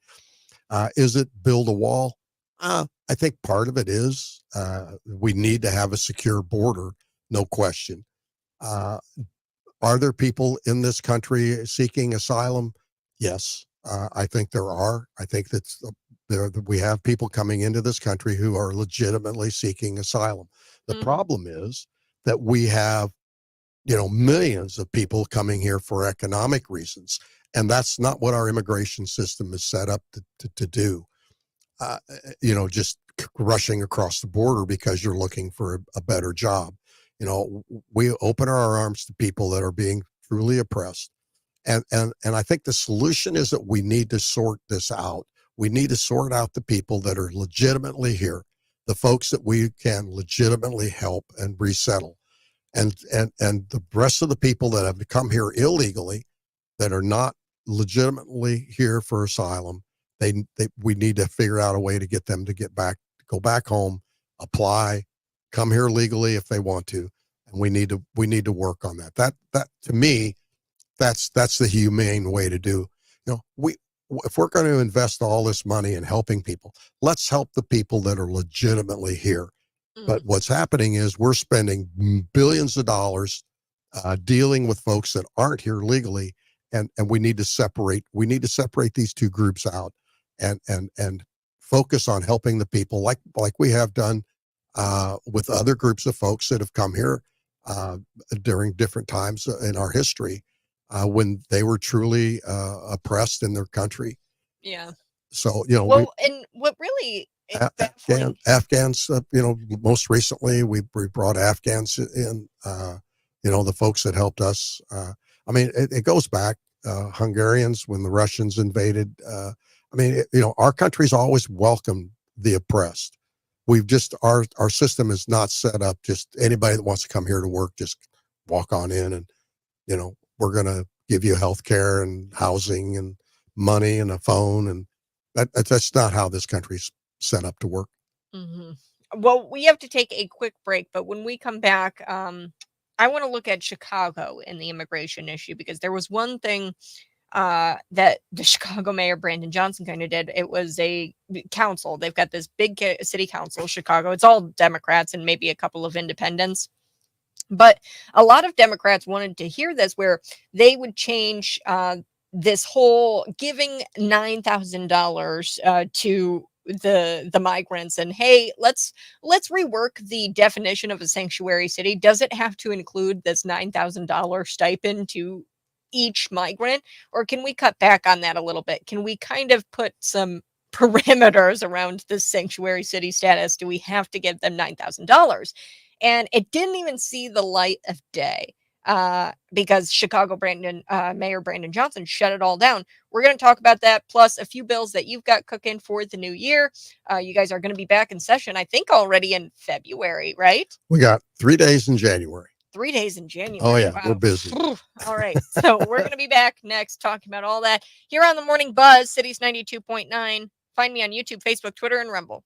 Is it build a wall? I think part of it is we need to have a secure border, no question. Are there people in this country seeking asylum? Yes, I think there are. I think we have people coming into this country who are legitimately seeking asylum. The problem is that we have, millions of people coming here for economic reasons, and that's not what our immigration system is set up to do. Just rushing across the border because you're looking for a better job. We open our arms to people that are being truly oppressed. And I think the solution is that we need to sort this out. We need to sort out the people that are legitimately here, the folks that we can legitimately help and resettle. And the rest of the people that have come here illegally, that are not legitimately here for asylum, we need to figure out a way to get them to go back home, apply, come here legally if they want to, and we need to work on that. That to me, that's the humane way to do. If we're going to invest all this money in helping people, let's help the people that are legitimately here. But what's happening is we're spending billions of dollars dealing with folks that aren't here legally, and we need to separate these two groups out and focus on helping the people like we have done with other groups of folks that have come here during different times in our history when they were truly oppressed in their country. Yeah. So, Well, and what really is baffling. Afghans, most recently we brought Afghans in, the folks that helped us. It goes back, Hungarians when the Russians invaded. Our country's always welcomed the oppressed. We've just, our system is not set up, just anybody that wants to come here to work, just walk on in and, we're going to give you health care and housing and money and a phone. And that's not how this country's set up to work. Well, we have to take a quick break, but when we come back, I want to look at Chicago and the immigration issue, because there was one thing that the Chicago mayor, Brandon Johnson, kind of did. It was a council. They've got this big city council, Chicago. It's all Democrats and maybe a couple of independents. But a lot of Democrats wanted to hear this, where they would change this whole giving $9,000 to the migrants, and hey, let's rework the definition of a sanctuary city. Does it have to include this $9,000 stipend to each migrant, or can we cut back on that a little bit? Can we kind of put some parameters around this sanctuary city status? Do we have to give them $9,000? And it didn't even see the light of day because Chicago Mayor Brandon Johnson shut it all down. We're going to talk about that, plus a few bills that you've got cooking for the new year. You guys are going to be back in session, I think, already in February, right? We got 3 days in January. 3 days in January. Oh, yeah, wow. we're busy. All right. So we're going to be back next talking about all that here on the Morning Buzz, Cities 92.9. Find me on YouTube, Facebook, Twitter, and Rumble.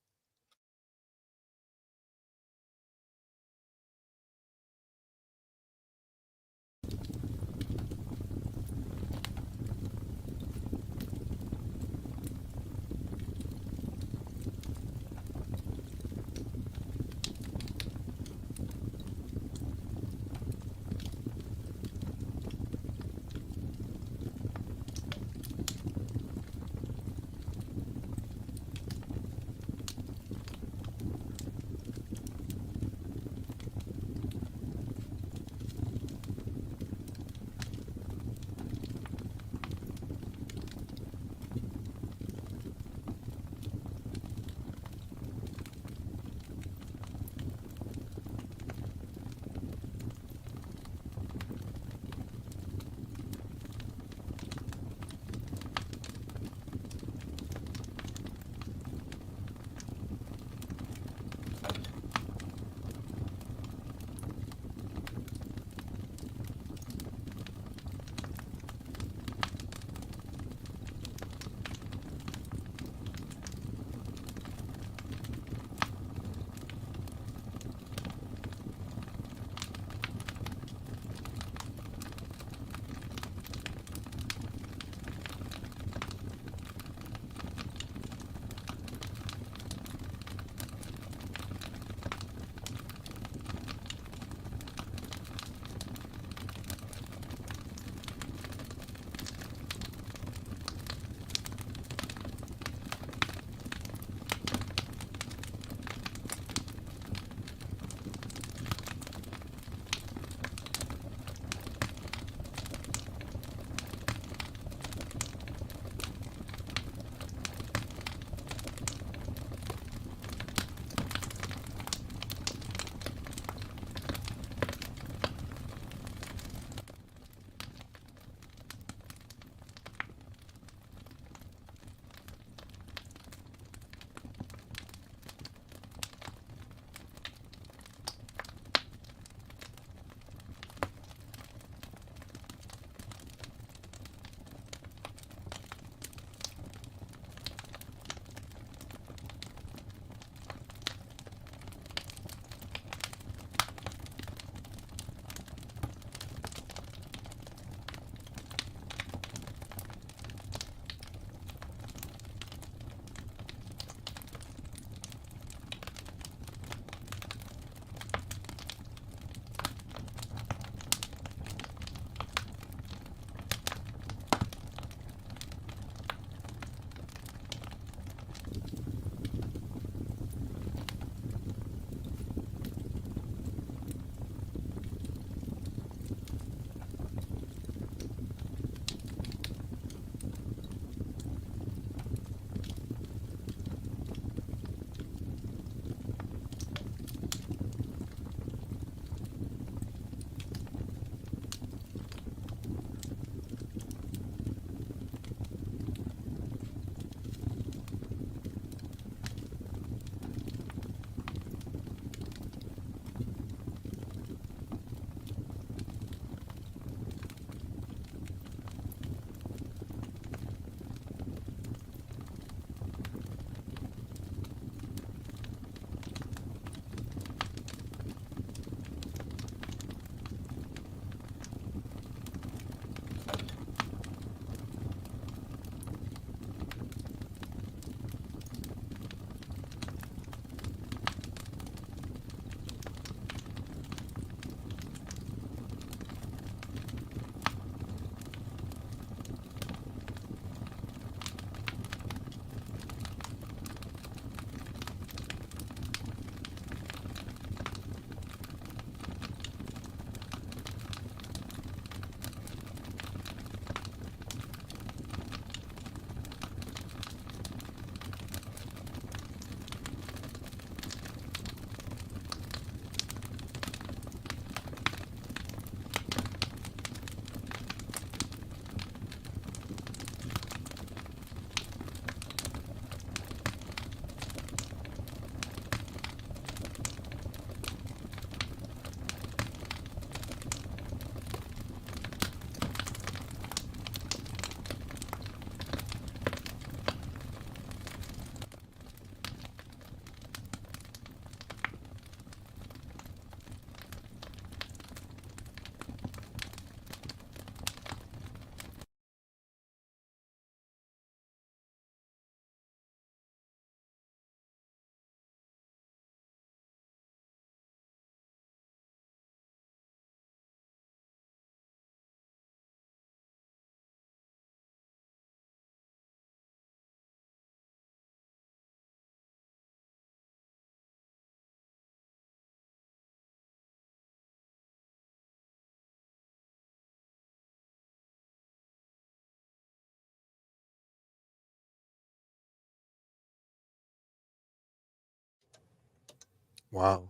Wow.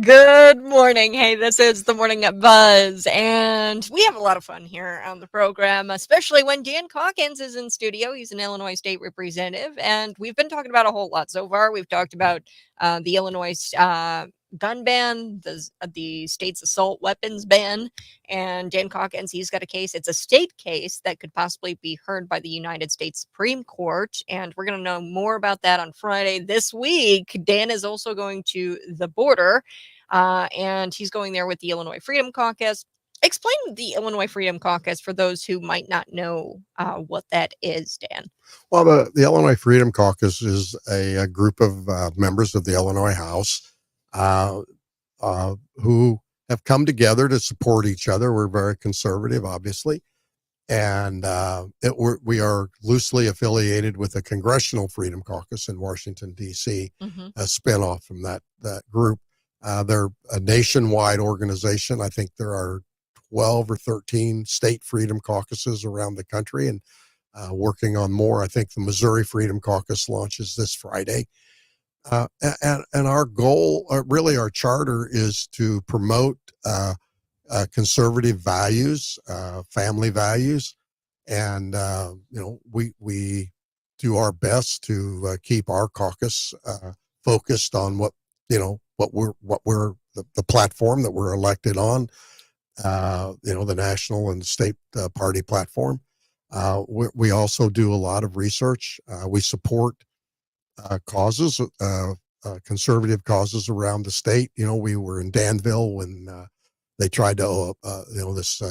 Good morning. Hey, this is the Morning Buzz, and we have a lot of fun here on the program, especially when Dan Calkins is in studio. He's an Illinois state representative, and we've been talking about a whole lot so far. We've talked about the Illinois gun ban, the state's assault weapons ban, and Dan Calkins, he's got a case. It's a state case that could possibly be heard by the United States Supreme Court, and we're going to know more about that on Friday. This week, Dan is also going to the border, and he's going there with the Illinois Freedom Caucus. Explain the Illinois Freedom Caucus for those who might not know what that is, Dan. Well, the Illinois Freedom Caucus is a group of members of the Illinois House who have come together to support each other. We're very conservative, obviously, and we are loosely affiliated with the Congressional Freedom Caucus in Washington, D.C., a spinoff from that group. They're a nationwide organization. I think there are 12 or 13 state freedom caucuses around the country, and working on more. I think the Missouri Freedom Caucus launches this Friday. And our goal, really our charter, is to promote conservative values, family values, and we do our best to keep our caucus focused on what we're the platform that we're elected on. The national and state party platform. We also do a lot of research. We support causes, conservative causes around the state. We were in Danville when they tried to, this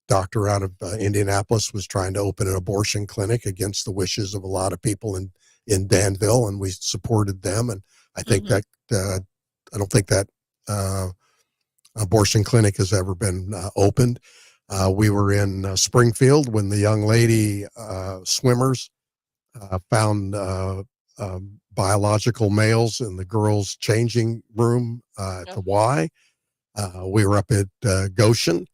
doctor out of Indianapolis was trying to open an abortion clinic against the wishes of a lot of people in Danville, and we supported them. And I think that I don't think that abortion clinic has ever been opened. We were in Springfield when the young lady swimmers found biological males in the girls' changing room at the Y. We were up at Goshen,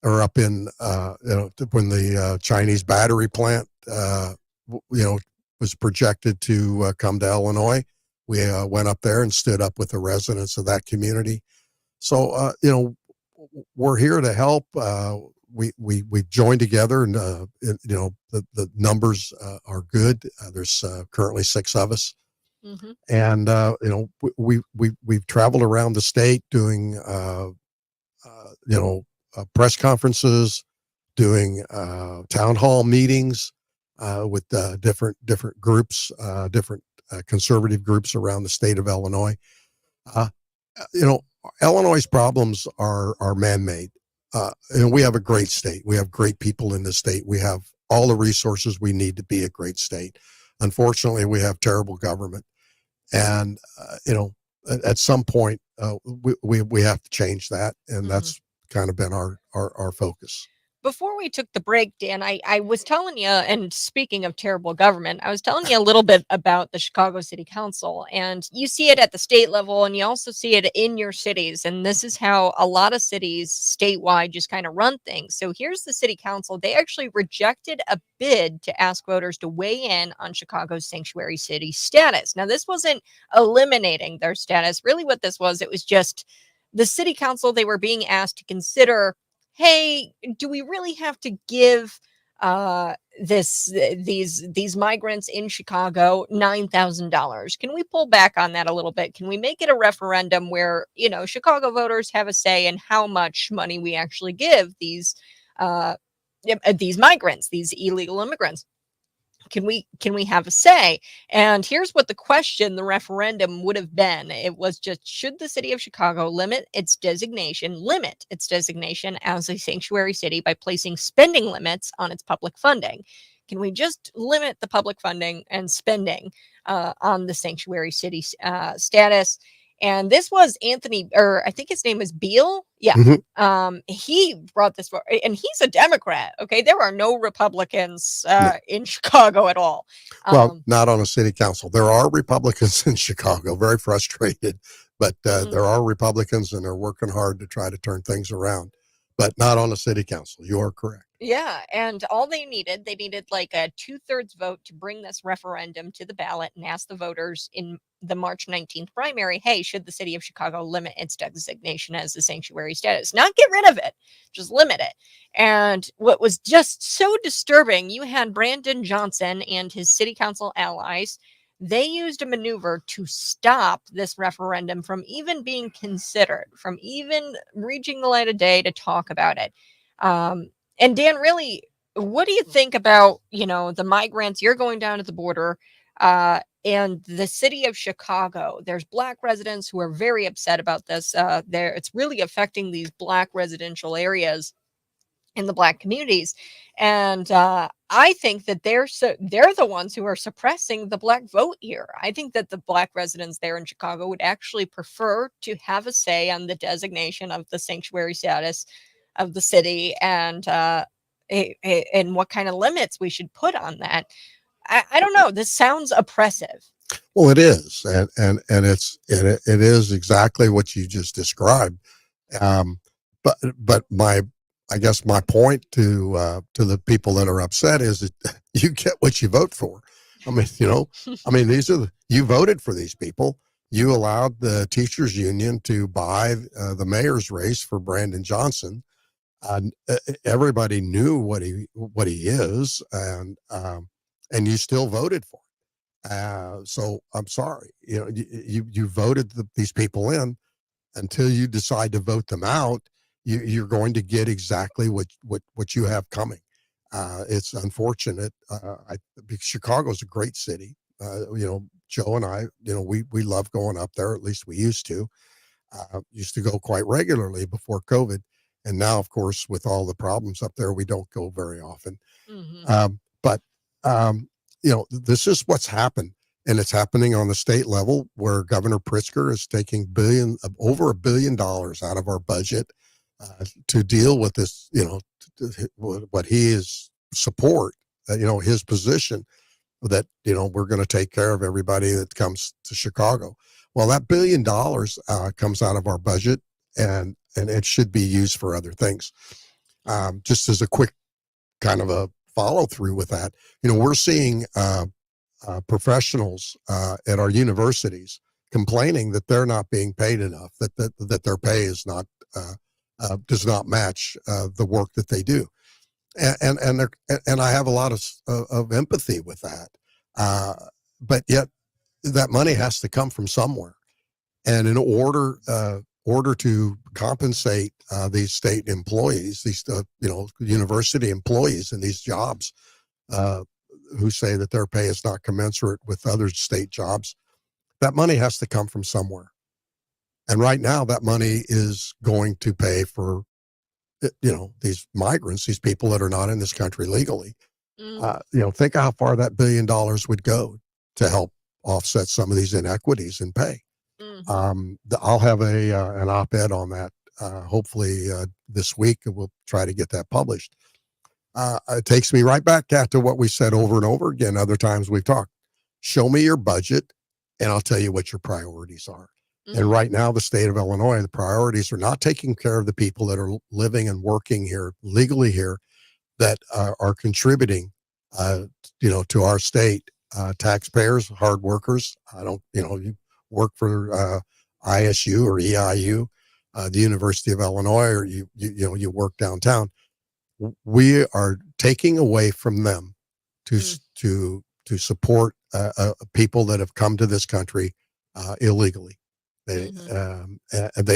or up in when the Chinese battery plant was projected to come to Illinois. We went up there and stood up with the residents of that community. So, we're here to help. We've joined together, and the numbers are good. There's currently 6 of us, and we've traveled around the state doing press conferences, doing town hall meetings with different groups, different conservative groups around the state of Illinois. Illinois' problems are man-made. We have a great state. We have great people in the state. We have all the resources we need to be a great state. Unfortunately, we have terrible government. And, at some point, we have to change that. And that's kind of been our focus. Before we took the break, Dan, I was telling you, and speaking of terrible government, I was telling you a little bit about the Chicago City Council, and you see it at the state level, and you also see it in your cities, and this is how a lot of cities statewide just kind of run things. So here's the City Council. They actually rejected a bid to ask voters to weigh in on Chicago's sanctuary city status. Now, this wasn't eliminating their status. Really what this was, it was just the City Council, they were being asked to consider, hey, do we really have to give these migrants in Chicago $9,000? Can we pull back on that a little bit? Can we make it a referendum where, Chicago voters have a say in how much money we actually give these migrants, these illegal immigrants? Can we have a say? And here's what the question, the referendum would have been. It was just, should the city of Chicago limit its designation as a sanctuary city by placing spending limits on its public funding? Can we just limit the public funding and spending on the sanctuary city status? And this was Anthony, or I think his name is Beal. Yeah. He brought this forward, and he's a Democrat. Okay. There are no Republicans in Chicago at all. Well, not on a city council. There are Republicans in Chicago, very frustrated, but there are Republicans, and they're working hard to try to turn things around. but not on the city council. You are correct. Yeah, and all they needed like a 2/3 vote to bring this referendum to the ballot and ask the voters in the March 19th primary, hey, should the city of Chicago limit its designation as a sanctuary status? Not get rid of it, just limit it. And what was just so disturbing, you had Brandon Johnson and his city council allies. They used a maneuver to stop this referendum from even being considered, from even reaching the light of day to talk about it. And Dan, really, what do you think about, the migrants? You're going down to the border, and the city of Chicago. There's Black residents who are very upset about this. It's really affecting these Black residential areas in the Black communities, and I think that they're the ones who are suppressing the Black vote here. I think that the Black residents there in Chicago would actually prefer to have a say on the designation of the sanctuary status of the city, and what kind of limits we should put on that. I don't know. This sounds oppressive. Well, it is, and it is exactly what you just described. But I guess my point to the people that are upset is that you get what you vote for. I mean, you voted for these people. You allowed the teachers union to buy the mayor's race for Brandon Johnson. Everybody knew what he is, and you still voted for it. So I'm sorry, you voted these people in. Until you decide to vote them out, you're going to get exactly what you have coming. It's unfortunate. Chicago's a great city. Joe and I, we love going up there. At least we used to. Used to go quite regularly before COVID. And now, of course, with all the problems up there, we don't go very often. Mm-hmm. But this is what's happened. And it's happening on the state level, where Governor Pritzker is taking over $1 billion out of our budget to deal with this, what he is support, his position that, we're going to take care of everybody that comes to Chicago. Well, that $1 billion comes out of our budget, and it should be used for other things. Just as a quick kind of a follow through with that, we're seeing professionals at our universities complaining that they're not being paid enough, that their pay is not does not match the work that they do, and I have a lot of empathy with that, but yet that money has to come from somewhere, and in order to compensate these state employees, these university employees in these jobs who say that their pay is not commensurate with other state jobs, that money has to come from somewhere. And right now, that money is going to pay for, these migrants, these people that are not in this country legally. Think of how far that $1 billion would go to help offset some of these inequities in pay. Mm-hmm. I'll have an op-ed on that, hopefully this week, and we'll try to get that published. It takes me right back, Kat, to what we said over and over again. Other times we've talked, show me your budget and I'll tell you what your priorities are. Mm-hmm. And right now, the state of Illinois, the priorities are not taking care of the people that are living and working here legally here, that are contributing, to our state, taxpayers, hard workers. You work for ISU or EIU, the University of Illinois, or you work downtown. We are taking away from them to support people that have come to this country illegally. They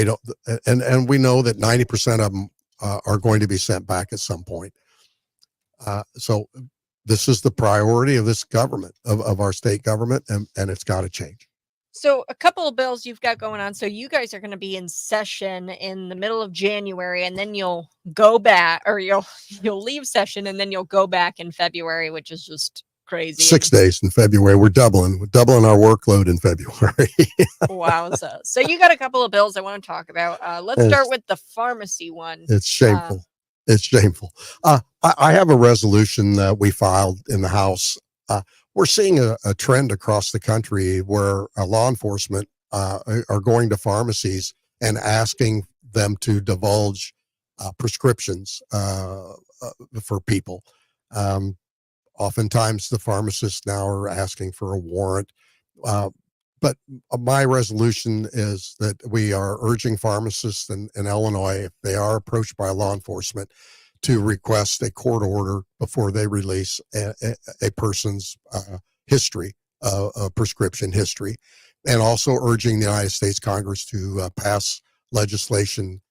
don't, and we know that 90% of them are going to be sent back at some point. So this is the priority of this government, of our state government, and it's got to change. So a couple of bills you've got going on. So you guys are going to be in session in the middle of January, and then you'll go back, or you'll leave session, and then you'll go back in February, which is just crazy. 6 days in February. We're doubling our workload in February. Wow. So you got a couple of bills I want to talk about. Let's start with the pharmacy one. It's shameful. It's shameful. I have a resolution that we filed in the House. We're seeing a trend across the country where law enforcement are going to pharmacies and asking them to divulge prescriptions for people. Oftentimes the pharmacists now are asking for a warrant. But my resolution is that we are urging pharmacists in Illinois, if they are approached by law enforcement, to request a court order before they release a person's history, prescription history, and also urging the United States Congress to pass legislation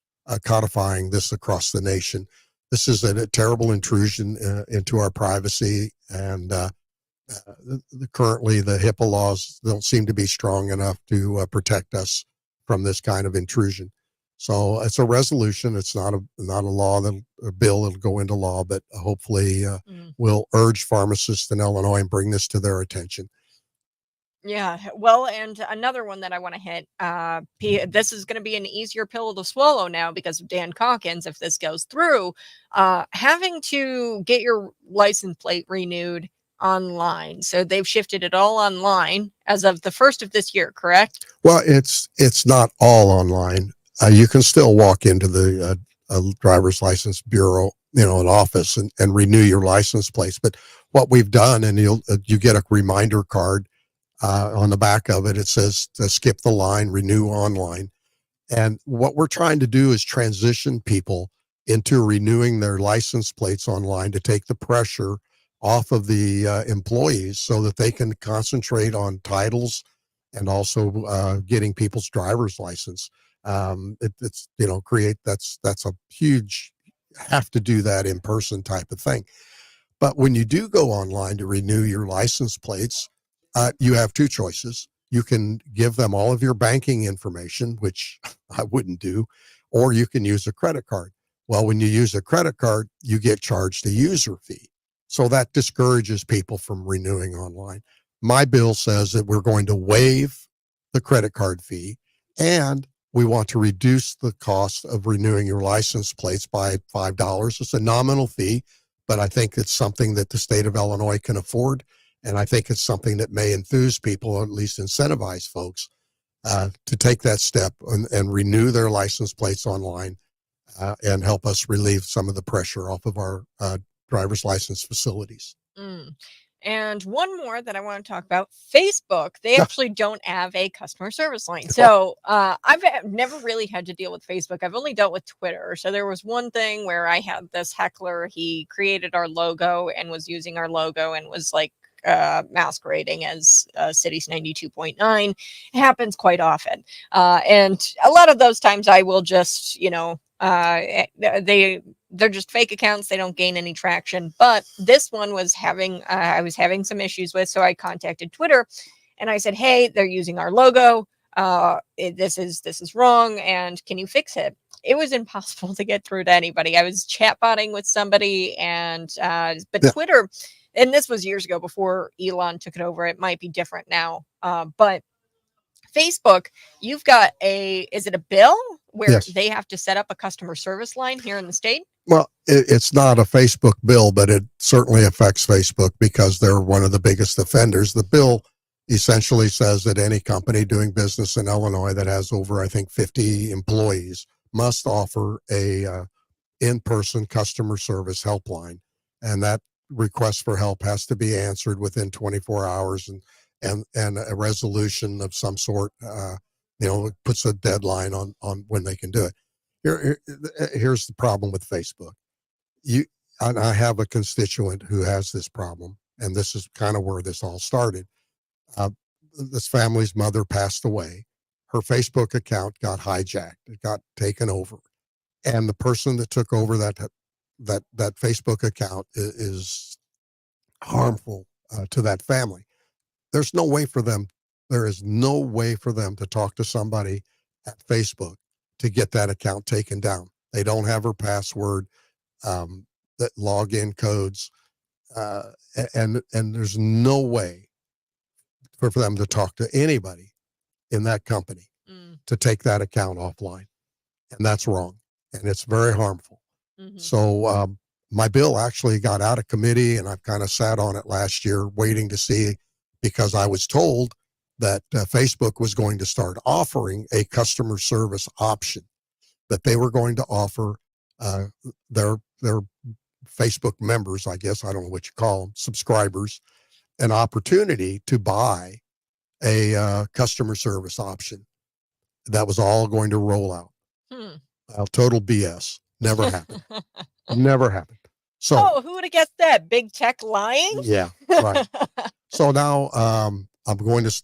codifying this across the nation. This is a terrible intrusion into our privacy, and currently the HIPAA laws don't seem to be strong enough to protect us from this kind of intrusion. So it's a resolution. It's not a law, a bill that'll go into law, but hopefully we'll urge pharmacists in Illinois and bring this to their attention. Yeah, well, and another one that I want to hit, this is going to be an easier pill to swallow now because of Dan Calkins, if this goes through, having to get your license plate renewed online. So they've shifted it all online as of the first of this year, correct? Well, it's not all online. You can still walk into the driver's license bureau, an office and renew your license plates. But what we've done, and you get a reminder card on the back of it. It says to skip the line, renew online. And what we're trying to do is transition people into renewing their license plates online to take the pressure off of the employees so that they can concentrate on titles and also getting people's driver's license. It's that's a huge, have to do that in person type of thing. But when you do go online to renew your license plates, you have two choices. You can give them all of your banking information, which I wouldn't do, or you can use a credit card. Well, when you use a credit card, you get charged a user fee. So that discourages people from renewing online. My bill says that we're going to waive the credit card fee, and we want to reduce the cost of renewing your license plates by $5. It's a nominal fee, but I think it's something that the state of Illinois can afford. And I think it's something that may enthuse people, or at least incentivize folks to take that step and renew their license plates online and help us relieve some of the pressure off of our driver's license facilities. And one more that I want to talk about, Facebook, they actually don't have a customer service line. So I've never really had to deal with Facebook. I've only dealt with Twitter. So there was one thing where I had this heckler, he created our logo and was using our logo and was like, masquerading as Cities 92.9. It happens quite often. And a lot of those times I will just, they're just fake accounts. They don't gain any traction. But this one was I was having some issues with, so I contacted Twitter and I said, hey, they're using our logo. This is wrong. And can you fix it? It was impossible to get through to anybody. I was chatbotting with somebody but Twitter, and this was years ago before Elon took it over. It might be different now. But Facebook, you've got is it a bill where they have to set up a customer service line here in the state? Well, it's not a Facebook bill, but it certainly affects Facebook because they're one of the biggest offenders. The bill essentially says that any company doing business in Illinois that has over, I think, 50 employees must offer a in-person customer service helpline. And that request for help has to be answered within 24 hours and a resolution of some sort, it puts a deadline on when they can do it. Here's the problem with Facebook. And I have a constituent who has this problem, and this is kind of where this all started. This family's mother passed away. Her Facebook account got hijacked. It got taken over. And the person that took over that Facebook account is harmful to that family. There is no way for them to talk to somebody at Facebook to get that account taken down. They don't have her password, that login codes, and there's no way for them to talk to anybody in that company to take that account offline. And that's wrong. And it's very harmful. So my bill actually got out of committee, and I've kind of sat on it last year waiting to see, because I was told that Facebook was going to start offering a customer service option, that they were going to offer their Facebook members, I guess, I don't know what you call them, subscribers, an opportunity to buy a customer service option. That was all going to roll out. Total BS. Never happened. Never happened. So, Oh, who would have guessed that? Big tech lying? yeah, right. So now I'm going to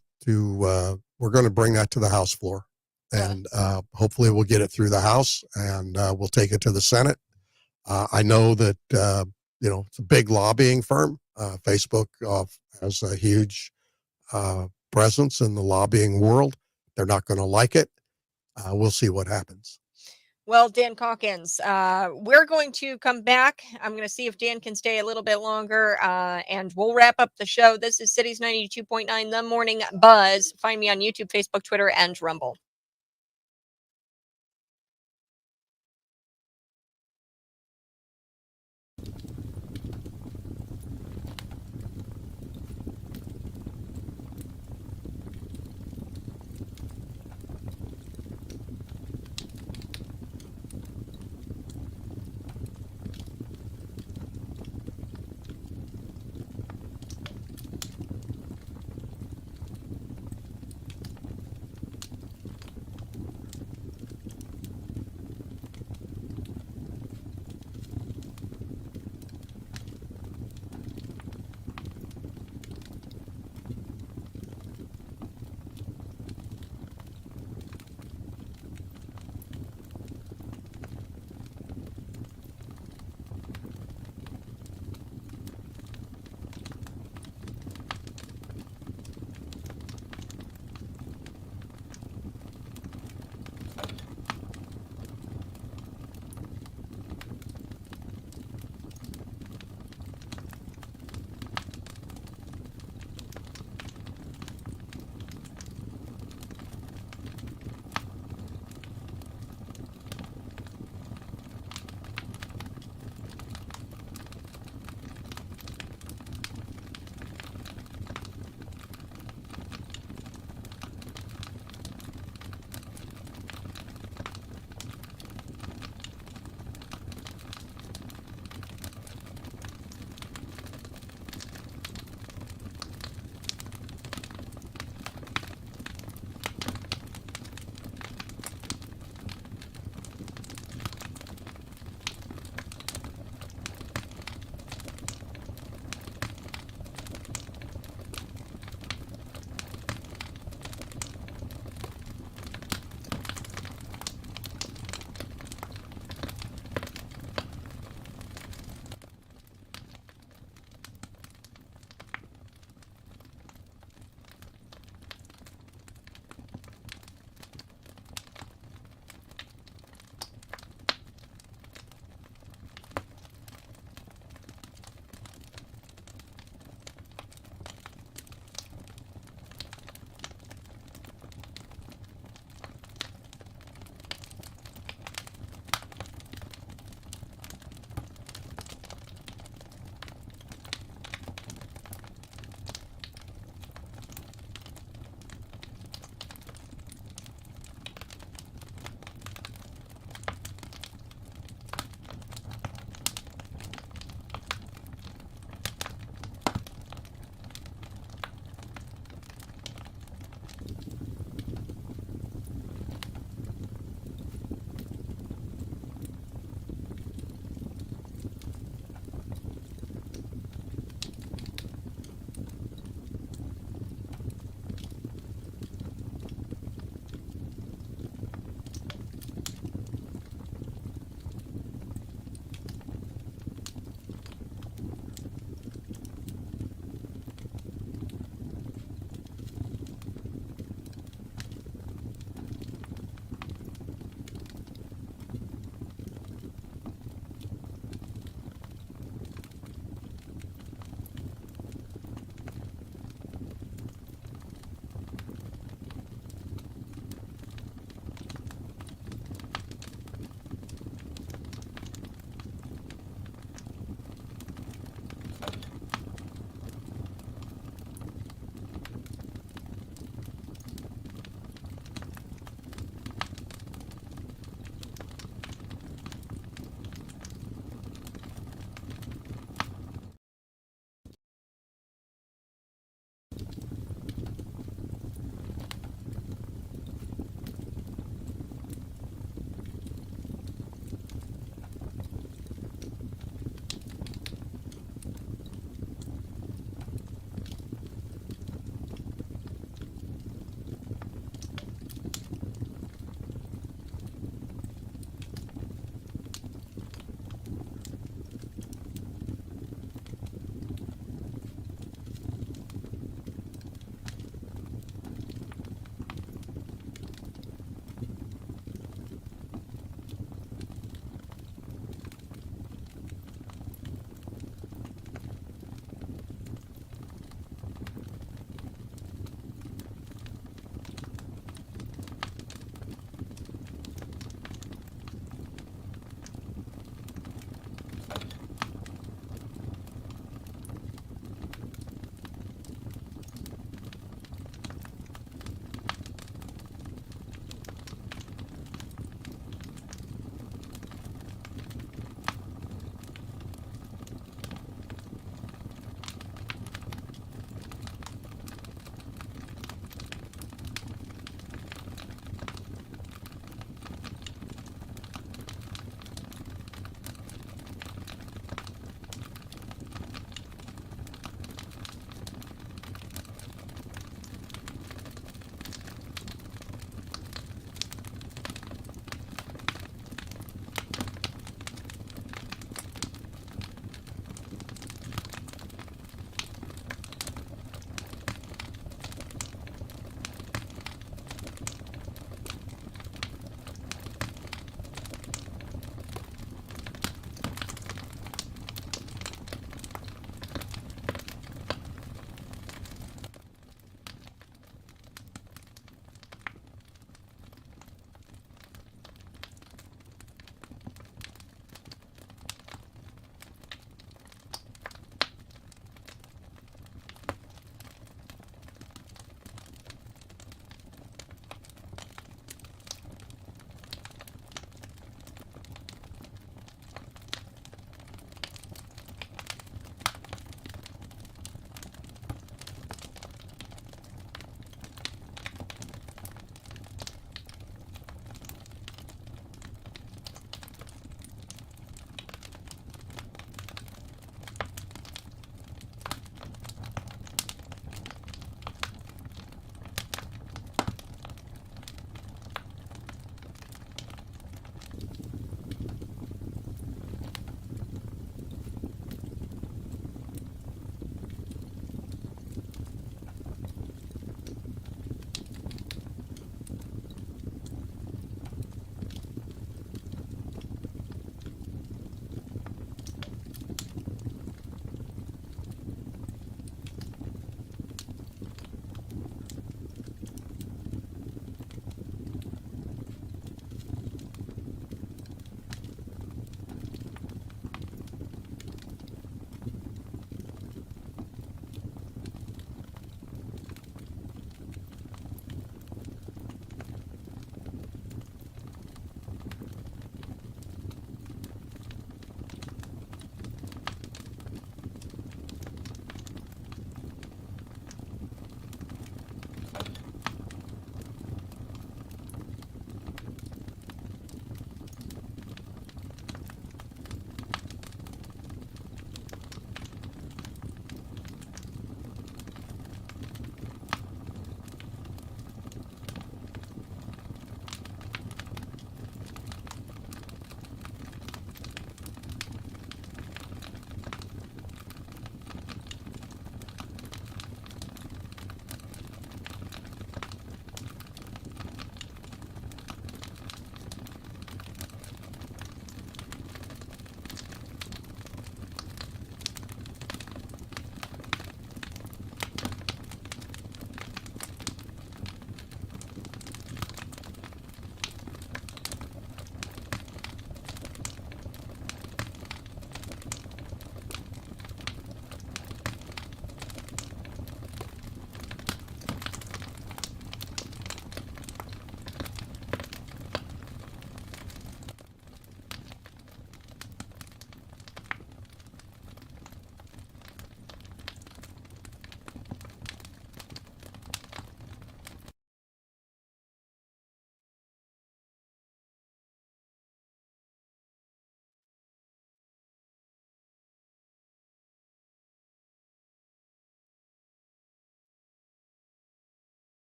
we're going to bring that to the House floor, and hopefully we'll get it through the House, and we'll take it to the Senate. I know that it's a big lobbying firm. Facebook has a huge presence in the lobbying world. They're not going to like it. We'll see what happens. Well, Dan Calkins, we're going to come back. I'm going to see if Dan can stay a little bit longer, and we'll wrap up the show. This is Cities 92.9, The Morning Buzz. Find me on YouTube, Facebook, Twitter, and Rumble.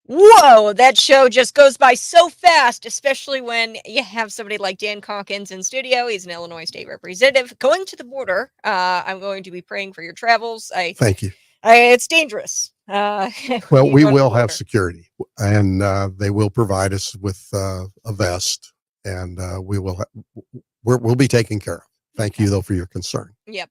Whoa, that show just goes by so fast, especially when you have somebody like Dan Calkins in studio. He's an Illinois state representative going to the border. I'm going to be praying for your travels. Thank you. It's dangerous. Well, you we go to the will have border. security, and they will provide us with a vest, and we'll be taken care of. Thank you, though, for your concern. Yep.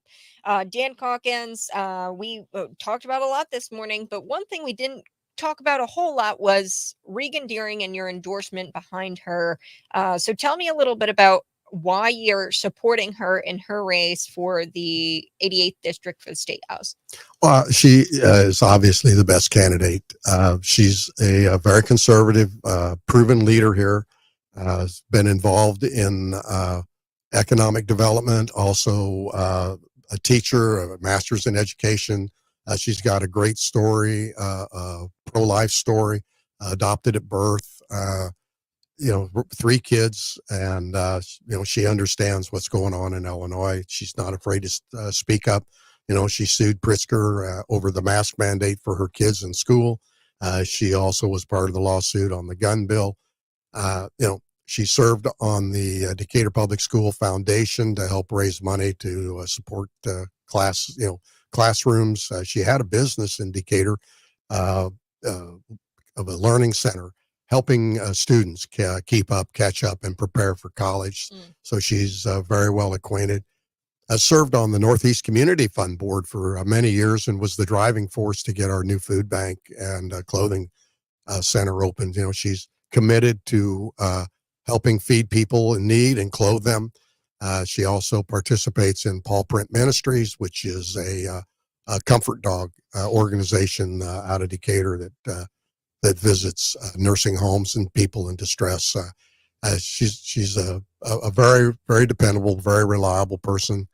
Dan Calkins, we talked about a lot this morning, but one thing we didn't talk about a whole lot was Regan Deering and your endorsement behind her. So tell me a little bit about why you're supporting her in her race for the 88th district for the state house. She is obviously the best candidate. She's a very conservative, proven leader here. Has been involved in economic development, also a teacher, a master's in education. She's got a great story, pro-life story, adopted at birth, 3 kids, and she understands what's going on in Illinois. She's not afraid to speak up. She sued Pritzker over the mask mandate for her kids in school. She also was part of the lawsuit on the gun bill. She served on the Decatur Public School Foundation to help raise money to support classrooms. She had a business in Decatur of a learning center, helping students keep up, catch up, and prepare for college. So she's very well acquainted. Served on the Northeast Community Fund Board for many years and was the driving force to get our new food bank and clothing center opened. She's committed to helping feed people in need and clothe them. She also participates in Paw Print Ministries, which is a comfort dog organization out of Decatur that visits nursing homes and people in distress. She's a very, very dependable, very reliable person,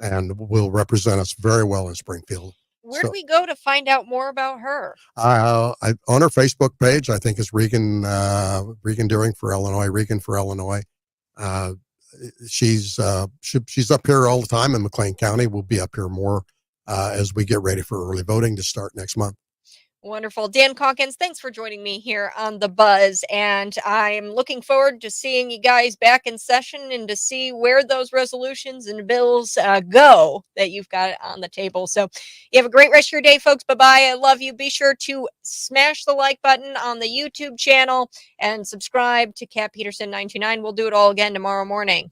and will represent us very well in Springfield. Where do we go to find out more about her? On her Facebook page, I think is Regan Deering for Illinois, Regan for Illinois. She's up here all the time in McLean County. We'll be up here more as we get ready for early voting to start next month. Wonderful. Dan Calkins, thanks for joining me here on The Buzz. And I'm looking forward to seeing you guys back in session and to see where those resolutions and bills go that you've got on the table. So you have a great rest of your day, folks. Bye-bye. I love you. Be sure to smash the like button on the YouTube channel and subscribe to Kat Peterson 929. We'll do it all again tomorrow morning.